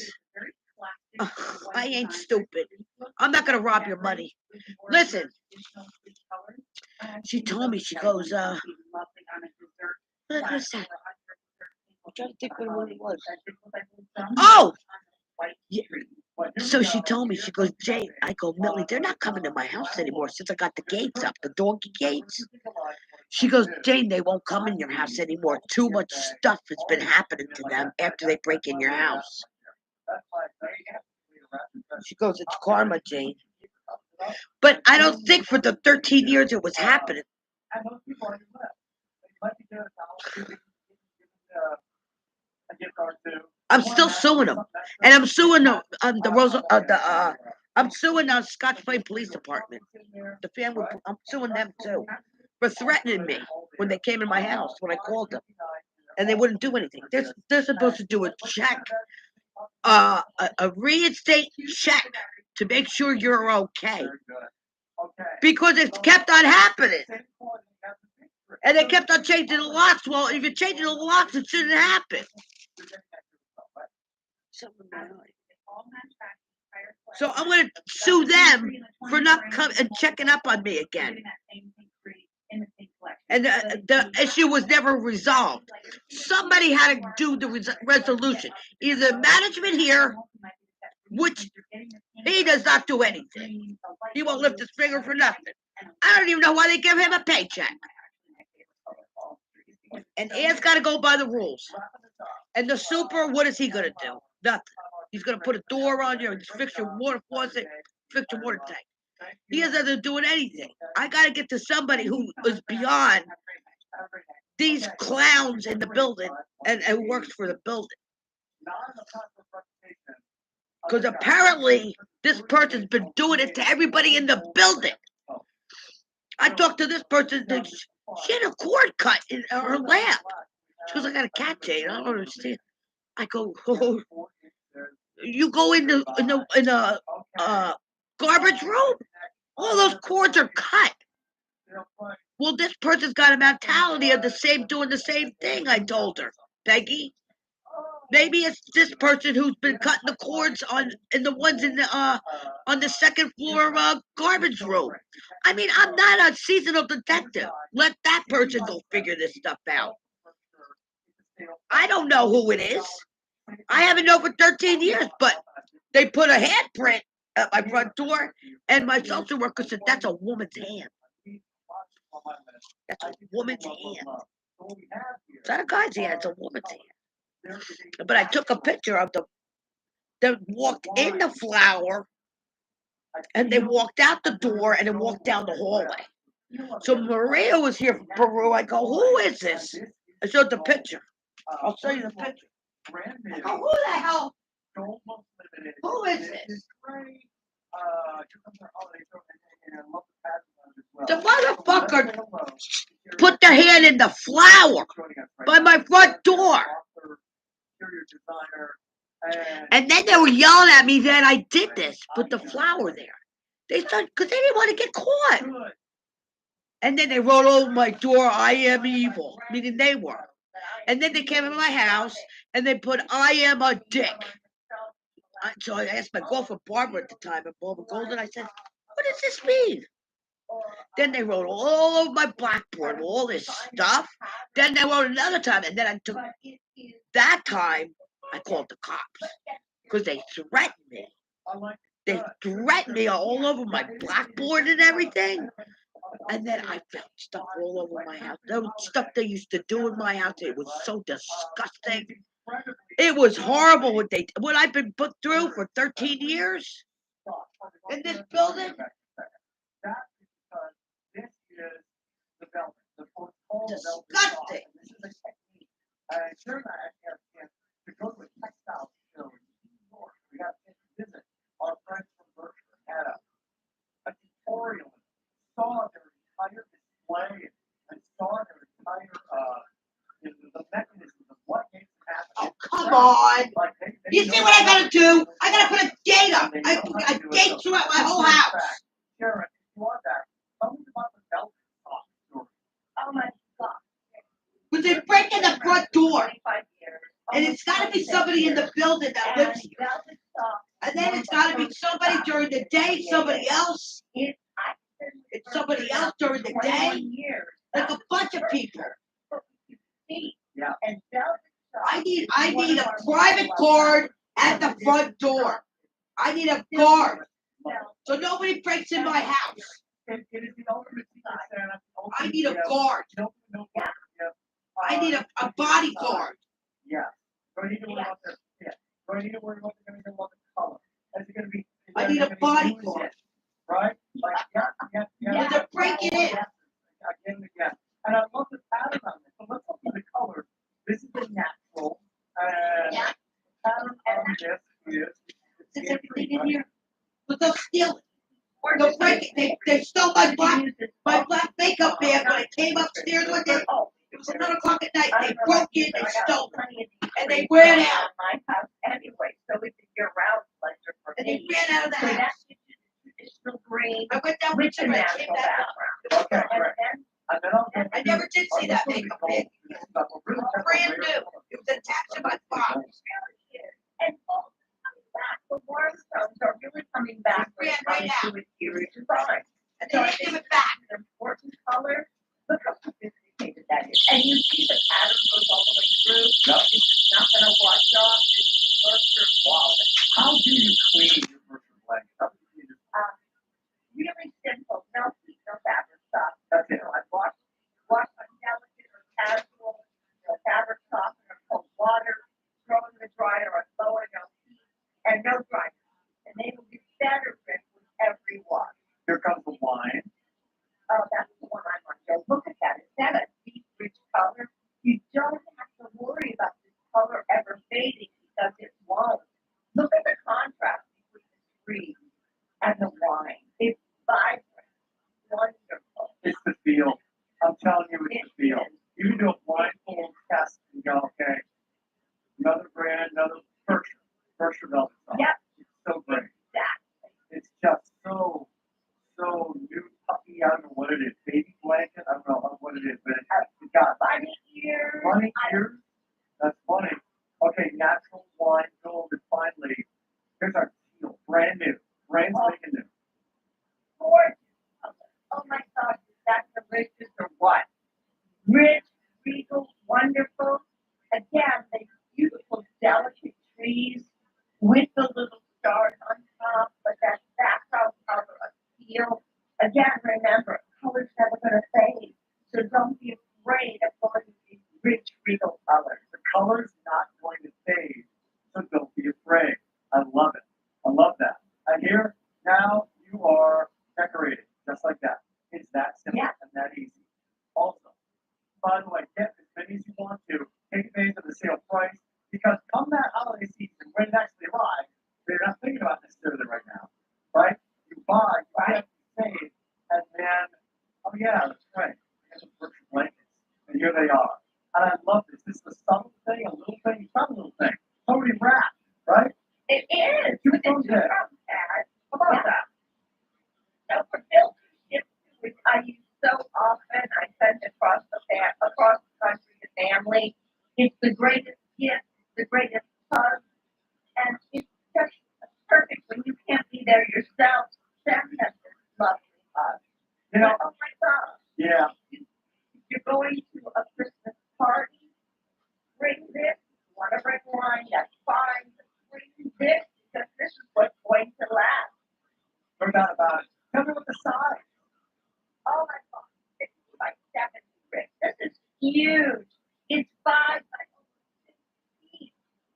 Speaker 1: Ugh, I ain't stupid. I'm not gonna rob your money. Listen, she told me, she goes, what was that? I'm trying to think what it was. Oh! Yeah. So she told me, she goes, Jane, I go, Millie, they're not coming to my house anymore since I got the gates up, the donkey gates. She goes, Jane, they won't come in your house anymore. Too much stuff has been happening to them after they break in your house. She goes, it's karma, Jane. But I don't think for the 13 years it was happening. I'm still suing them, and I'm suing I'm suing the Scotch Plain Police Department. The family, I'm suing them too for threatening me when they came in my house when I called them, and they wouldn't do anything. They're supposed to do a check, a reinstate check to make sure you're okay, because it's kept on happening. And they kept on changing the locks. Well, if you're changing the locks, it shouldn't happen. So I'm going to sue them for not coming and checking up on me again. And the issue was never resolved. Somebody had to do the resolution. Either management here, which he does not do anything. He won't lift his finger for nothing. I don't even know why they give him a paycheck. And Ann's got to go by the rules. And the super, what is he going to do? Nothing. He's going to put a door on you, fix your water faucet, fix your water tank. He isn't doing anything. I got to get to somebody who is beyond these clowns in the building and works for the building. Because apparently this person's been doing it to everybody in the building. I talked to this person. She had a cord cut in her lap. She goes, I got a cat, Jane. I don't understand. I go, oh, you go in the garbage room. All those cords are cut. Well, this person's got a mentality of doing the same thing. I told her, Peggy. Maybe it's this person who's been cutting the cords on the ones in the on the second floor garbage room. I mean, I'm not a seasonal detective. Let that person go figure this stuff out. I don't know who it is. I haven't known for 13 years, but they put a handprint at my front door, and my social worker said that's a woman's hand. That's a woman's hand. It's not a guy's hand, it's a woman's hand. But I took a picture of them. They walked in the flower, and they walked out the door, and then walked down the hallway. So Maria was here from Peru. I go, who is this? I showed the picture. I'll show you the picture. I go, who the hell? Who is this? The motherfucker put their hand in the flower by my front door. And then they were yelling at me that I did this, put the flower there. They started, because they didn't want to get caught. And then they wrote over my door, I am evil, meaning they were. And then they came in my house, and they put, I am a dick. So I asked my girlfriend Barbara at the time, and Barbara Golden, I said, what does this mean? Then they wrote all over my blackboard, all this stuff. Then they wrote another time, and then I took that time, I called the cops, because they threatened me. They threatened me all over my blackboard and everything. And then I found stuff all over my house. That was stuff they used to do in my house. It was so disgusting. It was horrible what I've been put through for 13 years in this building. Disgusting. Our friends from Berkshire had a tutorial, saw their entire display, and saw their entire the mechanisms of what makes it happen. Oh, come on! You see what I gotta do? I gotta put a gate up. I gate throughout my whole house. Sharon, if you want that, tell me about the Belton story. Oh my God. Was they breaking the front door? And it's gotta be somebody in the building that lives here.
Speaker 2: velvet soft.
Speaker 1: And then it's gotta be somebody during the day, somebody else,
Speaker 2: It's
Speaker 1: somebody else during the day,
Speaker 2: years.
Speaker 1: like a bunch of people.
Speaker 7: Yeah.
Speaker 2: And velvet soft.
Speaker 1: I need a private guard at the front door. I need a guard, so nobody breaks in my house.
Speaker 7: It is the ultimate secret Santa.
Speaker 1: I need a guard.
Speaker 7: No, yeah.
Speaker 1: I need a bodyguard.
Speaker 7: Yeah. Don't need to worry about the Don't need to worry about the color. Is it gonna be?
Speaker 1: I need a bodyguard.
Speaker 7: Right? Like yeah.
Speaker 1: But they're breaking in.
Speaker 7: Again and again. And I love the pattern on this. So let's look at the colors. This is the natural. And the pattern on this is.
Speaker 1: There's everything in here. But they'll steal it. They'll break it. They stole my black makeup bag when I came upstairs one day. It was 11:00 at night. They broke in, they stole it. And they ran out.
Speaker 2: My house anyway, so we could get around pleasure for
Speaker 1: And they
Speaker 2: me.
Speaker 1: ran out of the
Speaker 2: So
Speaker 1: house.
Speaker 2: that's traditional green
Speaker 1: I went down
Speaker 2: with
Speaker 1: with
Speaker 2: a
Speaker 1: them and I came
Speaker 2: natural
Speaker 1: back.
Speaker 2: background.
Speaker 7: Okay,
Speaker 2: And
Speaker 7: great.
Speaker 2: then
Speaker 7: And then I'll go
Speaker 1: I never did see that makeup bag. It was brand new. It was attached to my box.
Speaker 2: And fall is coming back. The warm tones are really coming back when it comes to interior design.
Speaker 1: And they didn't give it back.
Speaker 2: An important color. Look how sophisticated that is. And you see the pattern goes all the way through.
Speaker 7: Yep.
Speaker 2: It's not gonna wash off. It's nurture quality.
Speaker 7: How do you clean your virtual blanket? How do you clean it?
Speaker 2: Really simple. No heat, no fabric stuff.
Speaker 7: That's
Speaker 2: You
Speaker 7: it.
Speaker 2: know, I wash on delicate or casual, fabric softener, cold water, throw in the dryer on lower, no heat, and no dryness. And they will get better grip with every wash.
Speaker 7: Here comes the wine.
Speaker 2: Oh, that's the one I want. So look at that. Is that a deep, rich color? You don't have to worry about this color ever fading because it won't. Look at the contrast between the tree and the wine. It's vibrant, wonderful.
Speaker 7: It's the feel. I'm telling you, it's the feel.
Speaker 2: is.
Speaker 7: You can do a blindfold test and go, okay, another brand, another Berkshire Velvet Soft.
Speaker 2: Yep.
Speaker 7: It's so great.
Speaker 2: Exactly.
Speaker 7: It's just so new puppy. I don't know what it is. Baby blanket. I don't know what it is, but it's got
Speaker 2: Bunny ears.
Speaker 7: bunny ears. That's funny. Okay, natural wine, gold, and finally, here's our teal, brand new, brand spanking new.
Speaker 2: Gorgeous color. Oh my gosh, is that delicious or what? Rich, regal, wonderful. Again, the beautiful, delicate trees with the little stars on top, but that background color of teal. Again, remember, color's never going to fade, so don't be afraid of going with these rich, regal colors.
Speaker 7: The color's not going to fade, so don't be afraid. I love it. I love that. And here, now you are decorated, just like that. It's that simple
Speaker 2: Yeah.
Speaker 7: and that easy. Also, by the way, get as many as you want to. Take advantage of the sale price, because come that holiday season, when it actually arrives, they're not thinking about necessarily right now, right? You buy,
Speaker 2: Right.
Speaker 7: save, and then, oh yeah, that's right. There's virtual blankets, and here they are. And I love this. This is a subtle thing, a little thing, it's not a little thing. Totally wrapped, right?
Speaker 2: It is.
Speaker 7: You
Speaker 2: With the
Speaker 7: don't get it.
Speaker 2: drum pad. How about that? So for filter tips, which I use so often, I send across the country to family. It's the greatest gift, it's the greatest hug, and it's just perfect when you can't be there yourself. Send them this lovely hug.
Speaker 7: You know,
Speaker 2: Oh my God.
Speaker 7: yeah.
Speaker 2: If you're going to a Christmas party, bring this. You want to bring wine, that's fine. But bring this because this is what's going to last.
Speaker 7: No doubt about it. Tell me what the size.
Speaker 2: Oh my God, it's like 70 bricks. This is huge. It's 5 by 6 feet.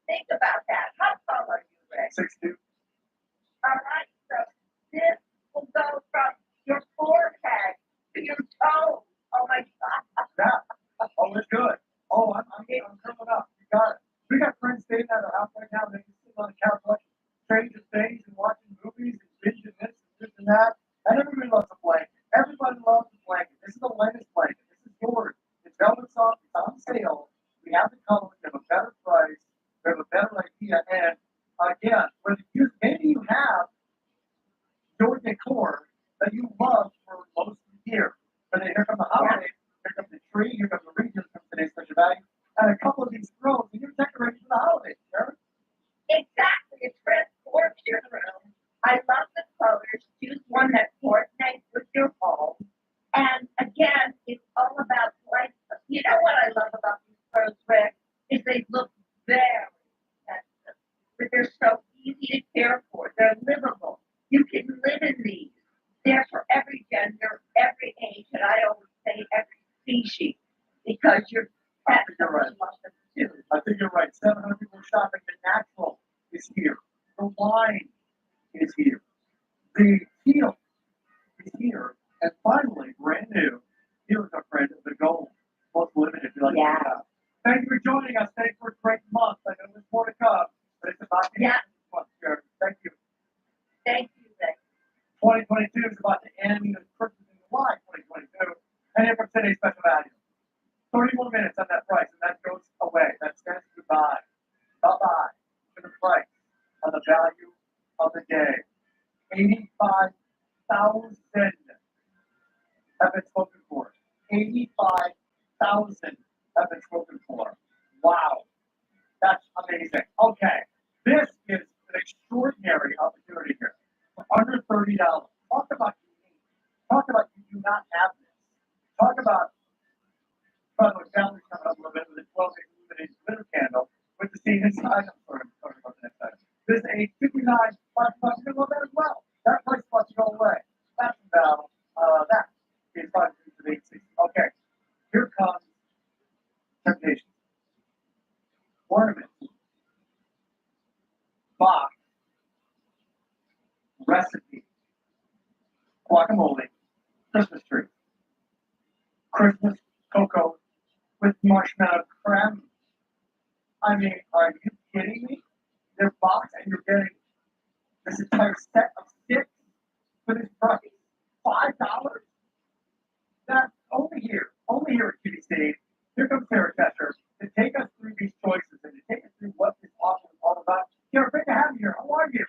Speaker 2: Think about that. How tall are you, Rick?
Speaker 7: 6'2".
Speaker 2: All right, so this will go from your forehead to your toes. Oh my God.
Speaker 7: Yeah. Oh, it's good. Oh, I'm coming up. You got it. We got friends staying at our house right now. They can sit on the couch watching Stranger Things and watching movies and binging this and that. And everybody loves a blanket. Everybody loves a blanket. This is the latest blanket. This is yours. It's velvet soft. It's on sale. We have the colors. We have a better price. We have a better idea. And again, maybe you have your decor that you love for most of the year. But then here come the holidays, here comes the tree, here comes the wreath, here comes today's special value, and a couple of these throws, and you're decorating for the
Speaker 2: all about life. You know what I love about these clothes, Rick, is they look very expensive, but they're so easy to care for. They're livable. You can live in these. They're for every gender, every age, and I always say every species, because your pets are love them too.
Speaker 6: I think you're right. 700 people shopping. The natural is here. The wine is here. The teal is here. And finally, brand new, here is our friend, the gold. Most limited. If you like
Speaker 2: Yeah.
Speaker 6: to Thank you for joining us. Thank you for a great month. I know there's more to come, but it's about to end this month, Sharon. Thank you.
Speaker 2: Thank you, Rick.
Speaker 6: 2022 is about to end. It's Christmas in July 2022. And here for today's special value. 30 more minutes on that price, and that goes away. That says goodbye. Bye-bye to the price of the value of the day. 85,000 have been spoken for. 85,000 have been spoken for. Wow. That's amazing. Okay. This is an extraordinary opportunity here. For under $30. Talk about unique. Talk about you do not have this. Talk about, by the way, Valerie's coming up a little bit with a 12-inch illuminated glitter candle with the scene inside. I'm sorry about the next item. There's a 59 $5 you love that as well. That price spots go away. That's about that is 5 to 860. Okay. Here comes temptation. Ornaments. Box. Recipe. Guacamole. Christmas tree. Christmas cocoa with marshmallow creme. I mean, are you kidding me? Their box and you're getting this entire set of 6 for this price. $5? That's only here at QVC. Here comes Sarah Tesher to take us through these choices and to take us through what this offer is all about. Sarah, great to have you here. How are you?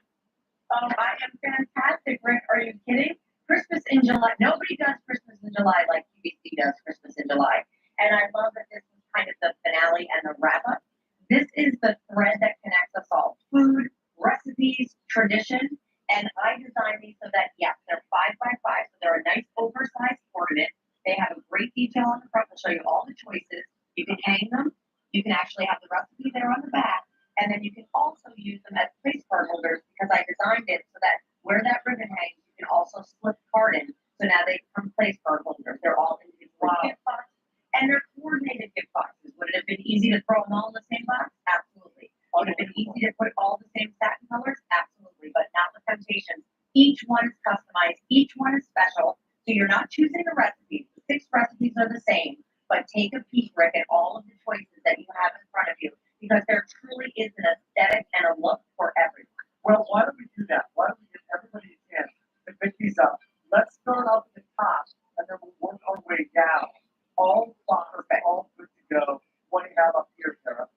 Speaker 2: Oh, I am fantastic, Rick. Are you kidding? Christmas in July. Nobody does Christmas in July like QVC does Christmas in July. And I love that this is kind of the finale and the wrap up. This is the thread that connects us all. Food, recipes, tradition. And I designed these so that, yes, they're 5x5. So they're a nice oversized ornament. They have a great detail on the front. They'll show you all the choices. You can hang them. You can actually have the recipe there on the back. And then you can also use them as place card holders because I designed it so that where that ribbon hangs, you can also slip card in. So now they become place card holders. They're all individual gift boxes. And they're coordinated gift boxes. Would it have been easy to throw them all in the same box? Absolutely. Would it have been easy to put all the same satin colors? Absolutely. But not with Temptations. Each one is customized. Each one is special. So you're not choosing the recipes. The 6 recipes are the same. But take a peek, Rick, at all of the choices that you have in front of you. Because there truly is an aesthetic and a look for everyone.
Speaker 6: Well, why don't we do that? Why don't we give everybody a chance to pick these up? Let's start off at the top, and then we'll work our way down. All perfect, all good to go. What do you have up here, Sarah?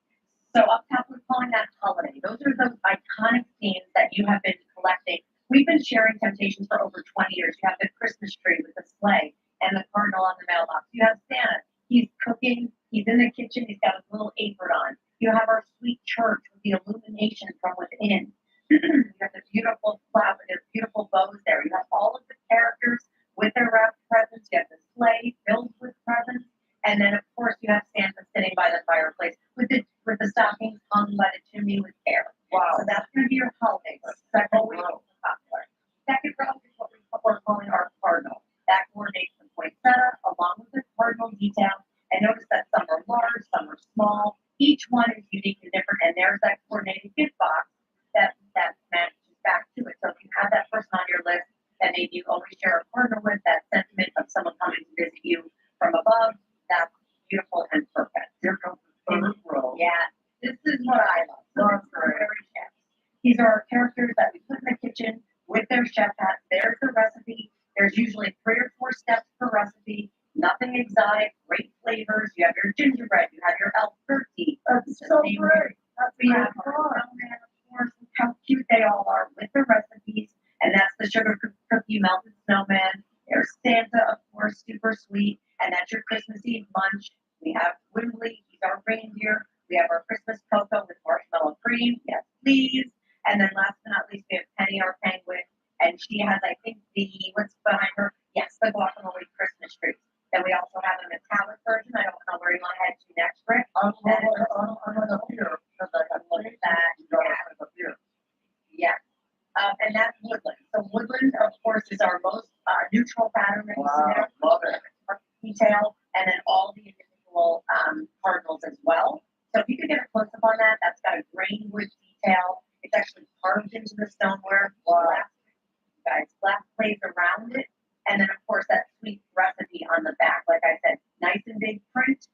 Speaker 2: So up top, we're calling that holiday. Those are those iconic themes that you have been collecting. We've been sharing Temptations for over 20 years. You have the Christmas tree with the sleigh and the cardinal on the mailbox. You have Santa. He's cooking. He's in the kitchen. He's got his little apron on. You have our sweet church with the illumination from within. You have the beautiful flower, there's beautiful bows there. You have all of the characters with their wrapped presents. You have the sleigh filled with presents. And then, of course, you have Santa sitting by the fireplace with the stockings hung by the chimney with care.
Speaker 6: Wow.
Speaker 2: So that's going to be your holiday. Second row. Popular. Second row is what we're calling our cardinal. That coordinates the poinsettia along with the cardinal detail. And notice that some are large, some are small. Each one is unique and different. And there's that coordinated gift box that matches back to it. So if you have that person on your list that maybe you always share a cardinal with, that sentiment of someone coming to visit you from above, that's beautiful and perfect.
Speaker 6: Here comes the third row.
Speaker 2: Yeah, this is what I love. So these are very chefs. These are our characters that we put in the kitchen with their chef hat. There's the recipe. There's usually 3 or 4 steps per recipe. Nothing exotic, great flavors. You have your gingerbread. You have your elf turkey.
Speaker 6: That's so great. That's
Speaker 2: we have our snowman, of course. Look how cute they all are with the recipes. And that's the sugar cookie melted snowman. There's Santa, of course, super sweet. And that's your Christmas Eve lunch. We have Wimbley. He's our reindeer. We have our Christmas cocoa with marshmallow cream. Yes, please. And then last but not least, we have Penny, our penguin. And she has, I think, what's behind her? Yes, the guacamole Christmas tree. Then we also have a metallic version. I don't know where you want to head to next, Rick.
Speaker 6: I'm right up here, because I got
Speaker 2: Look at that.
Speaker 6: you got it up here.
Speaker 2: Yeah. And that's woodland. So woodland, of course, is our most neutral pattern that you see
Speaker 6: Wow,
Speaker 2: there.
Speaker 6: love it.
Speaker 2: Detail, and then all the individual cardinals as well. So if you could get a close up on that, that's got a grain wood detail. It's actually carved into the stonework. Glass plates around it, and then of course that sweet recipe on the back. Like I said, nice and big print.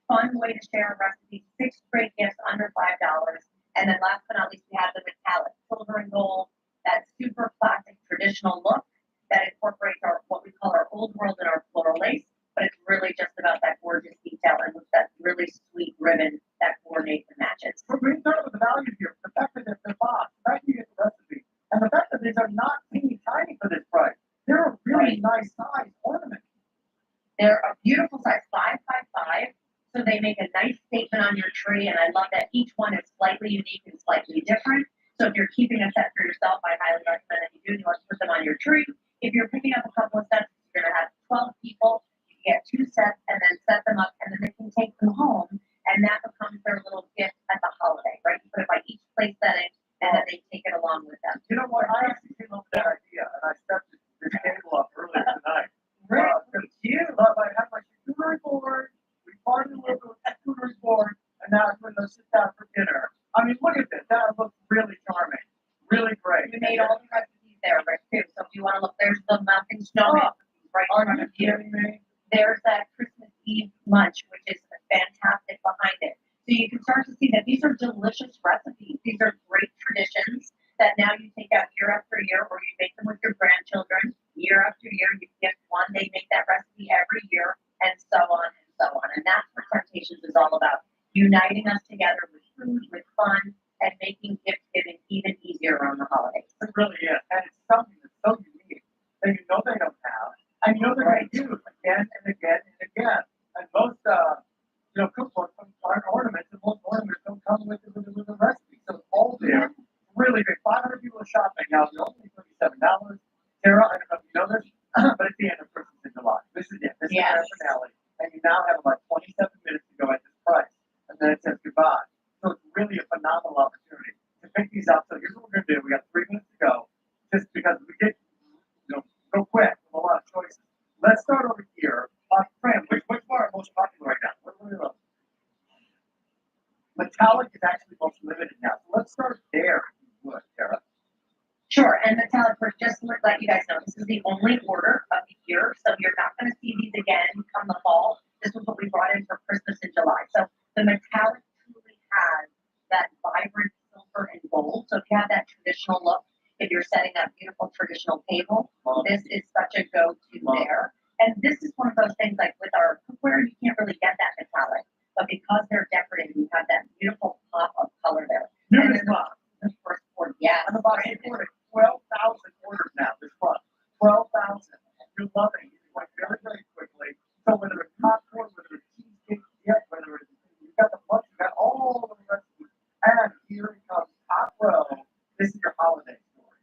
Speaker 2: Fun way to share a recipe. 6 great gifts under $5. And then last but not least, we have the metallic silver and gold. That super classic traditional look that incorporates our what we call our old world and our floral lace. But it's really just about that gorgeous detail and with that really sweet ribbon that coordinates and matches.
Speaker 6: But we start with the value here, the fact that it's the box, the fact that you get the recipe, and the fact that these are not teeny tiny for this price. They're a really nice size ornament.
Speaker 2: They're a beautiful size, 5 by 5. So they make a nice statement on your tree, and I love that each one is slightly unique and slightly different. So if you're keeping a set for yourself, I highly recommend that you do. You want to put them on your tree. If you're picking up a couple of sets, you're going to have 12 people. You get 2 sets and then set them up, and then they can take them home, and that becomes their little gift at the holiday, right? You put it by each place setting, and then they take it along with them.
Speaker 6: You know what? I actually came up with that idea, and I stepped this table up earlier tonight. I had my charcuterie board. We partied a little bit with that charcuterie board, and now we're going to sit down for dinner. I mean, look at this. That looks really charming. Really great.
Speaker 2: We made all the recipes there, Rick, too. So if you want to look, there's the mountain snowman right in front of you. There's that Christmas Eve munch, which is fantastic behind it. So you can start to see that these are delicious recipes. These are great traditions that now you take out year after year, or you make them with your grandchildren year after year. You gift one, they make that recipe every year, and so on and so on. And that's what Temptations is all about, uniting us together with food, with fun, and making gift giving even easier on the holidays.
Speaker 6: It really is. And it's something that's so unique that you know they don't have. And you know they're going to use again and again and again. And most, cookbooks aren't ornaments, and most ornaments don't come with the recipe. So it's all there. Really big. 500 people are shopping now. They're only $37. Sarah, I don't know if you know this, but it's the end of Christmas in July. This is it. This is the finale. And you now have about 27 minutes to go at this price. And then it says goodbye. So it's really a phenomenal opportunity to pick these up. So here's what we're going to do. We got 3 minutes to go. Just because we get, go quick with a lot of choices. Let's start over here. Fran, which one are most popular right now? What do we love? Metallic is actually most limited now. So let's start there, if you would, Sarah.
Speaker 2: Sure, and metallic, just to let you guys know, this is the only order of the year, so you're not going to see these again come the fall. This was what we brought in for Christmas in July. So the metallic truly has that vibrant silver and gold. So if you have that traditional look, if you're setting that beautiful traditional table, this is such a go-to there. And this is one of those things like with our cookware, you can't really get that metallic, but because they're decorative, you have that beautiful pop of color there. And then the first order, yeah.
Speaker 6: I'm about to order 12,000 orders now this month. 12,000. You're loving it. You went very, very quickly. So whether it's popcorn, whether it's cheesecake, whether it's you got the punch, you got all the recipes. And here it comes, top row. This is your holiday story.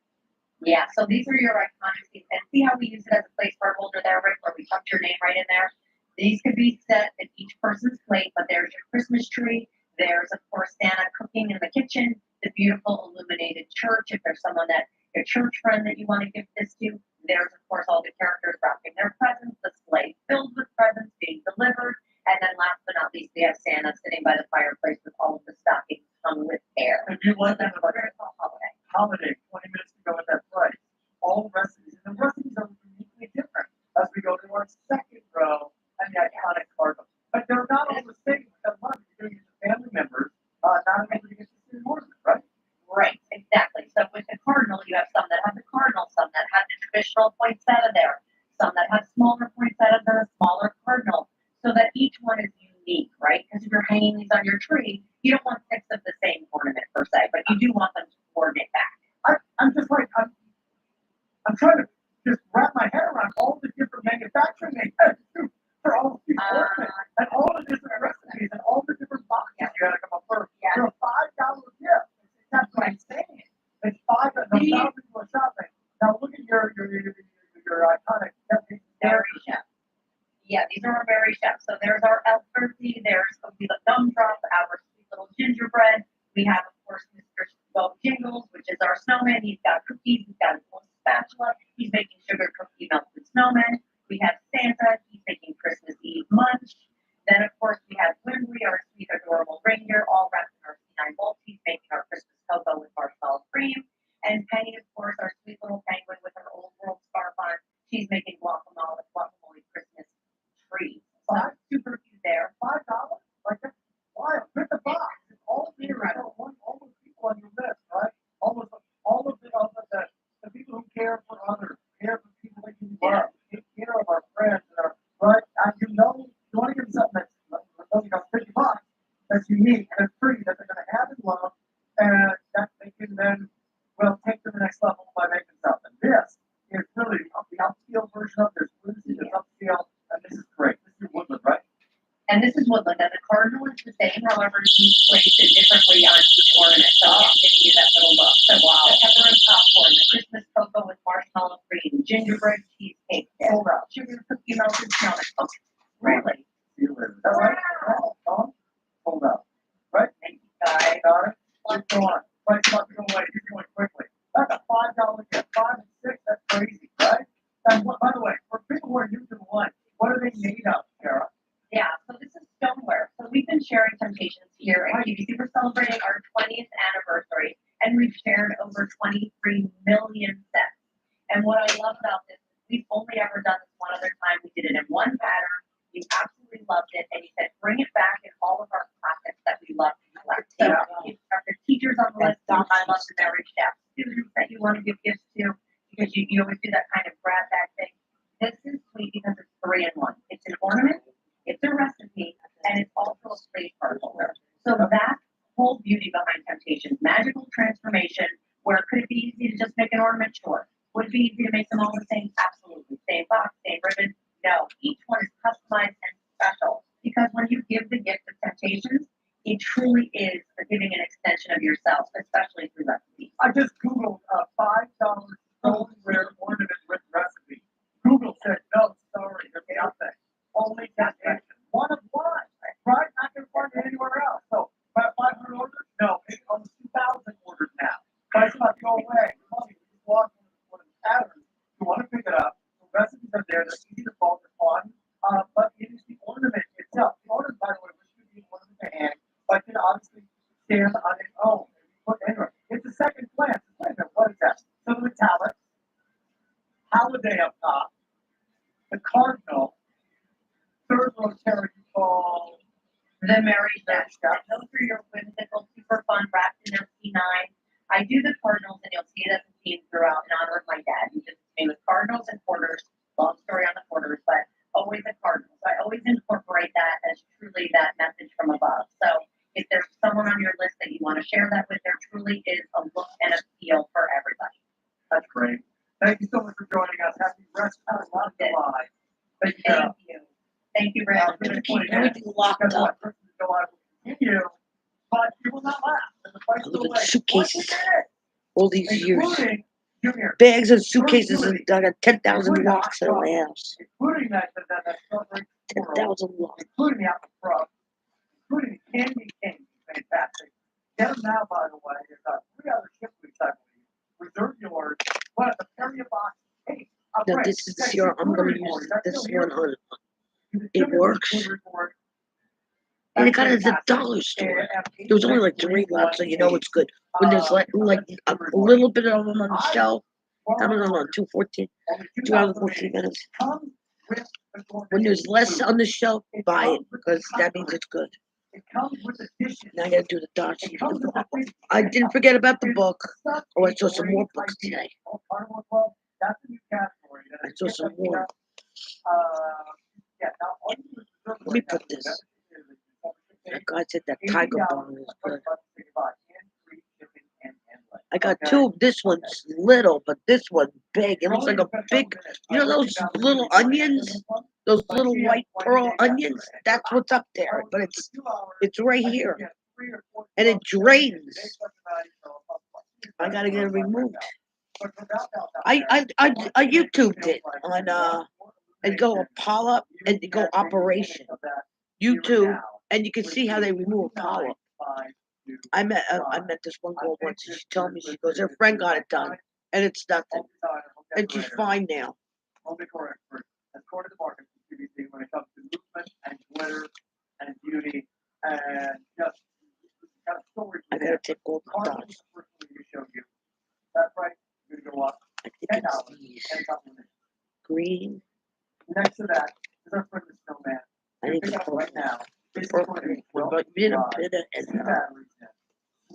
Speaker 2: Yeah, so these are your iconic seats. And see how we use it as a place card holder there, Rick, where we tucked your name right in there? These could be set at each person's plate, but there's your Christmas tree. There's, of course, Santa cooking in the kitchen, the beautiful illuminated church. If there's someone that your church friend that you want to gift this to, there's, of course, all the characters wrapping their presents, the sleigh filled with presents being delivered. And then last but not least, we have Santa sitting by the fireplace with all of the stockings hung with hair.
Speaker 6: If you want that
Speaker 2: Holiday.
Speaker 6: 20 minutes to go at that price. All recipes, and the recipes are uniquely different as we go to our second row and the iconic cardinal. But they're not all the same. Because one, you're going to use the family members, not everybody gets the same ornament, right?
Speaker 2: Right, exactly. So with the cardinal, you have some that have the cardinal, some that have the traditional poinsettia there, some that have smaller poinsettias and a smaller cardinal, so that each one is unique, right? Because if you're hanging these on your tree, you don't want 6 of the same ornament per se, but you do want them to coordinate back.
Speaker 6: I'm just like, I'm trying to just wrap my head around all the different manufacturing they have to do for all of these ornaments and all the different recipes and all the different boxes you gotta come up first.
Speaker 2: Yeah.
Speaker 6: For a $5 gift. That's what I'm saying. It's $5. No, people are shopping. Now look at your iconic.
Speaker 2: Very chef. Yeah, these So there's our elf turkey, there's the gumdrop, our sweet little gingerbread. We have, of course, Mr. Bo Jingles, which is our snowman. He's got cookies, he's got a little spatula, he's making sugar cookie melted snowman. We have Santa, he's making Christmas Eve munch. Then, of course, we have Wimbley, our sweet, adorable reindeer, all wrapped in our C9 bolts. He's making our Christmas cocoa with marshmallow cream. And Penny, of course, our sweet little penguin with her old world scarf on. She's making guacamole Christmas trees. So that's super cute there.
Speaker 7: $5? Like that's wild. Print the box. It's all here. All the people on your list, right? All of the people who care for others, care for people that you love, take care of our friends that are right. And you want to give them something that's only got $50. That's unique and it's pretty that they're going to have and love, and that they can then take to the next level by making something. This is really the upscale version of this. This is upscale, and this is great. This is Woodland, right?
Speaker 2: And this is Woodland, and the cardinal is the same, however, he's placed it differently on each ornament. So I'm giving you that little look. So wow, the peppermint popcorn, the Christmas cocoa with marshmallow cream, gingerbread cheesecake, sugar cookie melted snowman. Oh, really?
Speaker 7: All right. Hold up. Right?
Speaker 2: Thank you, guys.
Speaker 7: Got it? Keep going. Right, not going away. Keep going quickly. That's a $5 gift. 5 and 6. That's crazy, right? And by the way, for people who are new to the line, what are they made of, Sarah?
Speaker 2: Yeah, so this is stoneware. So we've been sharing Temptations here at QVC. We're celebrating our 20th anniversary, and we've shared over 23 million sets. And what I love about this is we've only ever done this one other time. We did it in one pattern. You absolutely loved it, and you said bring it back in all of our classics that we love to collect. So if the teachers on the list, I love to know reached out students that you want to give gifts to, because you always do that kind of grab bag thing. This is sweet because it's 3 in 1. It's an ornament, it's a recipe, and it's also a place card holder. So that's whole beauty behind Temptations. Magical transformation, where could it be easy to just make an ornament? Sure. Would it be easy to make them all the same? Absolutely. Same box, same ribbon? No. Each one is customized and special, because when you give the gift of Temptations, it truly is giving an extension of yourself, especially through recipes.
Speaker 7: I just Googled $5 stoneware ornament with recipe. Google said, no, sorry, there's nothing. Only Temptations. One of one. Right? Not going to find it anywhere else. So, about 500 orders? No, maybe almost 2,000 orders now. Price about to go away. You just walk in one of the patterns. You want to pick it up. The recipes are there. They're easy to follow. They're fun. But it is the ornament itself. The ornament, by the way, which should be an ornament to hand, but can obviously stand on its own. Anyway, it's a second glance. Wait a minute, what is that? Some of the tablets, holiday up top, the cardinal, third row terry you call
Speaker 2: The Mary Dash. Those are your whimsical, super fun, wrapped in FC9. I do the cardinals, and you'll see it as a theme throughout in honor of my dad. He just made with cardinals and quarters. Long story on the quarters, but always a cardinal. So I always incorporate that as truly that message from above. So if there's someone on your list that you want to share that with, there truly is a look and a feel for everybody.
Speaker 7: That's great. Thank you so much for joining us. Happy rest of July.
Speaker 2: But thank you. Thank you, Rick.
Speaker 1: We're gonna keep everything locked
Speaker 7: Because
Speaker 1: up.
Speaker 7: what Christmas July will continue, but you will not last. And the price
Speaker 1: I
Speaker 7: will
Speaker 1: live in
Speaker 7: wait.
Speaker 1: suitcases.
Speaker 7: Once again,
Speaker 1: All these years.
Speaker 7: including Junior,
Speaker 1: Bags and suitcases, and I got 10,000 locks in my house.
Speaker 7: including that strawberry swirl,
Speaker 1: 10,000 locks.
Speaker 7: including the apple crust, including the candy cane. Fantastic. Get them now, by the way. There's 3 other ship weeks, I believe. Reserve yours. What the Perrier box? Hey,
Speaker 1: Now this is the serum. I'm gonna use this one on. It works. And it got it at the dollar store. There was only like 3 left, so you know it's good. When there's like a little bit of them on the shelf, I don't know, on 214, 2 hours and 14 minutes. When there's less on the shelf, buy it, because that means it's good. Now I gotta do the dots. I didn't forget about the book. Oh, I saw some more books today. I saw some more. Let me put this. That guy said that tiger bone is good. I got 2. This one's little, but this one's big. It looks like a big, you know those little onions? Those little white pearl onions? That's what's up there, but it's right here. And it drains. I gotta get it removed. I YouTubed it on and go a polyp and go operation. YouTube, and you can see how they remove a polyp. I met this one girl once, and she told me, she goes, her friend got it done, and it's nothing, and she's fine now.
Speaker 6: Home decor expert has cornered the market for QVC when it comes to movement and glitter and beauty and just kind of stories.
Speaker 1: I gotta take gold
Speaker 6: Cards
Speaker 1: dots.
Speaker 6: is the first one we show you. That's right. You're gonna go up
Speaker 1: I
Speaker 6: $10
Speaker 1: think it's these.
Speaker 6: and a couple of minutes.
Speaker 1: Green.
Speaker 6: Next to that is our friend the snowman.
Speaker 1: I
Speaker 6: You
Speaker 1: need
Speaker 6: pick
Speaker 1: to
Speaker 6: up
Speaker 1: put
Speaker 6: right now. This is
Speaker 1: purple,
Speaker 6: going to be
Speaker 1: but you didn't
Speaker 6: 12
Speaker 1: put it in
Speaker 6: two batteries in.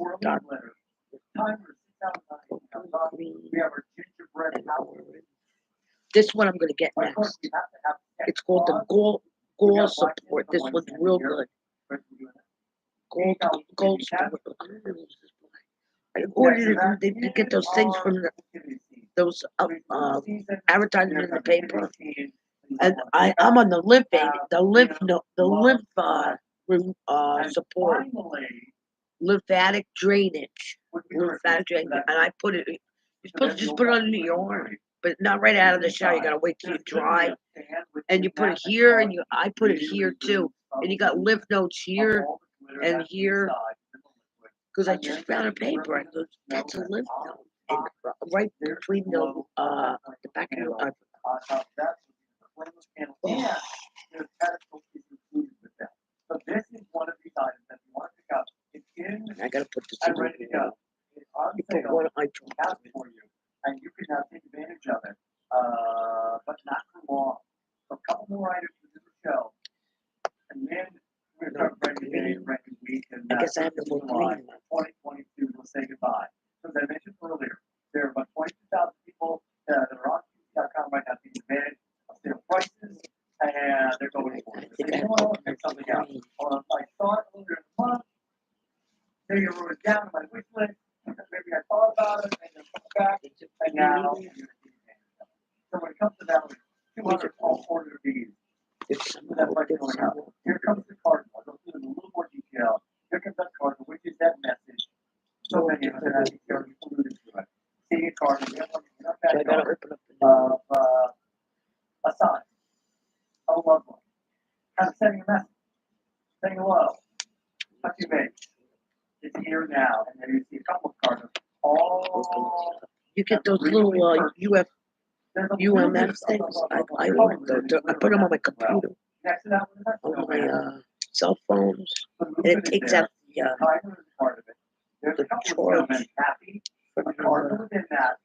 Speaker 6: Swirly
Speaker 1: dark
Speaker 6: glitter. Timer is 6,900.
Speaker 1: purple, green,
Speaker 6: We have our gingerbread
Speaker 1: and
Speaker 6: house.
Speaker 1: orange. This one I'm gonna get
Speaker 6: Of course,
Speaker 1: next.
Speaker 6: we have to have
Speaker 1: It's called the Gold support. This one's real good. Gold support. I ordered it. They get those things from those advertisements in the paper, and I'm on the lymph support, lymphatic drainage, and I put it. You're supposed to just put it under your arm, but not right out of the shower. You gotta wait till you dry, and you put it here, and I put it here too, and you got lymph nodes here and here. Because I just found a paper, I go, that's a lymph node, and right between the back of your eye.
Speaker 6: So this is one of these items that you want to pick up. It's in
Speaker 1: I gotta put this
Speaker 6: and
Speaker 1: in
Speaker 6: ready to go. It's on
Speaker 1: You put
Speaker 6: sale.
Speaker 1: one eye
Speaker 6: We have it for you, and you can now take advantage of it, but not for long. So a couple more items within the show, and then we're going to ready day, ready week, and
Speaker 1: I guess I have no more green ones.
Speaker 6: 2022. We'll say goodbye. So as I mentioned earlier, there are about 22,000 people that are on TV.com right now taking advantage of sale prices, and they're going for it. They want to pick something out. I saw it earlier in the month. Maybe I wrote it down on my wish list. Maybe I thought about it, and then come back, and now you're taking advantage of it. So when it comes to that, 200 all order these.
Speaker 1: It's
Speaker 6: So that's right going up. Here comes the cardinal. I'll go through it in a little more detail. Here comes that cardinal, which is that message. So many of us have already alluded to it. Seeing a cardinal, we have one in our
Speaker 1: So I gotta
Speaker 6: backyard
Speaker 1: open up the
Speaker 6: of a sign of a loved one. Kind of sending a message, saying hello, touch your base. It's here now, and then you see a couple of cardinals. All
Speaker 1: You get those little UMF things. I ordered those. I put them on my computer,
Speaker 6: next to that one is our
Speaker 1: on
Speaker 6: snowman.
Speaker 1: my cell phones,
Speaker 6: The
Speaker 1: and
Speaker 6: movement
Speaker 1: it
Speaker 6: is
Speaker 1: takes
Speaker 6: there.
Speaker 1: out
Speaker 6: Timer is part of it. There's
Speaker 1: the
Speaker 6: a couple of
Speaker 1: charge
Speaker 6: snowmen happy.
Speaker 1: from
Speaker 6: A cardinal within that.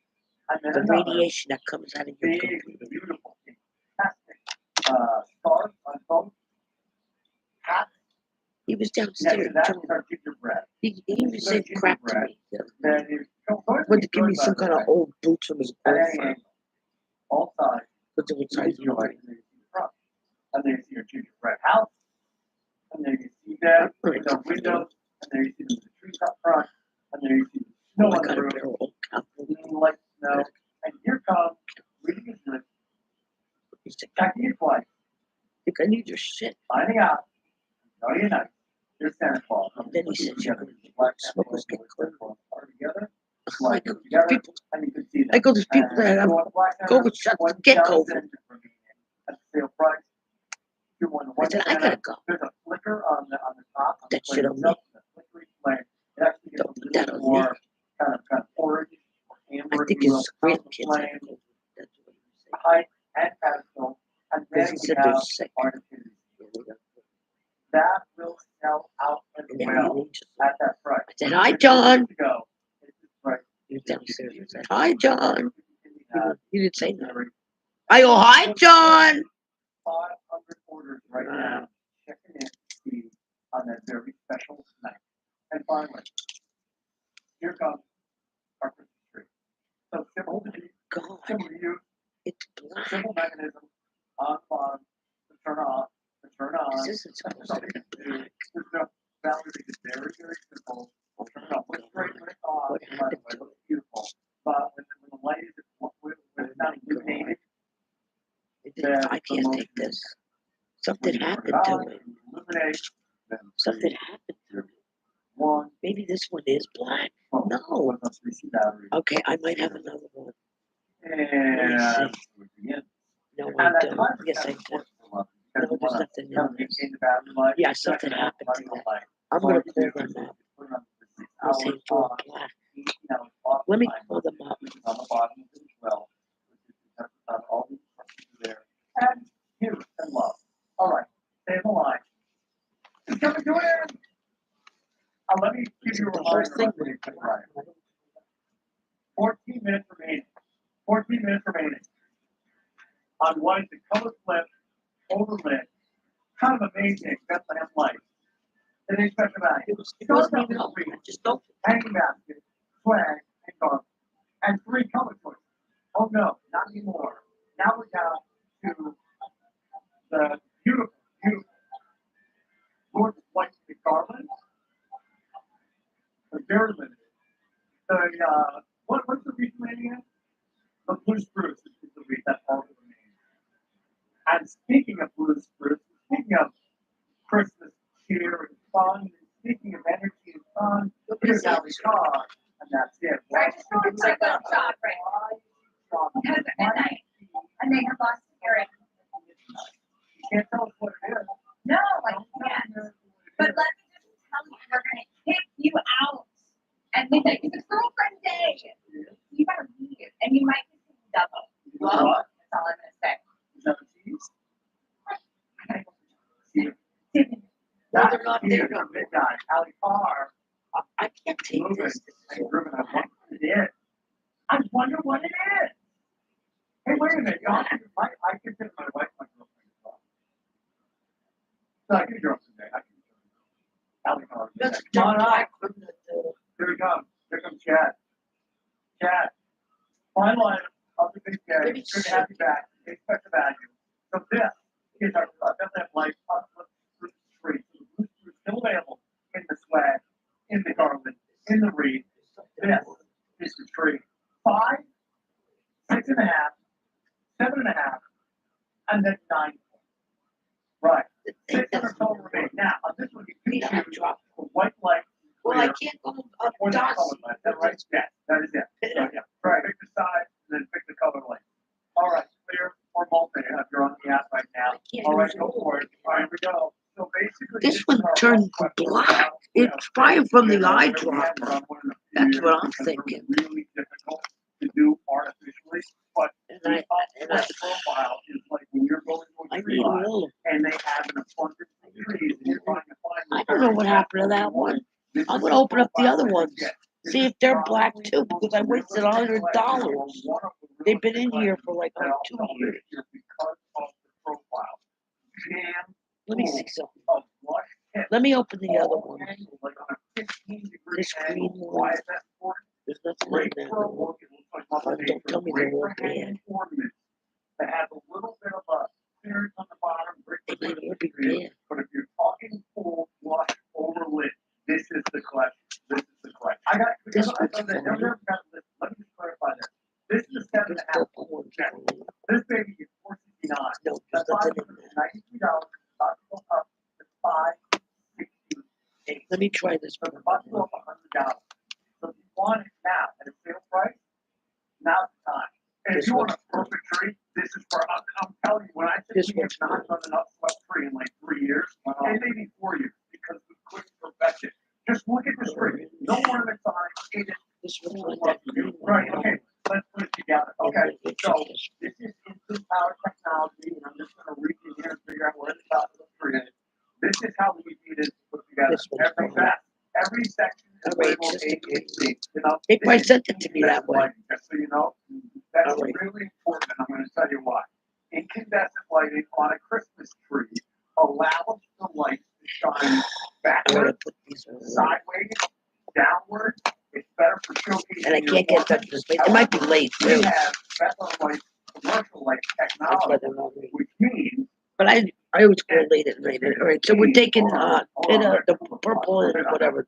Speaker 6: And then
Speaker 1: the
Speaker 6: another
Speaker 1: radiation that comes out of your
Speaker 6: big,
Speaker 1: computer.
Speaker 6: beautiful, fantastic scarf on both hats.
Speaker 1: He was
Speaker 6: Next to
Speaker 1: downstairs.
Speaker 6: that
Speaker 1: John.
Speaker 6: is our gingerbread.
Speaker 1: He even said crap to me. Yeah.
Speaker 6: That is
Speaker 1: Wanted to give me some kind of old boots from his
Speaker 6: at any
Speaker 1: girlfriend,
Speaker 6: angle. All sides.
Speaker 1: but they were
Speaker 6: You
Speaker 1: size
Speaker 6: see your
Speaker 1: mine.
Speaker 6: and then you see the front. And then you see your gingerbread house. And then you see that with our windows. And then you see the trees up front. And then you see the snow
Speaker 1: I
Speaker 6: on
Speaker 1: got
Speaker 6: the
Speaker 1: a
Speaker 6: roof.
Speaker 1: pair of old cowboy.
Speaker 6: Light snow. And here comes reading his lips.
Speaker 1: He said,
Speaker 6: Checking your flight.
Speaker 1: I think I need your shit.
Speaker 6: Finding out. Know you nice. Here's Santa Claus.
Speaker 1: And then he said,
Speaker 6: Together.
Speaker 1: "You
Speaker 6: Black
Speaker 1: smoke
Speaker 6: Santa
Speaker 1: was getting
Speaker 6: Claus
Speaker 1: clean."
Speaker 6: are together.
Speaker 1: I go,
Speaker 6: Together.
Speaker 1: people,
Speaker 6: And you can see them.
Speaker 1: I go, there's people that have COVID shots to get COVID.
Speaker 6: At the sale price.
Speaker 1: I said, I gotta go.
Speaker 6: There's a flicker on the top.
Speaker 1: That shit on me.
Speaker 6: The flickery flame. It actually gets
Speaker 1: Don't
Speaker 6: a
Speaker 1: put that
Speaker 6: little
Speaker 1: on me.
Speaker 6: more kind of orange or amber.
Speaker 1: I think
Speaker 6: if you will,
Speaker 1: his
Speaker 6: on the
Speaker 1: grandkids
Speaker 6: flame,
Speaker 1: have COVID. That's what he said.
Speaker 6: height and pedestal. And
Speaker 1: Because
Speaker 6: then
Speaker 1: he
Speaker 6: we
Speaker 1: said they're
Speaker 6: have
Speaker 1: sick.
Speaker 6: our activities.
Speaker 1: Yeah, they got COVID.
Speaker 6: That will sell out as
Speaker 1: And then
Speaker 6: well
Speaker 1: he just,
Speaker 6: at that price.
Speaker 1: I said, hi, John.
Speaker 6: To go. It's just right.
Speaker 1: He was downstairs. I said, hi, John. He didn't say nothing.
Speaker 6: Very
Speaker 1: I go, hi, John.
Speaker 6: 500 orders right now. Checking in to see on that very special night. And finally, here comes our Christmas tree. So simple to use,
Speaker 1: God,
Speaker 6: simple to use,
Speaker 1: it's black.
Speaker 6: simple mechanism on farm to turn off, to turn on.
Speaker 1: This isn't supposed to be black.
Speaker 6: There's no boundary. It's very, very simple. Turn it off. Looks great when it's on.
Speaker 1: What
Speaker 6: By the
Speaker 1: happened
Speaker 6: way,
Speaker 1: to
Speaker 6: looks beautiful. But when the light is when it's not illuminated,
Speaker 1: I can't take this. Something happened to it.
Speaker 6: illuminate.
Speaker 1: Something happened to it.
Speaker 6: One.
Speaker 1: Maybe this one is black.
Speaker 6: Oh,
Speaker 1: No.
Speaker 6: one of 3C batteries.
Speaker 1: Okay, I might have another one.
Speaker 6: And
Speaker 1: Let me
Speaker 6: begin.
Speaker 1: No,
Speaker 7: And
Speaker 1: I
Speaker 7: that's
Speaker 1: don't.
Speaker 7: 5%
Speaker 1: Yes, I
Speaker 7: of
Speaker 1: do.
Speaker 7: course for love,
Speaker 1: No,
Speaker 7: because you
Speaker 1: there's
Speaker 7: wanna
Speaker 1: nothing
Speaker 7: kind of
Speaker 1: in this.
Speaker 7: maintain the battery life.
Speaker 1: Yeah,
Speaker 7: You're not
Speaker 1: something
Speaker 7: gonna have
Speaker 1: happened to
Speaker 7: running
Speaker 1: that.
Speaker 7: light.
Speaker 1: I'm
Speaker 7: So
Speaker 1: gonna
Speaker 7: all you
Speaker 1: pull
Speaker 7: do
Speaker 1: them
Speaker 7: is
Speaker 1: up.
Speaker 7: you put it on for 6
Speaker 1: We'll see
Speaker 7: hours
Speaker 1: if we're
Speaker 7: on,
Speaker 1: black.
Speaker 7: 18 hours off
Speaker 1: Let me
Speaker 7: timer,
Speaker 1: pull them up.
Speaker 7: which is on the bottom of it as well. Which is all the instructions are there. And here, and love. All right, stay in the line. It's coming to an end. Let me give you a
Speaker 1: The whole
Speaker 7: reminder
Speaker 1: thing
Speaker 7: of the thing, right? 14 minutes remaining. 14 minutes remaining. On what is the color flip, overlit, kind of amazing Bethlehem light. They didn't expect about it.
Speaker 1: It wasn't even open. I just opened.
Speaker 7: Hanging basket, swag, and garment. And 3 color choices. Oh no, not anymore. Now we're down to the beautiful, beautiful, gorgeous white garland. The very limited. The what's the reason again? The blue spruce is the reason that's all the name. And speaking of blue spruce, speaking of Christmas cheer and fun, and speaking of energy and fun, here's how we talk, and that's it.
Speaker 2: I just want to check out shop right because at midnight and they have lost spirit.
Speaker 7: You can't tell us what it is.
Speaker 2: No, I can't. But let me just tell you, we're gonna kick you out at midnight. It's a girlfriend day. You gotta leave, and you might be seeing double.
Speaker 7: Well, what?
Speaker 2: That's all I'm gonna say.
Speaker 7: Is that what you use?
Speaker 1: No, they're not there.
Speaker 7: Here, midnight, Alley Farm.
Speaker 1: I can't take
Speaker 7: Moving.
Speaker 1: this.
Speaker 7: And driven. I wonder what it is. I wonder what it is. Hey, wait a minute. I consider my wife my girlfriend as well. So I can girl today. I can. Alley Farm.
Speaker 1: That's
Speaker 7: Come on up.
Speaker 1: black from the.
Speaker 7: Here we come. Here comes Chad. Chad. Final item of the big day.
Speaker 1: Maybe
Speaker 7: Good to have you back. We expect the value. So this is our Bethlehem Light fruit tree. So the blue fruit is still available in the swag, in the garland, in the wreath. This is the tree. 5, 6.5, 7.5, and then 9. Right. 600 total remain. Now, on this one, you can choose the white light.
Speaker 1: Well, I can't go up
Speaker 7: Or the
Speaker 1: dots.
Speaker 7: color light. Is that right? Yes, that is it. So, yeah. Right. Pick the size and then pick the color light. All right. Clear or multi if you're on the app right now.
Speaker 1: I can't
Speaker 7: All right,
Speaker 1: use
Speaker 7: go
Speaker 1: it.
Speaker 7: for it. All right, here we go. So basically,
Speaker 1: This
Speaker 7: is
Speaker 1: one
Speaker 7: our
Speaker 1: turned
Speaker 7: question
Speaker 1: black.
Speaker 7: about, you know,
Speaker 1: It's probably from the
Speaker 7: you know,
Speaker 1: eyedropper.
Speaker 7: we haven't done one in a few
Speaker 1: That's
Speaker 7: years
Speaker 1: what I'm
Speaker 7: because they're
Speaker 1: thinking.
Speaker 7: Really difficult to do artificially, but
Speaker 1: And
Speaker 7: the
Speaker 1: I
Speaker 7: profile is like when you're going to
Speaker 1: I
Speaker 7: a tree
Speaker 1: need
Speaker 7: line
Speaker 1: all of them.
Speaker 7: and they have an abundance of trees and you're trying to find.
Speaker 1: I don't know what happened to that one. I'm gonna open up the other ones. See if they're black too, because I wasted $100. They've been in here for like 2 years.
Speaker 7: Because of the profile. Jam
Speaker 1: Let me see something.
Speaker 7: of lush tips.
Speaker 1: Let me open the other one.
Speaker 7: Like on a 15-degree
Speaker 1: This green
Speaker 7: angle.
Speaker 1: one.
Speaker 7: Why is that important?
Speaker 1: There's nothing in
Speaker 7: Great
Speaker 1: there.
Speaker 7: for a look. It looks like Mother
Speaker 1: Don't
Speaker 7: Nature.
Speaker 1: tell me
Speaker 7: Great
Speaker 1: they're all
Speaker 7: for hanging
Speaker 1: bad.
Speaker 7: ornaments that have a little bit of a clearance on the bottom. Great
Speaker 1: They
Speaker 7: for
Speaker 1: might all be
Speaker 7: trees.
Speaker 1: bad.
Speaker 7: But if you're talking full, lush, overlit, this is the collection. This is the collection. I got
Speaker 1: This
Speaker 7: I
Speaker 1: one's
Speaker 7: thought that
Speaker 1: funny.
Speaker 7: never got this. Let me just clarify that. This is a
Speaker 1: This
Speaker 7: 7.5.
Speaker 1: purple one's
Speaker 7: check.
Speaker 1: funny.
Speaker 7: This baby is $469.
Speaker 1: No, there's
Speaker 7: That's
Speaker 1: nothing in there.
Speaker 7: $593. Possible up to $568.
Speaker 1: Let me try this
Speaker 7: So the
Speaker 1: one.
Speaker 7: bus go up $100. So if you want it now at a sale price, now's the time. And if
Speaker 1: This
Speaker 7: you want a
Speaker 1: one's
Speaker 7: perfect tree, this is for. I'm telling you, when I
Speaker 1: This
Speaker 7: said we have
Speaker 1: one's
Speaker 7: not done an upswept tree in like 3 years, it may be 4 years because we couldn't perfect it. Just look at this tree. No ornaments on it. It is
Speaker 1: This one's like that green one.
Speaker 7: right. Okay. Let's put it together.
Speaker 1: And
Speaker 7: Okay.
Speaker 1: then it's
Speaker 7: So
Speaker 1: just-
Speaker 7: this is instant power technology, and I'm just going to reach in here and figure out where the top of the tree is. This is how we need it put together.
Speaker 1: This one's
Speaker 7: Every
Speaker 1: fine.
Speaker 7: every section is
Speaker 1: All right,
Speaker 7: labeled
Speaker 1: just
Speaker 7: A,
Speaker 1: a
Speaker 7: B, C. You know,
Speaker 1: They probably sent it to me that way.
Speaker 7: lighting, just so you know, that's
Speaker 1: All right.
Speaker 7: really important, and I'm going to tell you why. Incandescent lighting on a Christmas tree allows the light to shine
Speaker 1: I wanna
Speaker 7: backward,
Speaker 1: put these on.
Speaker 7: sideways, downward. It's better for showcasing.
Speaker 1: And I
Speaker 7: your
Speaker 1: can't get that
Speaker 7: ornaments.
Speaker 1: this way. It might be late
Speaker 7: We
Speaker 1: too.
Speaker 7: have Bethlehem Light commercial light
Speaker 1: That's why
Speaker 7: technology,
Speaker 1: they're not ready.
Speaker 7: which means
Speaker 1: But I always go late at night. All right, so we're taking the purple and whatever.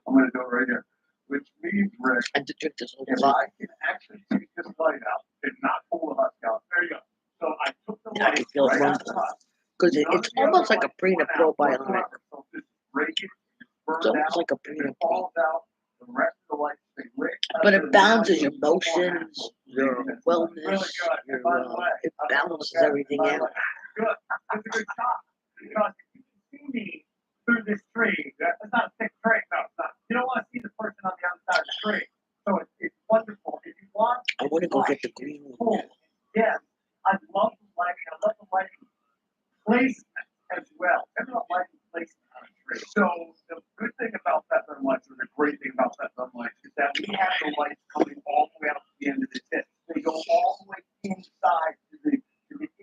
Speaker 7: I'm going to do it right here. Which means, Rick,
Speaker 1: And to drink this whole
Speaker 7: if
Speaker 1: thing.
Speaker 7: I can actually take this light out and not pull it up, out, there you go. So I took the
Speaker 1: Now I
Speaker 7: light
Speaker 1: feel
Speaker 7: right
Speaker 1: wrong.
Speaker 7: out of the box.
Speaker 1: Because
Speaker 7: None
Speaker 1: it's
Speaker 7: of the other
Speaker 1: almost like a
Speaker 7: lights
Speaker 1: prenup
Speaker 7: went
Speaker 1: pro
Speaker 7: out
Speaker 1: by
Speaker 7: whatsoever. So just break it, burn
Speaker 1: It's
Speaker 7: it
Speaker 1: almost
Speaker 7: out,
Speaker 1: like a
Speaker 7: and it
Speaker 1: prenup.
Speaker 7: falls out. The rest of the lights stay lit.
Speaker 1: But it balances your motions. your wellness, your, it balances everything out.
Speaker 6: Good. That's a good shot. Because if you can see me through this tree, that's not a thick tree. No, it's not. You don't want to see the person on the other side of the tree. So it's wonderful. If you want,
Speaker 1: I want to go get the green one.
Speaker 6: yes, I love the lighting. I love the lighting placement as well. Everyone likes placement on a tree. So the good thing about Peppermint Lights, or the great thing about Peppermint Lights, is that we have the lights coming all the way out to the end of the tip. They go all the way inside to the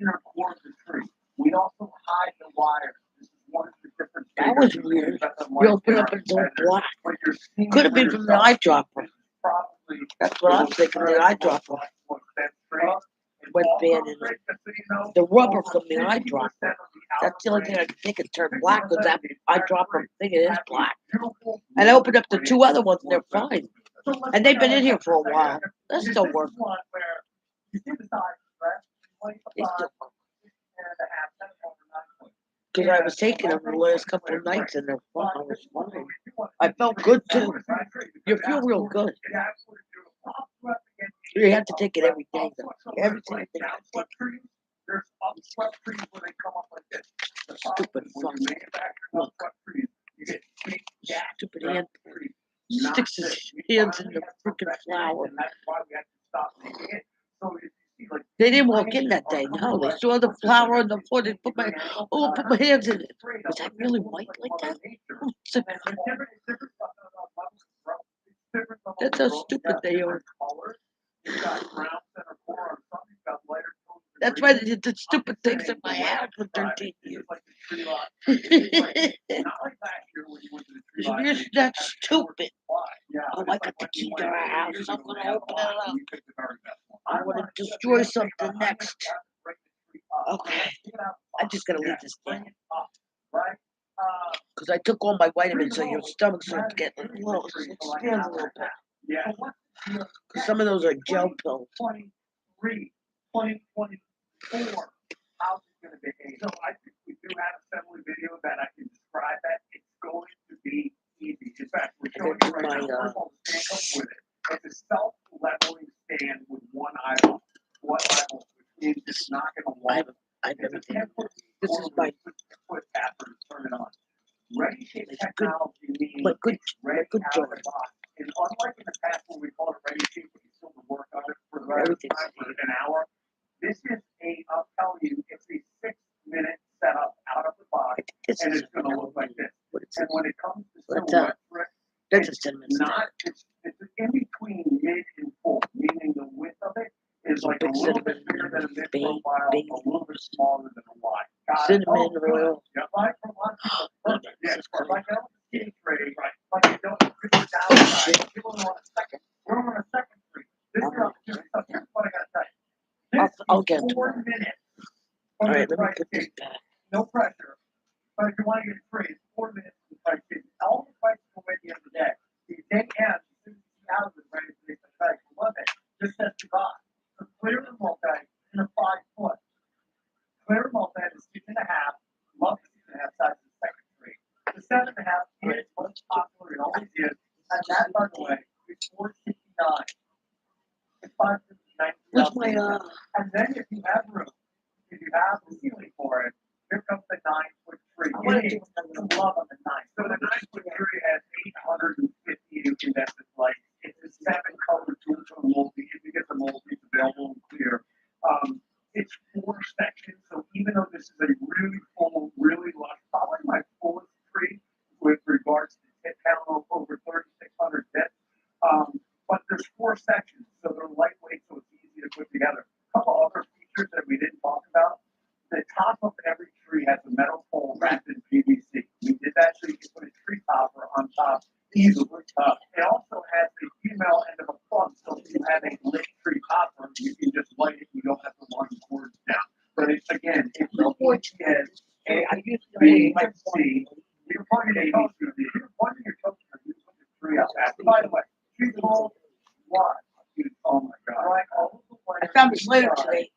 Speaker 6: inner core of the tree. We also hide the wires. This is one of the different.
Speaker 1: That was weird. You open up and it's all black. Could have been from the eyedropper. That's what I'm thinking, the eyedropper. Went bad in it. The rubber from the eyedropper. That's the only thing I can think it turned black, because that eyedropper thing is black. And I opened up the two other ones and they're fine. And they've been in here for a while. They're still working. They still work. Because I was taking them the last couple of nights and they're fine. I was fine. I felt good too. You feel real good. You have to take it every day though. Every single day I take it. Stupid fuck. Look. Stupid hand. Sticks his hands in the freaking flower. They didn't walk in that day, no. They saw the flower on the floor. They put my hands in it. Was I really white like that? That's how stupid they are. That's why they did the stupid things in my house for 13 years. You're not stupid. Oh, I got the key to our house. I'm going to open it up. I want to destroy something next. Okay. I'm just going to leave this down. Because I took all my vitamins, so your stomach starts getting a little, it expands a little bit. Because some of those are gel pills. 2024. How's it going to behave? So I think we do have a assembly video that I can describe that. It's going to be easy. In fact, we're showing you right now. Stand up with it. It's a self-leveling stand with one eyeball. One eyeball, which means it's not going to walk. I've never done that. This is my foot after to turn it on. Ready shape technology means good job. And unlike in the past when we called it ready shape, we still have to work on it for the rest of the time for an hour. This is I'll tell you, it's a 6-minute setup out of the box, and it's going to look like this. And when it comes to silhouette trick, it's not, it's in between mid and full, meaning the width of it is like a little bit bigger than a mid profile, a little bit smaller than a wide. Cinnamon oil. Yeah, like from one perfect. Yeah, like that was a stage rating, right? Like you don't give it downside. People don't want a second. We're on a second street. This is what I got to tell you. I'll get it. 4 minutes. All right, let me put this back. No pressure. But if you want to get it free, it's 4 minutes to price change. All the prices will win the end of the day. The day ends, as soon as you see out of it, ready to make the price. You love it. Just set the box. So clear the multi in a 5-foot. Clear multi is 6.5. Love the 6.5 size of the second tree. The 7.5 is what's popular. It always is. And that, by the way, is $469. It's $559. What's my And then if you have room, if you have the ceiling for it, here comes the 9-foot tree. I want to do some love on the 9. So the 9-foot tree has 850 incandescent lights. It's a 7-color dual-tone multi. If you get the multi, it's available and clear. It's 4 sections, so even though this is a really full, really lush, probably my fullest tree with regards to tip count of over 3,600 bits. But there's 4 sections, so they're lightweight, so it's easy to put together. A couple other features that we didn't talk about. The top of every tree has a metal pole wrapped in PVC. We did that so you can put a tree topper on top easily. It also has the female end of a plug, so if you have a lit tree topper, you can just light it. You don't have to run the cords down. But it's, again, it's the point is I used to be like C. You're plugging a toaster. You're plugging your toaster. You put the tree up. By the way, tree pole. Why? Oh my God. I found this later today.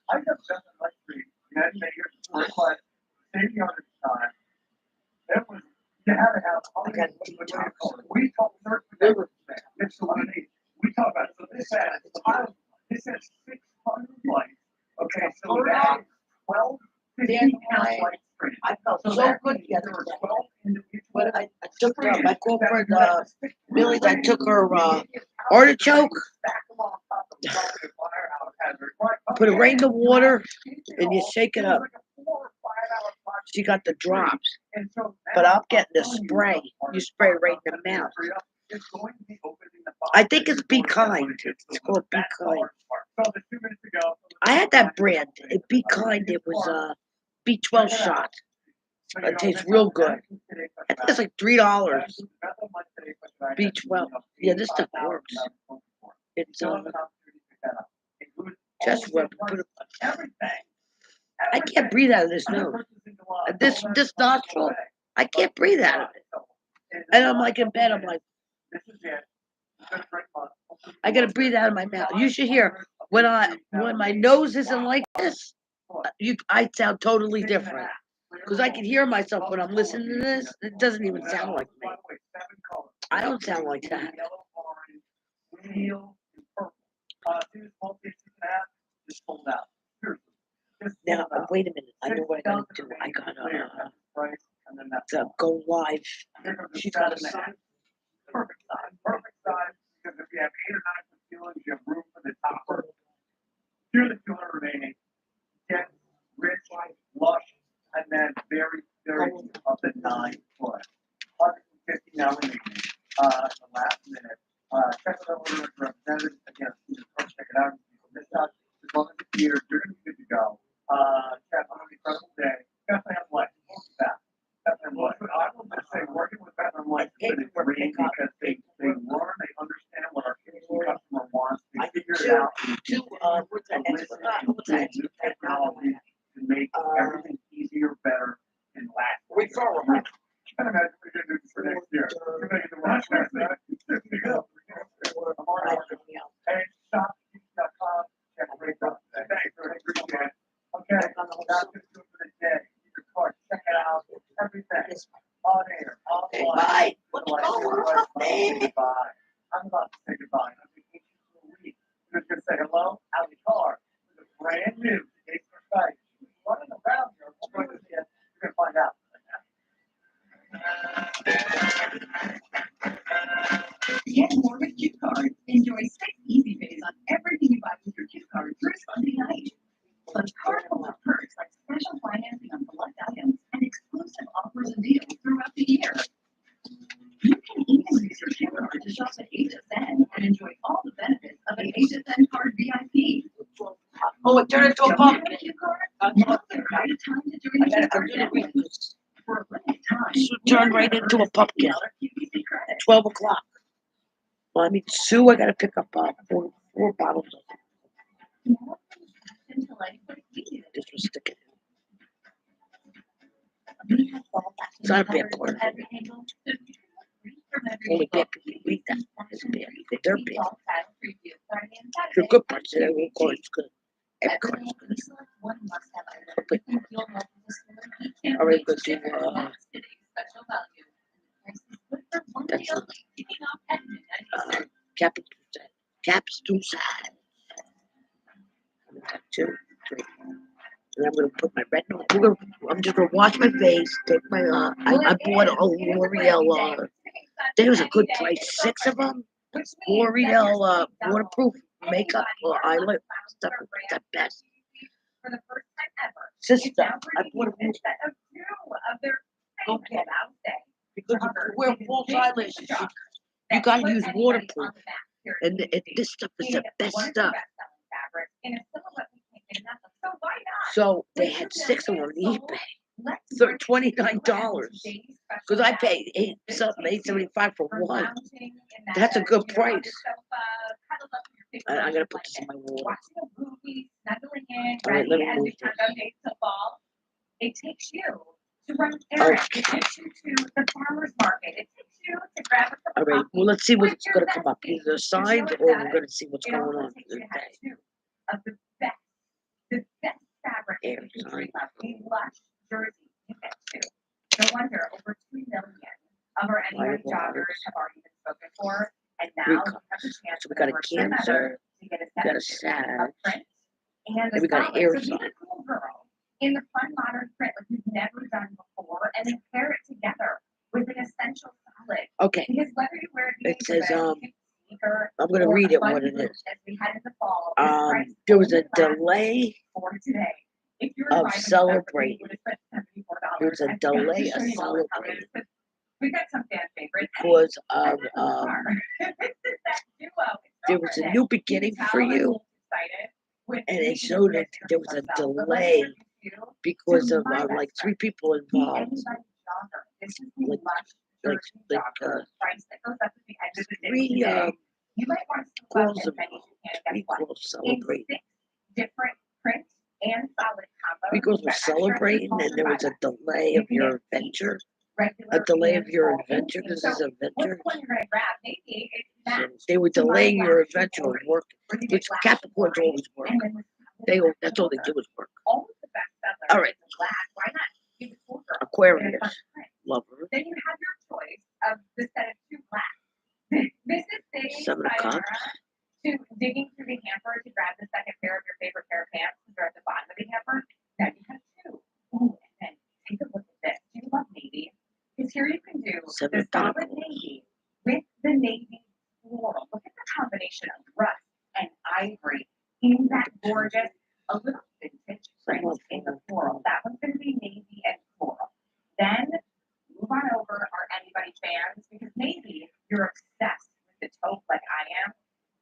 Speaker 1: I got something like three. You had to make your first class, save the other time. That was, you had to have, we talk about, so
Speaker 6: This has 600 lights. Okay, so that's 12, 15 house lights.
Speaker 1: I felt
Speaker 6: So
Speaker 1: so
Speaker 6: that
Speaker 1: good
Speaker 6: means
Speaker 1: the
Speaker 6: there
Speaker 1: other
Speaker 6: are
Speaker 1: day.
Speaker 6: 12 individual
Speaker 1: When I took my girlfriend, Billy, I took her artichoke, put it right in the water, and you shake it up. She got the drops, but I'm getting the spray. You spray it right in the mouth. I think it's Be Kind. It's called Be Kind. I had that brand. It Be Kind. It was B12 shot. It tastes real good. I think it's like $3. B12. Yeah, this stuff works. It's chest rub. I can't breathe out of this nose. This nostril, I can't breathe out of it. And I'm like in bed. I'm like, I gotta breathe out of my mouth. You should hear when my nose isn't like this. I sound totally different because I can hear myself when I'm listening to this. It doesn't even sound like me. I don't sound like that. Now, wait a minute. I know what I gotta do. I gotta go live. She's got a sign.
Speaker 6: Perfect size. Because if you have 8 or 9 peelings, you have room for the topper. Here are the 200 remaining. Dense, rich, lush, and then very, very up at 9 foot. 150 now remaining. The last minute. Check it out with the representative. Again, you can check it out. This out as long as it's here, you're gonna be good to go. Check on an incredible day. Definitely have life. That. Definitely have life. I will just say, working with Veteran Life has been a dream because they learn, they understand what our customer wants. They figure it out.
Speaker 1: What's that?
Speaker 6: New technology to make everything easier, better, and last.
Speaker 1: Referral.
Speaker 6: I can't imagine we're gonna do this for next year. We're gonna get the watch next year. I'm already working. Hey, shop.com. Check it out. Thanks, I appreciate it. Okay, that's just do it for the day. Your card, check it out. Everything. On air.
Speaker 1: Hey, bye. What's going on, baby?
Speaker 6: Goodbye. I'm about to say goodbye. I'm vacation for a week. I'm just gonna say hello, Allie Carr, with a brand new site. Running around here. You're gonna find out.
Speaker 2: Get more with gift cards. Enjoy 6 easy pays on everything you buy with your gift card through Sunday night. Plus cardful of perks like special financing on select items and exclusive offers and deals throughout the year. You can even use your gift card to shop at HSN and enjoy all the benefits of an HSN card VIP.
Speaker 1: Oh, it turned into a pumpkin.
Speaker 2: Now's the right time to join
Speaker 1: I
Speaker 2: the
Speaker 1: gotta
Speaker 2: gift
Speaker 1: go
Speaker 2: card
Speaker 1: do the
Speaker 2: network.
Speaker 1: readings.
Speaker 2: For a limited time,
Speaker 1: This turned right into a pumpkin.
Speaker 2: QVC credit.
Speaker 1: 12 o'clock. Well, I mean, Sue, I gotta pick up four bottles of this was sticking. It's not a bad part. Only bad people eat that. It's bad. They're bad. The good parts of every card is good. Every card is good. But, all right, let's do that's caps two sides. Two, three. And I'm gonna put my retinol. I'm just gonna wash my face. Take my I bought a L'Oreal. There was a good price. 6 of them. L'Oreal waterproof makeup or eyelid stuff. The best. Sister, I bought a new. Okay. Because if you wear false eyelashes, you gotta use waterproof. And this stuff is the best stuff. So they had 6 of them on eBay. $29. Because I paid $8.75 for one. That's a good price. I gotta put this in my water. All right, let me move this.
Speaker 2: It takes you to run errands. It takes you to the farmer's market. It takes you to grab a
Speaker 1: All right, well, let's see what's gonna come up. Either signed or we're gonna see what's going on today.
Speaker 2: Of the best fabric you can dream of. A lush jersey. You get 2. No wonder over 2 million of our NY joggers have already been spoken for, and now have the chance
Speaker 1: So we got a
Speaker 2: for the first time
Speaker 1: Cancer,
Speaker 2: ever to get a
Speaker 1: we got a
Speaker 2: set of
Speaker 1: Sag,
Speaker 2: print and
Speaker 1: and we got an
Speaker 2: solid.
Speaker 1: air
Speaker 2: So be
Speaker 1: sign.
Speaker 2: the cool girl in the fun modern print like you've never done before, and then pair it together with an essential solid.
Speaker 1: Okay,
Speaker 2: Because whether you wear
Speaker 1: it
Speaker 2: these
Speaker 1: says,
Speaker 2: with a cute sneaker
Speaker 1: I'm gonna
Speaker 2: or
Speaker 1: read
Speaker 2: a
Speaker 1: it
Speaker 2: fun
Speaker 1: what it
Speaker 2: boot
Speaker 1: is.
Speaker 2: as we head into fall, this price
Speaker 1: There was a
Speaker 2: only lasts
Speaker 1: delay
Speaker 2: for today. If you were
Speaker 1: of
Speaker 2: to buy them separately,
Speaker 1: celebrating.
Speaker 2: you would have spent $74.
Speaker 1: There was a
Speaker 2: I forgot to
Speaker 1: delay
Speaker 2: show
Speaker 1: of
Speaker 2: you all the
Speaker 1: celebrating
Speaker 2: colors. We got some fan favorites.
Speaker 1: because
Speaker 2: I
Speaker 1: of
Speaker 2: went to the bar. This is that duo. It's
Speaker 1: there was a
Speaker 2: Silver
Speaker 1: new
Speaker 2: Day.
Speaker 1: beginning
Speaker 2: You can
Speaker 1: for
Speaker 2: tell I'm
Speaker 1: you,
Speaker 2: most excited when
Speaker 1: and
Speaker 2: we
Speaker 1: it showed that there was a delay because of like 3 people involved.
Speaker 2: This is the
Speaker 1: Like-
Speaker 2: lush
Speaker 1: like-
Speaker 2: jersey
Speaker 1: like,
Speaker 2: jogger price that goes up at the end of the day
Speaker 1: 3
Speaker 2: today. You might want to
Speaker 1: calls
Speaker 2: as
Speaker 1: of
Speaker 2: many as you can. Guess what?
Speaker 1: equals
Speaker 2: In
Speaker 1: celebrating.
Speaker 2: 6 different print and solid combos.
Speaker 1: Because we're
Speaker 2: for extra
Speaker 1: celebrating, and there was a delay of your adventure. A delay of your adventure. This is
Speaker 2: So
Speaker 1: adventure.
Speaker 2: what's the one you're gonna grab? Maybe it's that.
Speaker 1: So they were delaying your adventure of work, which Capricorns always work.
Speaker 2: And then
Speaker 1: That's all they do is work.
Speaker 2: all of the best sellers.
Speaker 1: All right.
Speaker 2: is black. Why not? Give it to her.
Speaker 1: Aquarius, lover,
Speaker 2: Then you have your choice of the set of 2 black. This is saying
Speaker 1: 7 of
Speaker 2: sayonara
Speaker 1: Cups.
Speaker 2: to digging through the hamper to grab the second pair of your favorite pair of pants that are at the bottom of the hamper. Now you have 2. Ooh, and then take a look at this. Do you love navy? Because here you can do
Speaker 1: 7
Speaker 2: the
Speaker 1: of
Speaker 2: solid
Speaker 1: Pentacles.
Speaker 2: navy with the navy floral. Look at the combination of rust and ivory in that gorgeous, a little vintage print in the floral. That one's going to be navy and floral. Then move on over our anybody fans because maybe you're obsessed with the taupe like I am.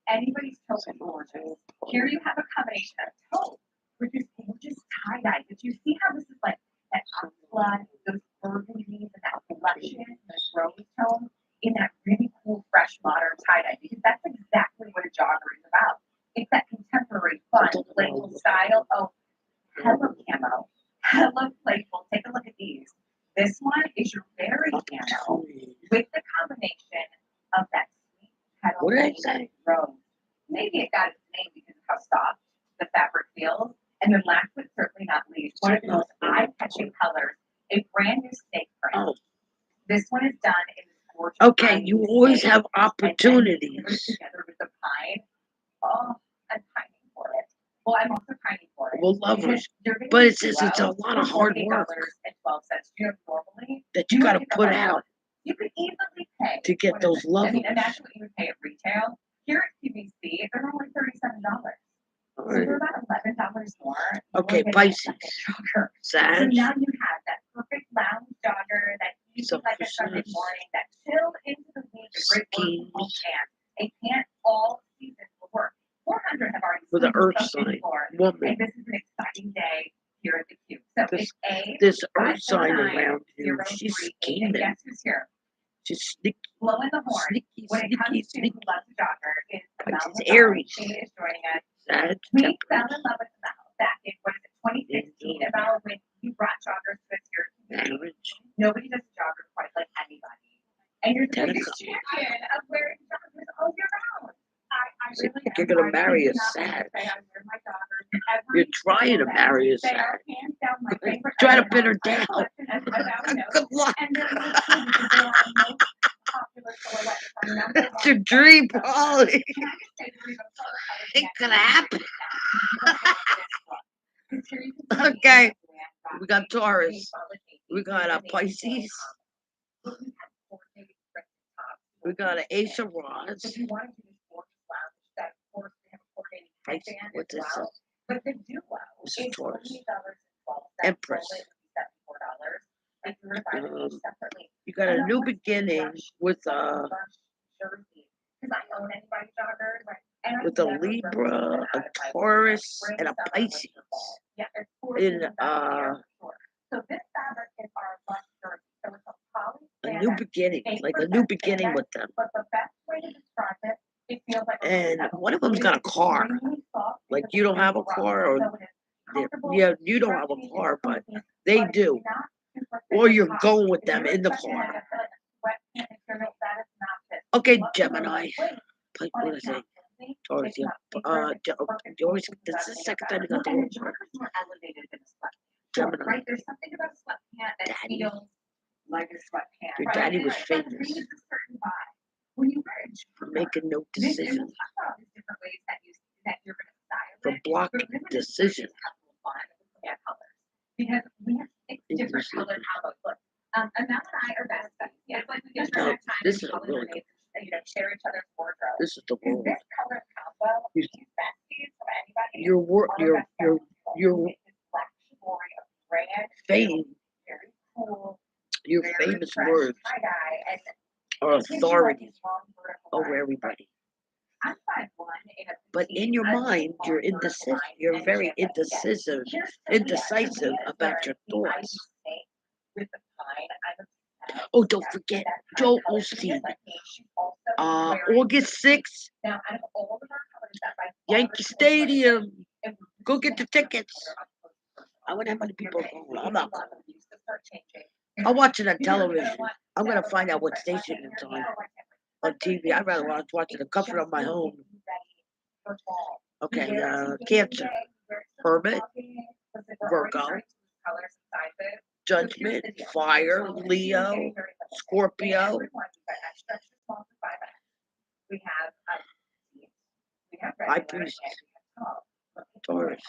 Speaker 2: Anybody's taupe is gorgeous. Here you have a combination of taupe, which is gorgeous tie-dye. But you see how this is like that aqua, those burgundies and that blushes, those rose tone in that really cool, fresh, modern tie-dye. Because that's exactly what a jogger is about. It's that contemporary, fun, playful style. Oh, hello camo. Hello playful. Take a look at these. This one is your berry camo with the combination of that sweet petal
Speaker 1: What did I say?
Speaker 2: rose. Maybe it got its name because of how soft the fabric feels. And then last but certainly not least, one of the most eye-catching colors, a brand new snake print.
Speaker 1: Oh,
Speaker 2: This one is done in this gorgeous.
Speaker 1: okay. You
Speaker 2: ivory
Speaker 1: always
Speaker 2: snake.
Speaker 1: have
Speaker 2: And then
Speaker 1: opportunities.
Speaker 2: together with the pine. Oh, I'm pining for it. Well, I'm also pining for it.
Speaker 1: Well, lovers,
Speaker 2: Because you're gonna
Speaker 1: but
Speaker 2: get
Speaker 1: it's just it's a
Speaker 2: duo
Speaker 1: lot of
Speaker 2: for
Speaker 1: hard work
Speaker 2: $48.12. You know, normally
Speaker 1: that you got to
Speaker 2: look at the
Speaker 1: put
Speaker 2: hard
Speaker 1: out
Speaker 2: work. You could easily pay
Speaker 1: to get
Speaker 2: what is
Speaker 1: those
Speaker 2: it? I mean,
Speaker 1: lovers.
Speaker 2: imagine what you would pay at retail. Here at QVC, they're only $37.
Speaker 1: All
Speaker 2: So
Speaker 1: right.
Speaker 2: they're about $11 more.
Speaker 1: Okay,
Speaker 2: You're getting a
Speaker 1: Pisces.
Speaker 2: second jogger. So
Speaker 1: Sag,
Speaker 2: now you have that perfect lounge jogger, that easy like a Sunday
Speaker 1: Selfishness.
Speaker 2: morning, that chill into the week, great work from home pants, a pant all season for work. 400 have already
Speaker 1: with an
Speaker 2: squeezed
Speaker 1: earth
Speaker 2: themselves in
Speaker 1: sign
Speaker 2: for it,
Speaker 1: woman.
Speaker 2: and this is an exciting day here at the Cube. So
Speaker 1: This-
Speaker 2: it's A,
Speaker 1: This earth sign
Speaker 2: 579,
Speaker 1: around you,
Speaker 2: 038,
Speaker 1: she's
Speaker 2: and
Speaker 1: scheming.
Speaker 2: guess who's here?
Speaker 1: She's sneaky,
Speaker 2: Blowing the horn.
Speaker 1: sneaky,
Speaker 2: When it comes
Speaker 1: sneaky,
Speaker 2: to
Speaker 1: sneaky.
Speaker 2: who loves a jogger, it's Mel
Speaker 1: Pisces,
Speaker 2: Lozano.
Speaker 1: Aries.
Speaker 2: She is joining us.
Speaker 1: Sag,
Speaker 2: We fell
Speaker 1: Temperance,
Speaker 2: in love with Mel back in, what is it, 2016, about when you brought joggers to us here.
Speaker 1: Marriage,
Speaker 2: Nobody does a jogger quite like anybody. And you're the
Speaker 1: Ten of
Speaker 2: biggest
Speaker 1: Cups.
Speaker 2: champion of wearing joggers all year round. I
Speaker 1: Seems
Speaker 2: really
Speaker 1: like
Speaker 2: am.
Speaker 1: you're gonna
Speaker 2: I
Speaker 1: marry
Speaker 2: kid
Speaker 1: a
Speaker 2: you not when I
Speaker 1: Sag.
Speaker 2: say I wear my joggers every
Speaker 1: You're trying to
Speaker 2: single day.
Speaker 1: marry a
Speaker 2: They are
Speaker 1: Sag.
Speaker 2: hands down my favorite.
Speaker 1: Try to
Speaker 2: item
Speaker 1: pin her
Speaker 2: in my
Speaker 1: down.
Speaker 2: collection, as without a note.
Speaker 1: Good luck.
Speaker 2: And they're most cool because they are our most popular silhouette. It's our number
Speaker 1: That's
Speaker 2: one
Speaker 1: your dream,
Speaker 2: selling
Speaker 1: Polly.
Speaker 2: Can I just say that we've got color colors
Speaker 1: Ain't
Speaker 2: next
Speaker 1: gonna
Speaker 2: to
Speaker 1: happen.
Speaker 2: it now, because you don't get this look. Because here you can see
Speaker 1: Okay.
Speaker 2: the brand
Speaker 1: We got
Speaker 2: box,
Speaker 1: Taurus.
Speaker 2: the solid navy,
Speaker 1: We got a
Speaker 2: the navy
Speaker 1: Pisces.
Speaker 2: full color. We have coordinated printed tops.
Speaker 1: We got an Ace of Rods.
Speaker 2: So if you want to do this gorgeous lounge set, of course, we have a coordinating
Speaker 1: Pisces.
Speaker 2: headband
Speaker 1: What's
Speaker 2: as
Speaker 1: this?
Speaker 2: well. But the duo
Speaker 1: This
Speaker 2: is
Speaker 1: is Taurus.
Speaker 2: $28.12.
Speaker 1: Empress.
Speaker 2: Sold it would be $74. If you were to buy them each separately.
Speaker 1: You got a new beginning with a with a Libra, a Taurus, and a Pisces. In
Speaker 2: So this fabric is our lush jersey. So it's a poly
Speaker 1: a new beginning, like a new beginning with them.
Speaker 2: But the best way to describe it, it feels like
Speaker 1: And one of them's got a car. Like you don't have a car, or yeah, you don't have a car, but they do. Or you're going with them in the car. Okay, Gemini. What is it? Taurus, yeah. Always, this is the second time you got the wrong word. Gemini.
Speaker 2: Right, there's something about a sweatpant that
Speaker 1: Daddy.
Speaker 2: feels like a sweatpant.
Speaker 1: Your
Speaker 2: right?
Speaker 1: daddy was
Speaker 2: That
Speaker 1: famous.
Speaker 2: breathes a certain vibe. When you wear a
Speaker 1: for making no decisions,
Speaker 5: Talk about these different ways that you're going to style
Speaker 1: for
Speaker 5: it.
Speaker 1: blocking
Speaker 5: But really,
Speaker 1: decisions.
Speaker 5: just have a little fun and look at colors. Because we have 6 different color combos. Look, Amel and I are best friends. It's like we can
Speaker 1: No,
Speaker 5: spend time
Speaker 1: this
Speaker 5: and
Speaker 1: is a
Speaker 5: color
Speaker 1: really
Speaker 5: grades and, share each other's wardrobe.
Speaker 1: This is the
Speaker 5: Is
Speaker 1: world.
Speaker 5: this color combo
Speaker 1: You-
Speaker 5: these besties from anybody?
Speaker 1: Your work,
Speaker 5: Our
Speaker 1: your
Speaker 5: best friends.
Speaker 1: your
Speaker 5: It's this black story of red,
Speaker 1: fame,
Speaker 5: very cool,
Speaker 1: your
Speaker 5: very
Speaker 1: famous
Speaker 5: fresh
Speaker 1: words
Speaker 5: tie-dye, and
Speaker 1: are
Speaker 5: it gives you, like,
Speaker 1: authority
Speaker 5: these long vertical
Speaker 1: over
Speaker 5: lines.
Speaker 1: everybody.
Speaker 5: I'm 5'1" in a
Speaker 1: But in your
Speaker 5: petite,
Speaker 1: mind, you're
Speaker 5: long vertical
Speaker 1: indecisive.
Speaker 5: line,
Speaker 1: You're
Speaker 5: and
Speaker 1: very
Speaker 5: just like that.
Speaker 1: indecisive,
Speaker 5: Here's Sophia.
Speaker 1: indecisive
Speaker 5: Sophia is
Speaker 1: about
Speaker 5: wearing
Speaker 1: your
Speaker 5: the
Speaker 1: thoughts.
Speaker 5: ivy snake with the pine. I'm obsessed
Speaker 1: Oh,
Speaker 5: with
Speaker 1: don't
Speaker 5: that-
Speaker 1: forget,
Speaker 5: that pine
Speaker 1: Joel
Speaker 5: color. Sophia
Speaker 1: Osteen.
Speaker 5: is like me. She's also wearing
Speaker 1: August 6th,
Speaker 5: now out of all of our colors that by far
Speaker 1: Yankee
Speaker 5: is the most
Speaker 1: Stadium.
Speaker 5: it was
Speaker 1: Go
Speaker 5: really
Speaker 1: get the
Speaker 5: nice color
Speaker 1: tickets.
Speaker 5: on close personal.
Speaker 1: I wonder how many people are
Speaker 5: You're
Speaker 1: going.
Speaker 5: gonna
Speaker 1: I'm not
Speaker 5: see a lot
Speaker 1: going.
Speaker 5: of used to start changing.
Speaker 1: I'll watch it on
Speaker 5: You're gonna
Speaker 1: television.
Speaker 5: want
Speaker 1: I'm gonna
Speaker 5: to
Speaker 1: find out what
Speaker 5: refresh
Speaker 1: station
Speaker 5: your
Speaker 1: it's
Speaker 5: hair,
Speaker 1: on.
Speaker 5: like
Speaker 1: On TV. I'd rather watch it in the comfort of my home. Okay, Cancer, Hermit, Virgo, Judgment, Fire, Leo, Scorpio,
Speaker 5: We have
Speaker 1: High Priest, Taurus.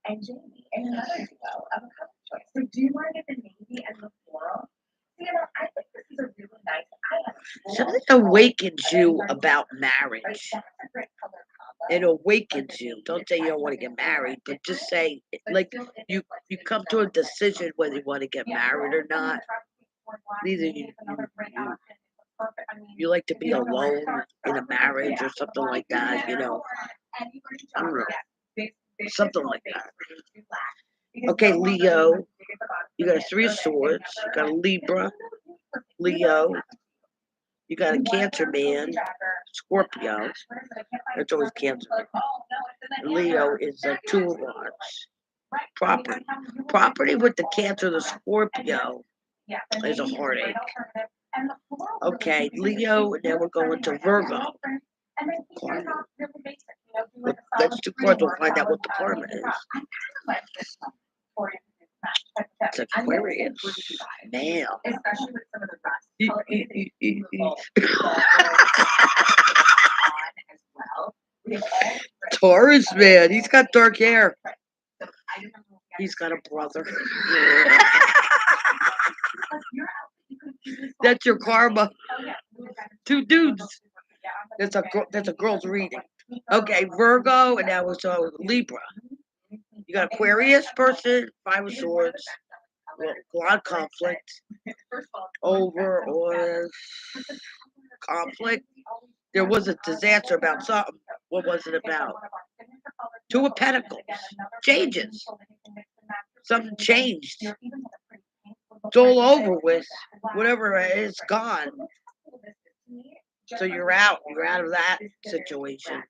Speaker 5: and Jamie, and another duo of a color choice. So do you want to get the navy and the floral? See, I think this is a really nice. I have
Speaker 1: Something awakens you about marriage.
Speaker 5: That's a great color combo.
Speaker 1: It awakens you. Don't say you don't want to get married, but just say, like, you come to a decision whether you want to get married or not. Neither you like to be alone in a marriage or something like that, you know. I don't know. Something like that. Okay, Leo, you got a 3 of swords, you got a Libra, Leo, you got a Cancer man, Scorpio, that's always Cancer. Leo is a 2 of wands. Property with the Cancer, the Scorpio is a heartache. Okay, Leo, and then we're going to Virgo. Karma. Let's do cards, we'll find out what the karma is. It's Aquarius, male.
Speaker 5: Especially with some of the rest. As well. We have all
Speaker 1: Taurus, man, he's got dark hair. He's got a brother. That's your karma. 2 dudes. That's a girl's reading. Okay, Virgo, and now we're so Libra. You got Aquarius person, 5 of swords. A lot of conflict over or conflict. There was a disaster about something. What was it about? 2 of Pentacles. Changes. Something changed. It's all over with. Whatever it is, gone. So you're out. You're out of that situation.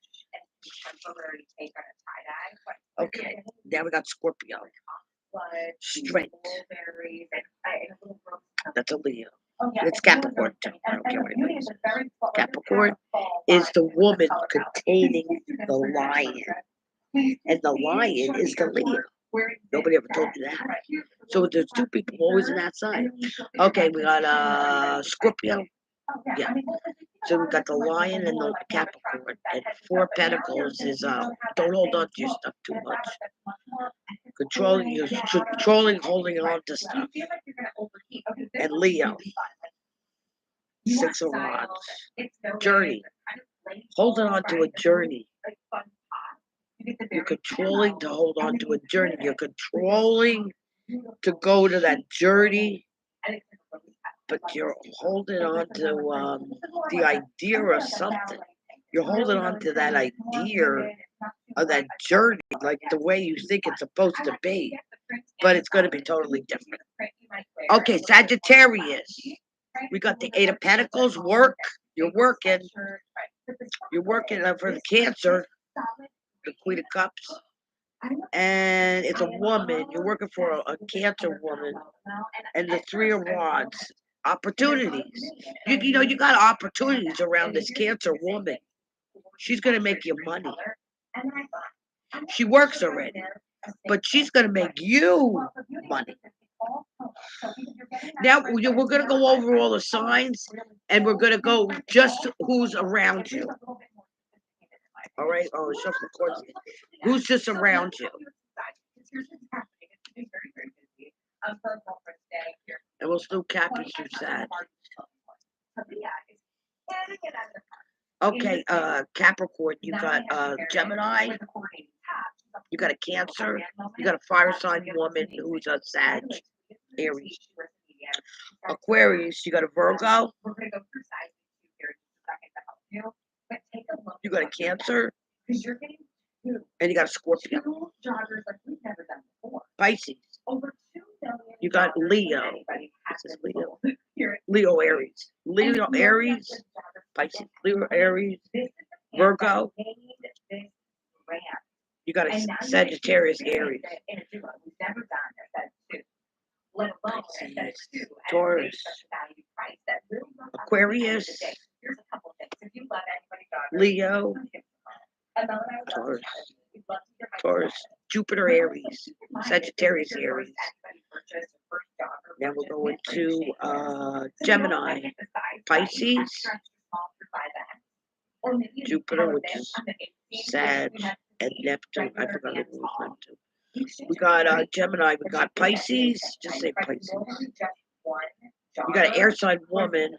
Speaker 1: Okay. Now we got Scorpio. Strength. That's a Leo. It's Capricorn too. I don't care what it is. Capricorn is the woman containing the lion. And the lion is the Leo. Nobody ever told you that. So there's 2 people always in that sign. Okay, we got Scorpio. Yeah. So we got the lion and the Capricorn. And 4 pentacles is don't hold on to your stuff too much. Controlling, holding on to stuff. And Leo. 6 of wands. Journey. Holding on to a journey. You're controlling to hold on to a journey. You're controlling to go to that journey, but you're holding on to the idea of something. You're holding on to that idea of that journey, like the way you think it's supposed to be, but it's going to be totally different. Okay, Sagittarius. We got the 8 of Pentacles. Work. You're working. You're working for the Cancer. The Queen of Cups. And it's a woman. You're working for a Cancer woman. And the 3 of Wands. Opportunities. You know, you got opportunities around this Cancer woman. She's going to make you money. She works already. But she's going to make you money. Now we're gonna go over all the signs, and we're gonna go just who's around you. All right. Oh, it's just recording. Who's just around you? And we'll still Cappy's too sad. Okay, Capricorn, you got Gemini, you got a Cancer, you got a fire sign woman who's a Sag, Aries. Aquarius, you got a Virgo, you got a Cancer, and you got a Scorpio. Pisces, you got Leo. This is Leo. Leo Aries. Leo Aries, Pisces. Leo Aries, Virgo. You got a Sagittarius Aries. Pisces, Taurus, Aquarius, Leo, Taurus, Taurus, Jupiter Aries, Sagittarius Aries. Then we'll go into Gemini, Pisces, Jupiter, which is Sag, and Neptune. I forgot who was Neptune. We got Gemini, we got Pisces, just say Pisces. You got an air sign woman,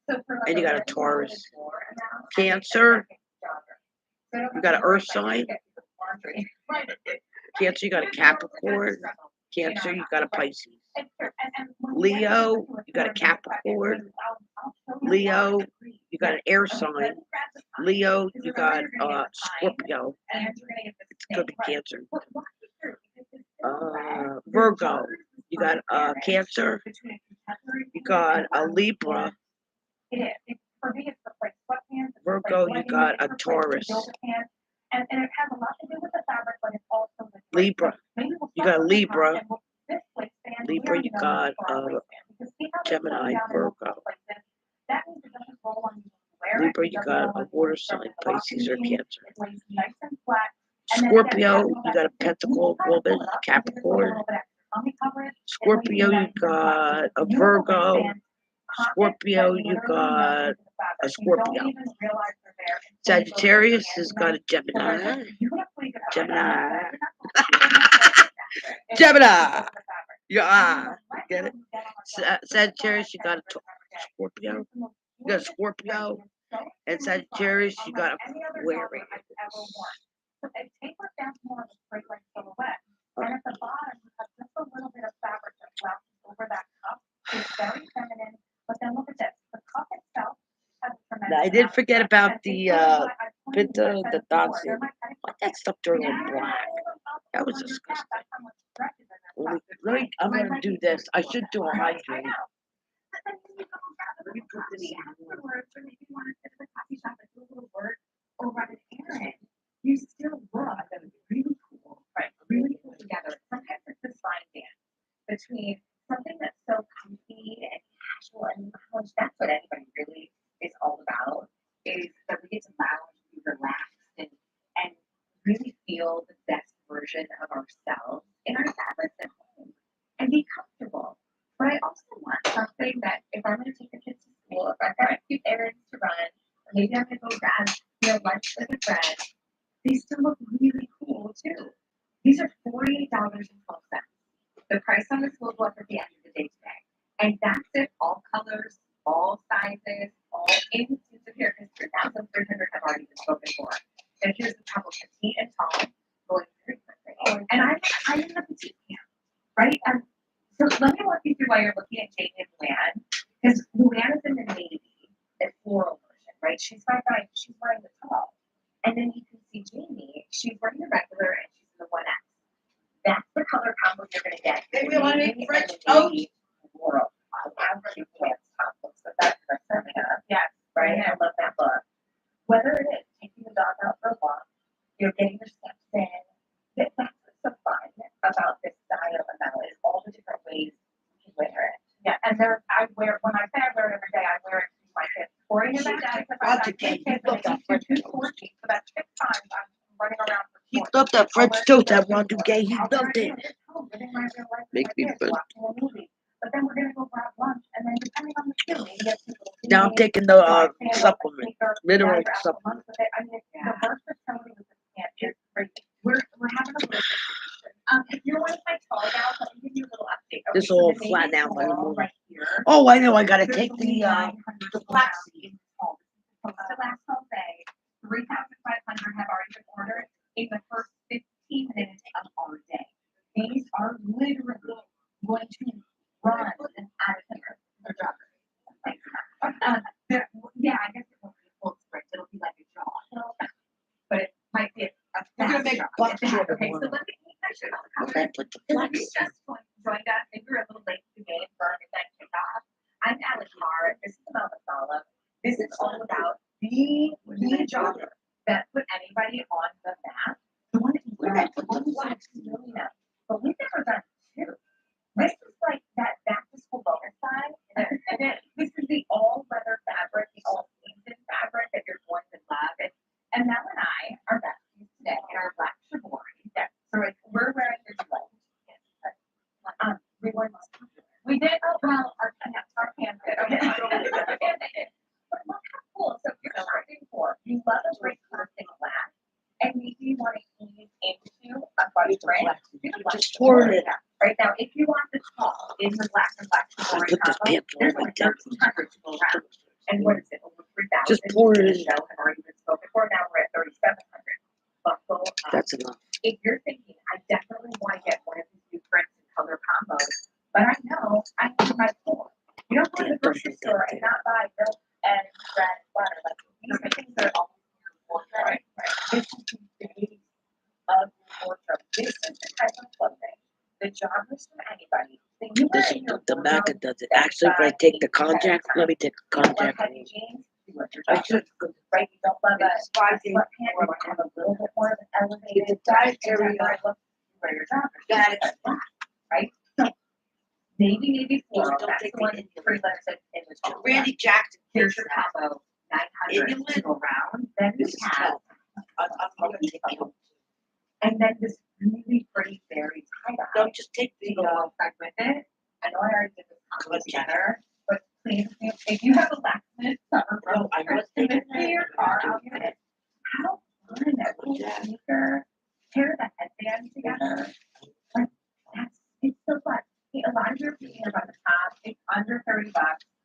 Speaker 1: and you got a Taurus. Cancer, you got an earth sign. Cancer, you got a Capricorn. Cancer, you got a Pisces. Leo, you got a Capricorn. Leo, you got an air sign. Leo, you got Scorpio. It could be Cancer. Virgo, you got Cancer. You got a Libra. Virgo, you got a Taurus. Libra, you got a Libra. Libra, you got Gemini, Virgo. Libra, you got a water sign, Pisces or Cancer. Scorpio, you got a Pentacle woman, Capricorn. Scorpio, you got a Virgo. Scorpio, you got a Scorpio. Sagittarius has got a Gemini. Gemini. Gemini. Yeah, get it? Sagittarius, you got a Scorpio. You got a Scorpio. And Sagittarius, you got Aquarius.
Speaker 2: And at the bottom, you have just a little bit of fabric that flaps over that cup. It's very feminine. But then look at this. The cup itself has a tremendous.
Speaker 1: Now, I did forget about the Pinta, the Dotson. What that stuff turned on black? That was disgusting. I'm gonna do this. I should do a hydrate.
Speaker 2: You still look really cool, right? Really cool together. Sometimes it's this fine dance between something that's so comfy and casual and lounge. That's what anybody really is all about. Is that we get to lounge, be relaxed, and really feel the best version of ourselves in our fabrics at home and be comfortable. But I also want something that if I'm going to take the kids to school, if I've got a few errands to run, or maybe I'm going to go grab lunch with a friend. They still look really cool too. These are $48.12. The price on this will go up at the end of the day today. And that's it, all colors, all sizes, all instances of here, because 3,300 have already been spoken for. And here's the couple petite and tall, going very quickly. And I'm in the petite camp, right? So let me walk you through why you're looking at Jamie and Luann, because Luann is in the navy, the floral version, right? She's wearing the tall. And then you can see Jamie, she's wearing the regular and she's in the 1X. That's the color combo you're going to get.
Speaker 1: Hey, we want to make French toast?
Speaker 2: Floral. How cute Luann's top looks, but that's yes, right? I love that look. Whether it is taking the dog out for a walk, you're getting your steps in, that's what's so fun about this style of Mel is all the different ways you can wear it. Yeah, and when I say I wear it every day, I wear it to my kids. Or in the back, so that's 6 times I'm running around for
Speaker 1: He loved that French toast. That Ron Duguay, he loved it. Make me
Speaker 2: But then we're gonna go grab lunch, and then depending on the feeling, maybe get some little
Speaker 1: Now I'm
Speaker 2: tea,
Speaker 1: taking the
Speaker 2: stand up and
Speaker 1: supplement,
Speaker 2: take our
Speaker 1: mineral
Speaker 2: dad out to
Speaker 1: supplement.
Speaker 2: lunch with it. I mean, the versatility with this camp is crazy. We're having a little situation. If you're one of my tall gals, let me give you a little update. Okay,
Speaker 1: This
Speaker 2: so
Speaker 1: will
Speaker 2: the baby
Speaker 1: flatten out my
Speaker 2: floral
Speaker 1: moon.
Speaker 2: right here.
Speaker 1: Oh, I know. I gotta
Speaker 2: There's
Speaker 1: take
Speaker 2: only
Speaker 1: the
Speaker 2: 900
Speaker 1: the
Speaker 2: floral
Speaker 1: flaxseed.
Speaker 2: in this home. Supposed to last all day. 3,500 have already been ordered in the first 15 minutes of our day. These are literally going to run out of here. Yeah, I guess it won't be a full sprint. It'll be like a jog. But it might be a
Speaker 1: We're gonna
Speaker 2: fast
Speaker 1: make
Speaker 2: jog.
Speaker 1: bucks
Speaker 2: Okay,
Speaker 1: over
Speaker 2: so let
Speaker 1: tomorrow.
Speaker 2: me actually
Speaker 1: Where did I put the
Speaker 2: if you
Speaker 1: flaxseed?
Speaker 2: just joined us, if you're a little late to the game for our midnight kickoff, I'm Alex Carr. This is Mel Masala. This is all about the jogger that put anybody on the map. The one that you
Speaker 1: Where did I
Speaker 2: got
Speaker 1: put the
Speaker 2: one
Speaker 1: flaxseed?
Speaker 2: really know. But we've never done two. This is like that back to school bonus side. And then this is the all leather fabric, the all season fabric that you're going to love. And Mel and I are besties today in our black shibori. So like, we're wearing this like we were most popular. We did well our pants did. Okay. But look how cool. So if you're shopping for you love a great clothing black and maybe you want to ease into a fun print.
Speaker 1: Just pour it in.
Speaker 2: Right now, if you want the top in the black and black
Speaker 1: I
Speaker 2: shibori
Speaker 1: put this
Speaker 2: combo,
Speaker 1: pants on
Speaker 2: there's
Speaker 1: like
Speaker 2: like
Speaker 1: that.
Speaker 2: 1,300 to go around. And what is it? Over 3,000.
Speaker 1: Just pour it
Speaker 2: in.
Speaker 1: in.
Speaker 2: The show have already been spoken for. Now we're at 3,700. Buckle up.
Speaker 1: That's enough.
Speaker 2: If you're thinking, I definitely want to get one of these new prints and color combos, but I know I need my four. You don't go to the grocery store and not buy milk and bread and butter. Like these are things that are always in your wardrobe. This is the base of your wardrobe. This is the type of clothing the joggers from anybody. That you wear
Speaker 1: This
Speaker 2: in your
Speaker 1: the Maca
Speaker 2: wardrobe
Speaker 1: does it. Actually, if I take the contact, let me take the
Speaker 2: like
Speaker 1: contact.
Speaker 2: heavy jeans, you wear your
Speaker 1: I
Speaker 2: joggers.
Speaker 1: should.
Speaker 2: Right, you don't love a sweatpant, you want to have a little bit more of an elevated.
Speaker 1: It's a dietary,
Speaker 2: look, you wear your joggers.
Speaker 1: Got it.
Speaker 2: Right? So maybe floral,
Speaker 1: Don't
Speaker 2: that's
Speaker 1: take
Speaker 2: the one
Speaker 1: the
Speaker 2: that's pretty much in the top.
Speaker 1: Randy Jackson.
Speaker 2: Here's your combo, 900 to go round, then you
Speaker 1: This is
Speaker 2: have,
Speaker 1: hell. I'm gonna take the.
Speaker 2: and then this really pretty berry tie-dye.
Speaker 1: No, just take
Speaker 2: To
Speaker 1: the.
Speaker 2: go alongside with it. I know I already did this combo
Speaker 1: Contact.
Speaker 2: together, but please, if you have a last minute summer
Speaker 1: No, I was
Speaker 2: in
Speaker 1: thinking
Speaker 2: your car, I'll get it. How fun that little sneaker, pair the headband together. Like, it's so fun. See, a lot of your opinion about the top, it's under $30,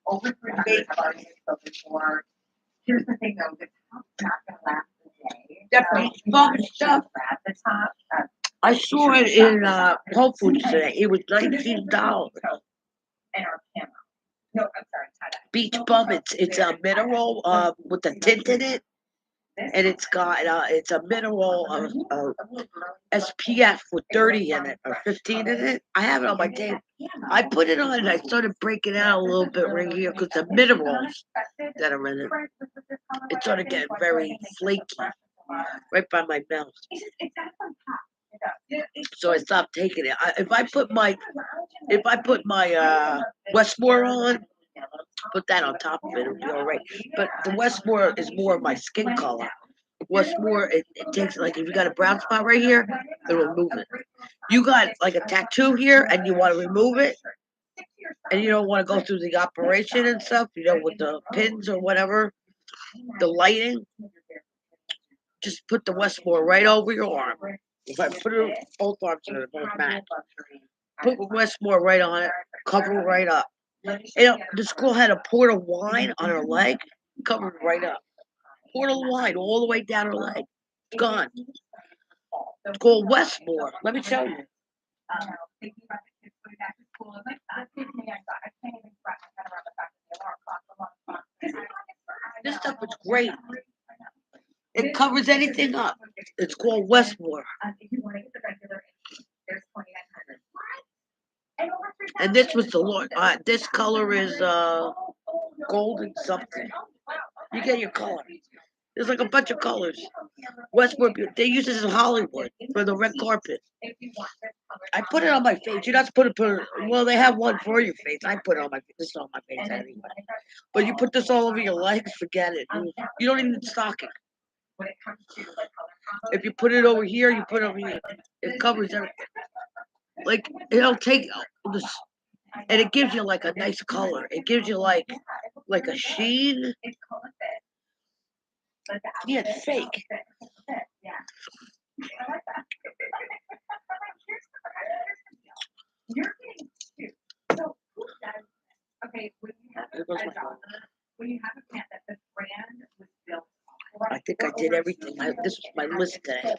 Speaker 2: over 300 have already been spoken for. Here's the thing though, the top's not gonna last the day.
Speaker 1: Definitely.
Speaker 2: So,
Speaker 1: Fun
Speaker 2: you
Speaker 1: stuff.
Speaker 2: grab the top.
Speaker 1: I saw it in Whole Foods today. It was
Speaker 2: So this is
Speaker 1: $19.
Speaker 2: the toe and our camo. No, I'm sorry, tie-dye.
Speaker 1: Beach Bum. It's a mineral with a tint in it, and it's got it's a mineral SPF with 30 in it or 15 in it. I have it on my table. I put it on and I started breaking out a little bit right here because the minerals that are in it. It's sort of getting very flaky right by my mouth.
Speaker 2: It's got a fun top.
Speaker 1: So I stopped taking it. If I put my Westmore on, put that on top of it, it'll be all right. But the Westmore is more of my skin color. Westmore, it takes, like, if you got a brown spot right here, it'll remove it. You got like a tattoo here and you want to remove it, and you don't want to go through the operation and stuff, with the pins or whatever, the lighting, just put the Westmore right over your arm. If I put it both arms in it, both match. Put Westmore right on it, cover it right up. This girl had a port of wine on her leg, covered right up. Port of wine all the way down her leg. It's gone. It's called Westmore. Let me show you. This stuff is great. It covers anything up. It's called Westmore. And this was the Lord. This color is golden something. You get your color. There's like a bunch of colors. Westmore, they use this in Hollywood for the red carpet. I put it on my face. You're not supposed to put it. Well, they have one for your face. I put it on my face. This is on my face anyway. But you put this all over your legs, forget it. You don't even need stocking. If you put it over here, you put it over here. It covers everything. Like, it'll take this. and it gives you like a nice color. It gives you like a sheen.
Speaker 2: It's called a fit. But the
Speaker 1: Yeah, it's
Speaker 2: outfit,
Speaker 1: fake.
Speaker 2: yeah. I like that. Here's the deal. You're getting two. So who does this? Okay, when you have
Speaker 1: There goes my
Speaker 2: a
Speaker 1: phone.
Speaker 2: when you have a pant that the brand was built on.
Speaker 1: I think I did everything. This was my list today.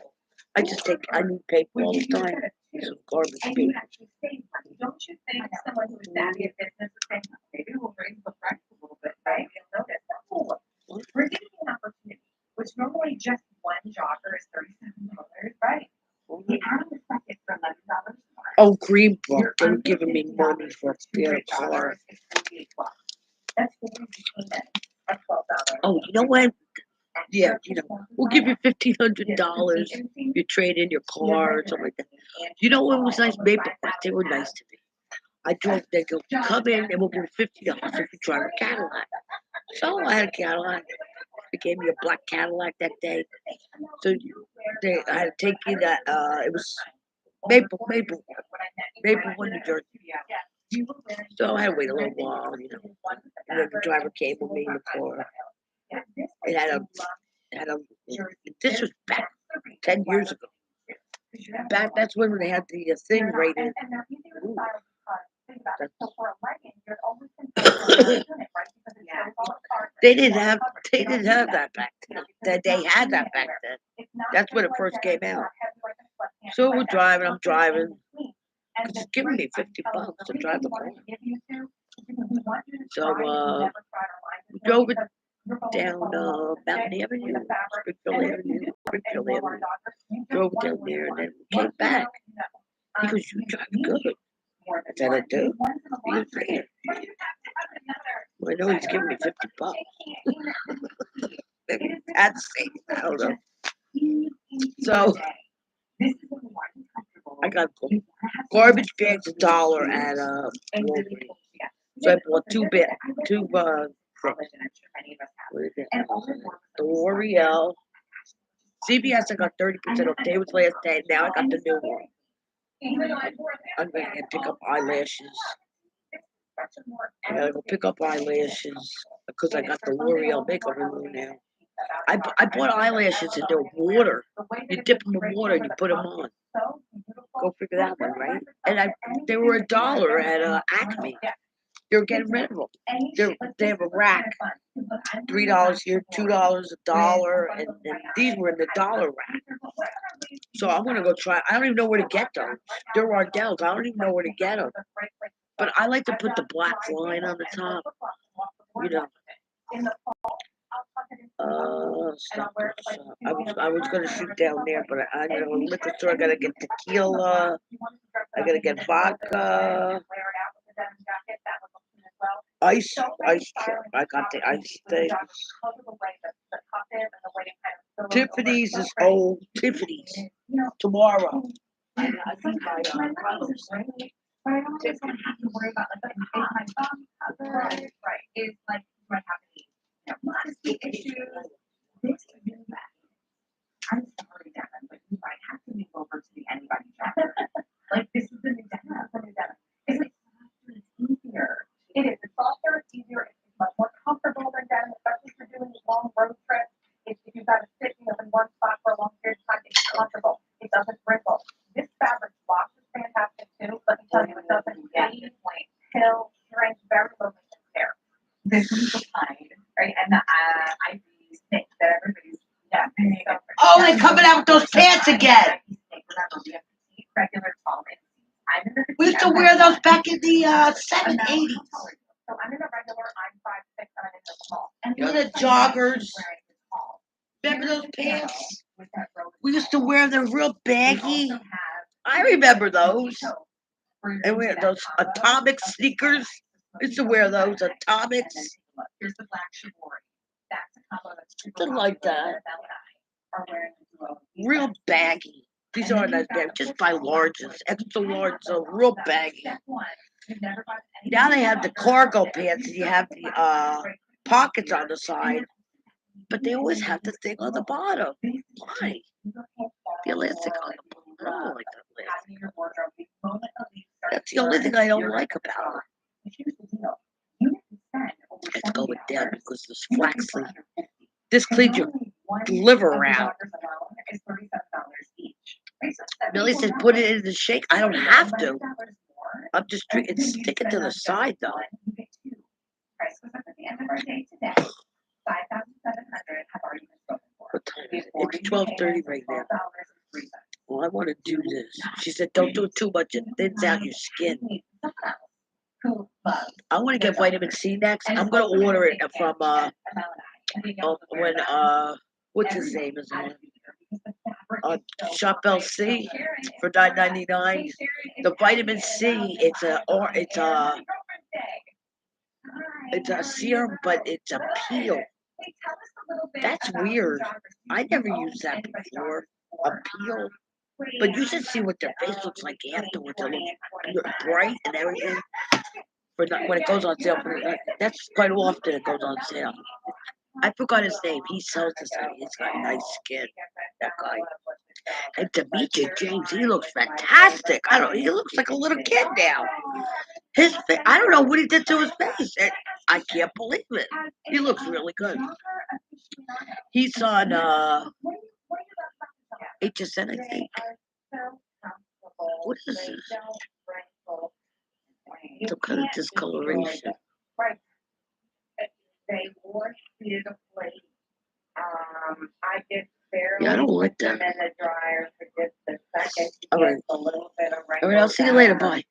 Speaker 1: I need paper all the time. Some garbage
Speaker 2: And you
Speaker 1: paper.
Speaker 2: actually save money. Don't you think someone who's savvy at business is saying, maybe we'll raise the price a little bit, right? You'll notice. Oh, we're giving you an opportunity, which normally just one jogger is $37, right? The add-on is like it's for $11 more.
Speaker 1: Oh, Greenbrook. They were giving me money for their car.
Speaker 2: That's $40 payment of $12.
Speaker 1: Oh, you know what? Yeah, we'll give you $1,500. You trade in your car or something like that. You know what was nice? Maple Brook. They were nice to me. They go, come in and we'll give you $50 if you drive a Cadillac. So I had a Cadillac. They gave me a black Cadillac that day. So I had to take you that, it was Maple, New Jersey. So I had to wait a little while, And then the driver came with me in the car. This was back 10 years ago. That's when they had the thing rated. Ooh. They didn't have that back then. They had that back then. That's when it first came out. So I'm driving. It's giving me $50 to drive the car. So we drove it down Mountain Avenue, Springfield Avenue. Drove down there and then we came back. He goes, you drive good. I said, I do. He's fair. Well, I know he's giving me $50. That's safe. I don't know. So I got garbage bags $1 at Walgreens. So I bought two things. What is it? The L'Oreal. CVS I got 30% off. Day was last day. Now I got the new one. I'm going to pick up eyelashes. I gotta go pick up eyelashes because I got the L'Oreal makeup remover now. I bought eyelashes in their water. You dip them in water and you put them on. Go figure that one, right? And they were $1 at Acme. They're getting rid of them. They have a rack. $3 here, $2, $1, and these were in the dollar rack. So I'm gonna go try. I don't even know where to get them. They're Ardell's. I don't even know where to get them. But I like to put the black line on the top. Stop. I was gonna shoot down there, but I liquor store. I gotta get tequila. I gotta get vodka. Ice chip. I got the ice things. Tiffany's is old. Tiffany's tomorrow. I think my Carlos.
Speaker 2: But I don't just want to have to worry about like my thumb cover, right? Is like what happening. Modesty issues. This is really bad. I'm sorry, Devin, but you might have to move over to the anybody job. Like this is the new Devin. It's easier. It is. It's softer. It's easier. It's much more comfortable than Devin, especially if you're doing long road trips. If you've got to sit in one spot for a long period of time, it's comfortable. It doesn't wrinkle. This fabric wash is fantastic too. Let me tell you, it doesn't kill, shrink, very low maintenance care. This is the kind, right? And the IV snake that everybody's
Speaker 1: Oh, they're coming out with those pants again.
Speaker 2: Regular tall.
Speaker 1: We used to wear those back in the 80s.
Speaker 2: So I'm in a regular, I'm 5'6", and I'm in the small.
Speaker 1: You know the joggers? Remember those pants? We used to wear them real baggy. I remember those. And we had those atomic sneakers. We used to wear those atomics.
Speaker 2: Here's the black chivalry. That's a combo that's
Speaker 1: Something like that. Real baggy. These aren't as bad. Just buy larges. Extra large, so real baggy. Now they have the cargo pants and you have the pockets on the side. But they always have the thing on the bottom. Why? The elastic on the bottom. I don't like that elastic. That's the only thing I don't like about it.
Speaker 2: Here's the deal. You can spend over
Speaker 1: It's going
Speaker 2: $70
Speaker 1: down because this
Speaker 2: You can
Speaker 1: flaxseed.
Speaker 2: spend $150.
Speaker 1: This cleans your
Speaker 2: Only one
Speaker 1: liver
Speaker 2: of the
Speaker 1: out.
Speaker 2: doctors alone is $37 each. Right, so
Speaker 1: Billy said
Speaker 2: $74.
Speaker 1: put it in the shake. I don't have to.
Speaker 2: $11 more.
Speaker 1: I'm just drinking.
Speaker 2: Then you
Speaker 1: Stick it to
Speaker 2: spend
Speaker 1: the
Speaker 2: on just
Speaker 1: side though.
Speaker 2: one, you get two. Price goes up at the end of our day today. 5,700 have already been spoken for.
Speaker 1: What time
Speaker 2: We
Speaker 1: is
Speaker 2: have
Speaker 1: it? It's 12:30 right now.
Speaker 2: $12.03.
Speaker 1: Well, I want to do this. She said don't do it too much. It thins out your skin.
Speaker 2: Someone else who loves
Speaker 1: I want to get vitamin C next.
Speaker 2: and
Speaker 1: I'm
Speaker 2: is
Speaker 1: gonna
Speaker 2: also
Speaker 1: order
Speaker 2: a
Speaker 1: it
Speaker 2: big
Speaker 1: from
Speaker 2: fan of Melanie, and we know
Speaker 1: when what's his
Speaker 2: every
Speaker 1: name is on
Speaker 2: attitude because the fabric is so
Speaker 1: Shop
Speaker 2: great.
Speaker 1: LC
Speaker 2: So Sharon,
Speaker 1: for
Speaker 2: it's not-
Speaker 1: $9.99.
Speaker 2: Hey, Sharon, it's
Speaker 1: The vitamin
Speaker 2: Ashley,
Speaker 1: C, it's a or it's
Speaker 2: and
Speaker 1: a
Speaker 2: happy Girlfriend's Day. Hi,
Speaker 1: it's
Speaker 2: how
Speaker 1: a
Speaker 2: are
Speaker 1: serum,
Speaker 2: you?
Speaker 1: but it's a
Speaker 2: Good.
Speaker 1: peel.
Speaker 2: Hey, tell us a little bit
Speaker 1: That's
Speaker 2: about
Speaker 1: weird.
Speaker 2: your daughters.
Speaker 1: I
Speaker 2: Do
Speaker 1: never
Speaker 2: you own
Speaker 1: used that
Speaker 2: anybody's
Speaker 1: before.
Speaker 2: daughters
Speaker 1: A peel.
Speaker 2: Wait,
Speaker 1: But you should see what their face looks like afterwards. It looks bright and everything. For when it goes on sale, that's quite often it goes on sale. I forgot his name. He sells this thing. He's got nice skin. That guy. And Demetri James, he looks fantastic. I don't. He looks like a little kid now. His face. I don't know what he did to his face. I can't believe it. He looks really good. He's on HSN, I think. What is this? Some kind of discoloration.
Speaker 5: Right. They wash beautifully. I get barely
Speaker 1: Yeah, I don't like
Speaker 5: put them
Speaker 1: that.
Speaker 5: in the dryer for just a second to
Speaker 1: All
Speaker 5: get
Speaker 1: right.
Speaker 5: a little bit of
Speaker 1: All right, I'll see you later. Bye.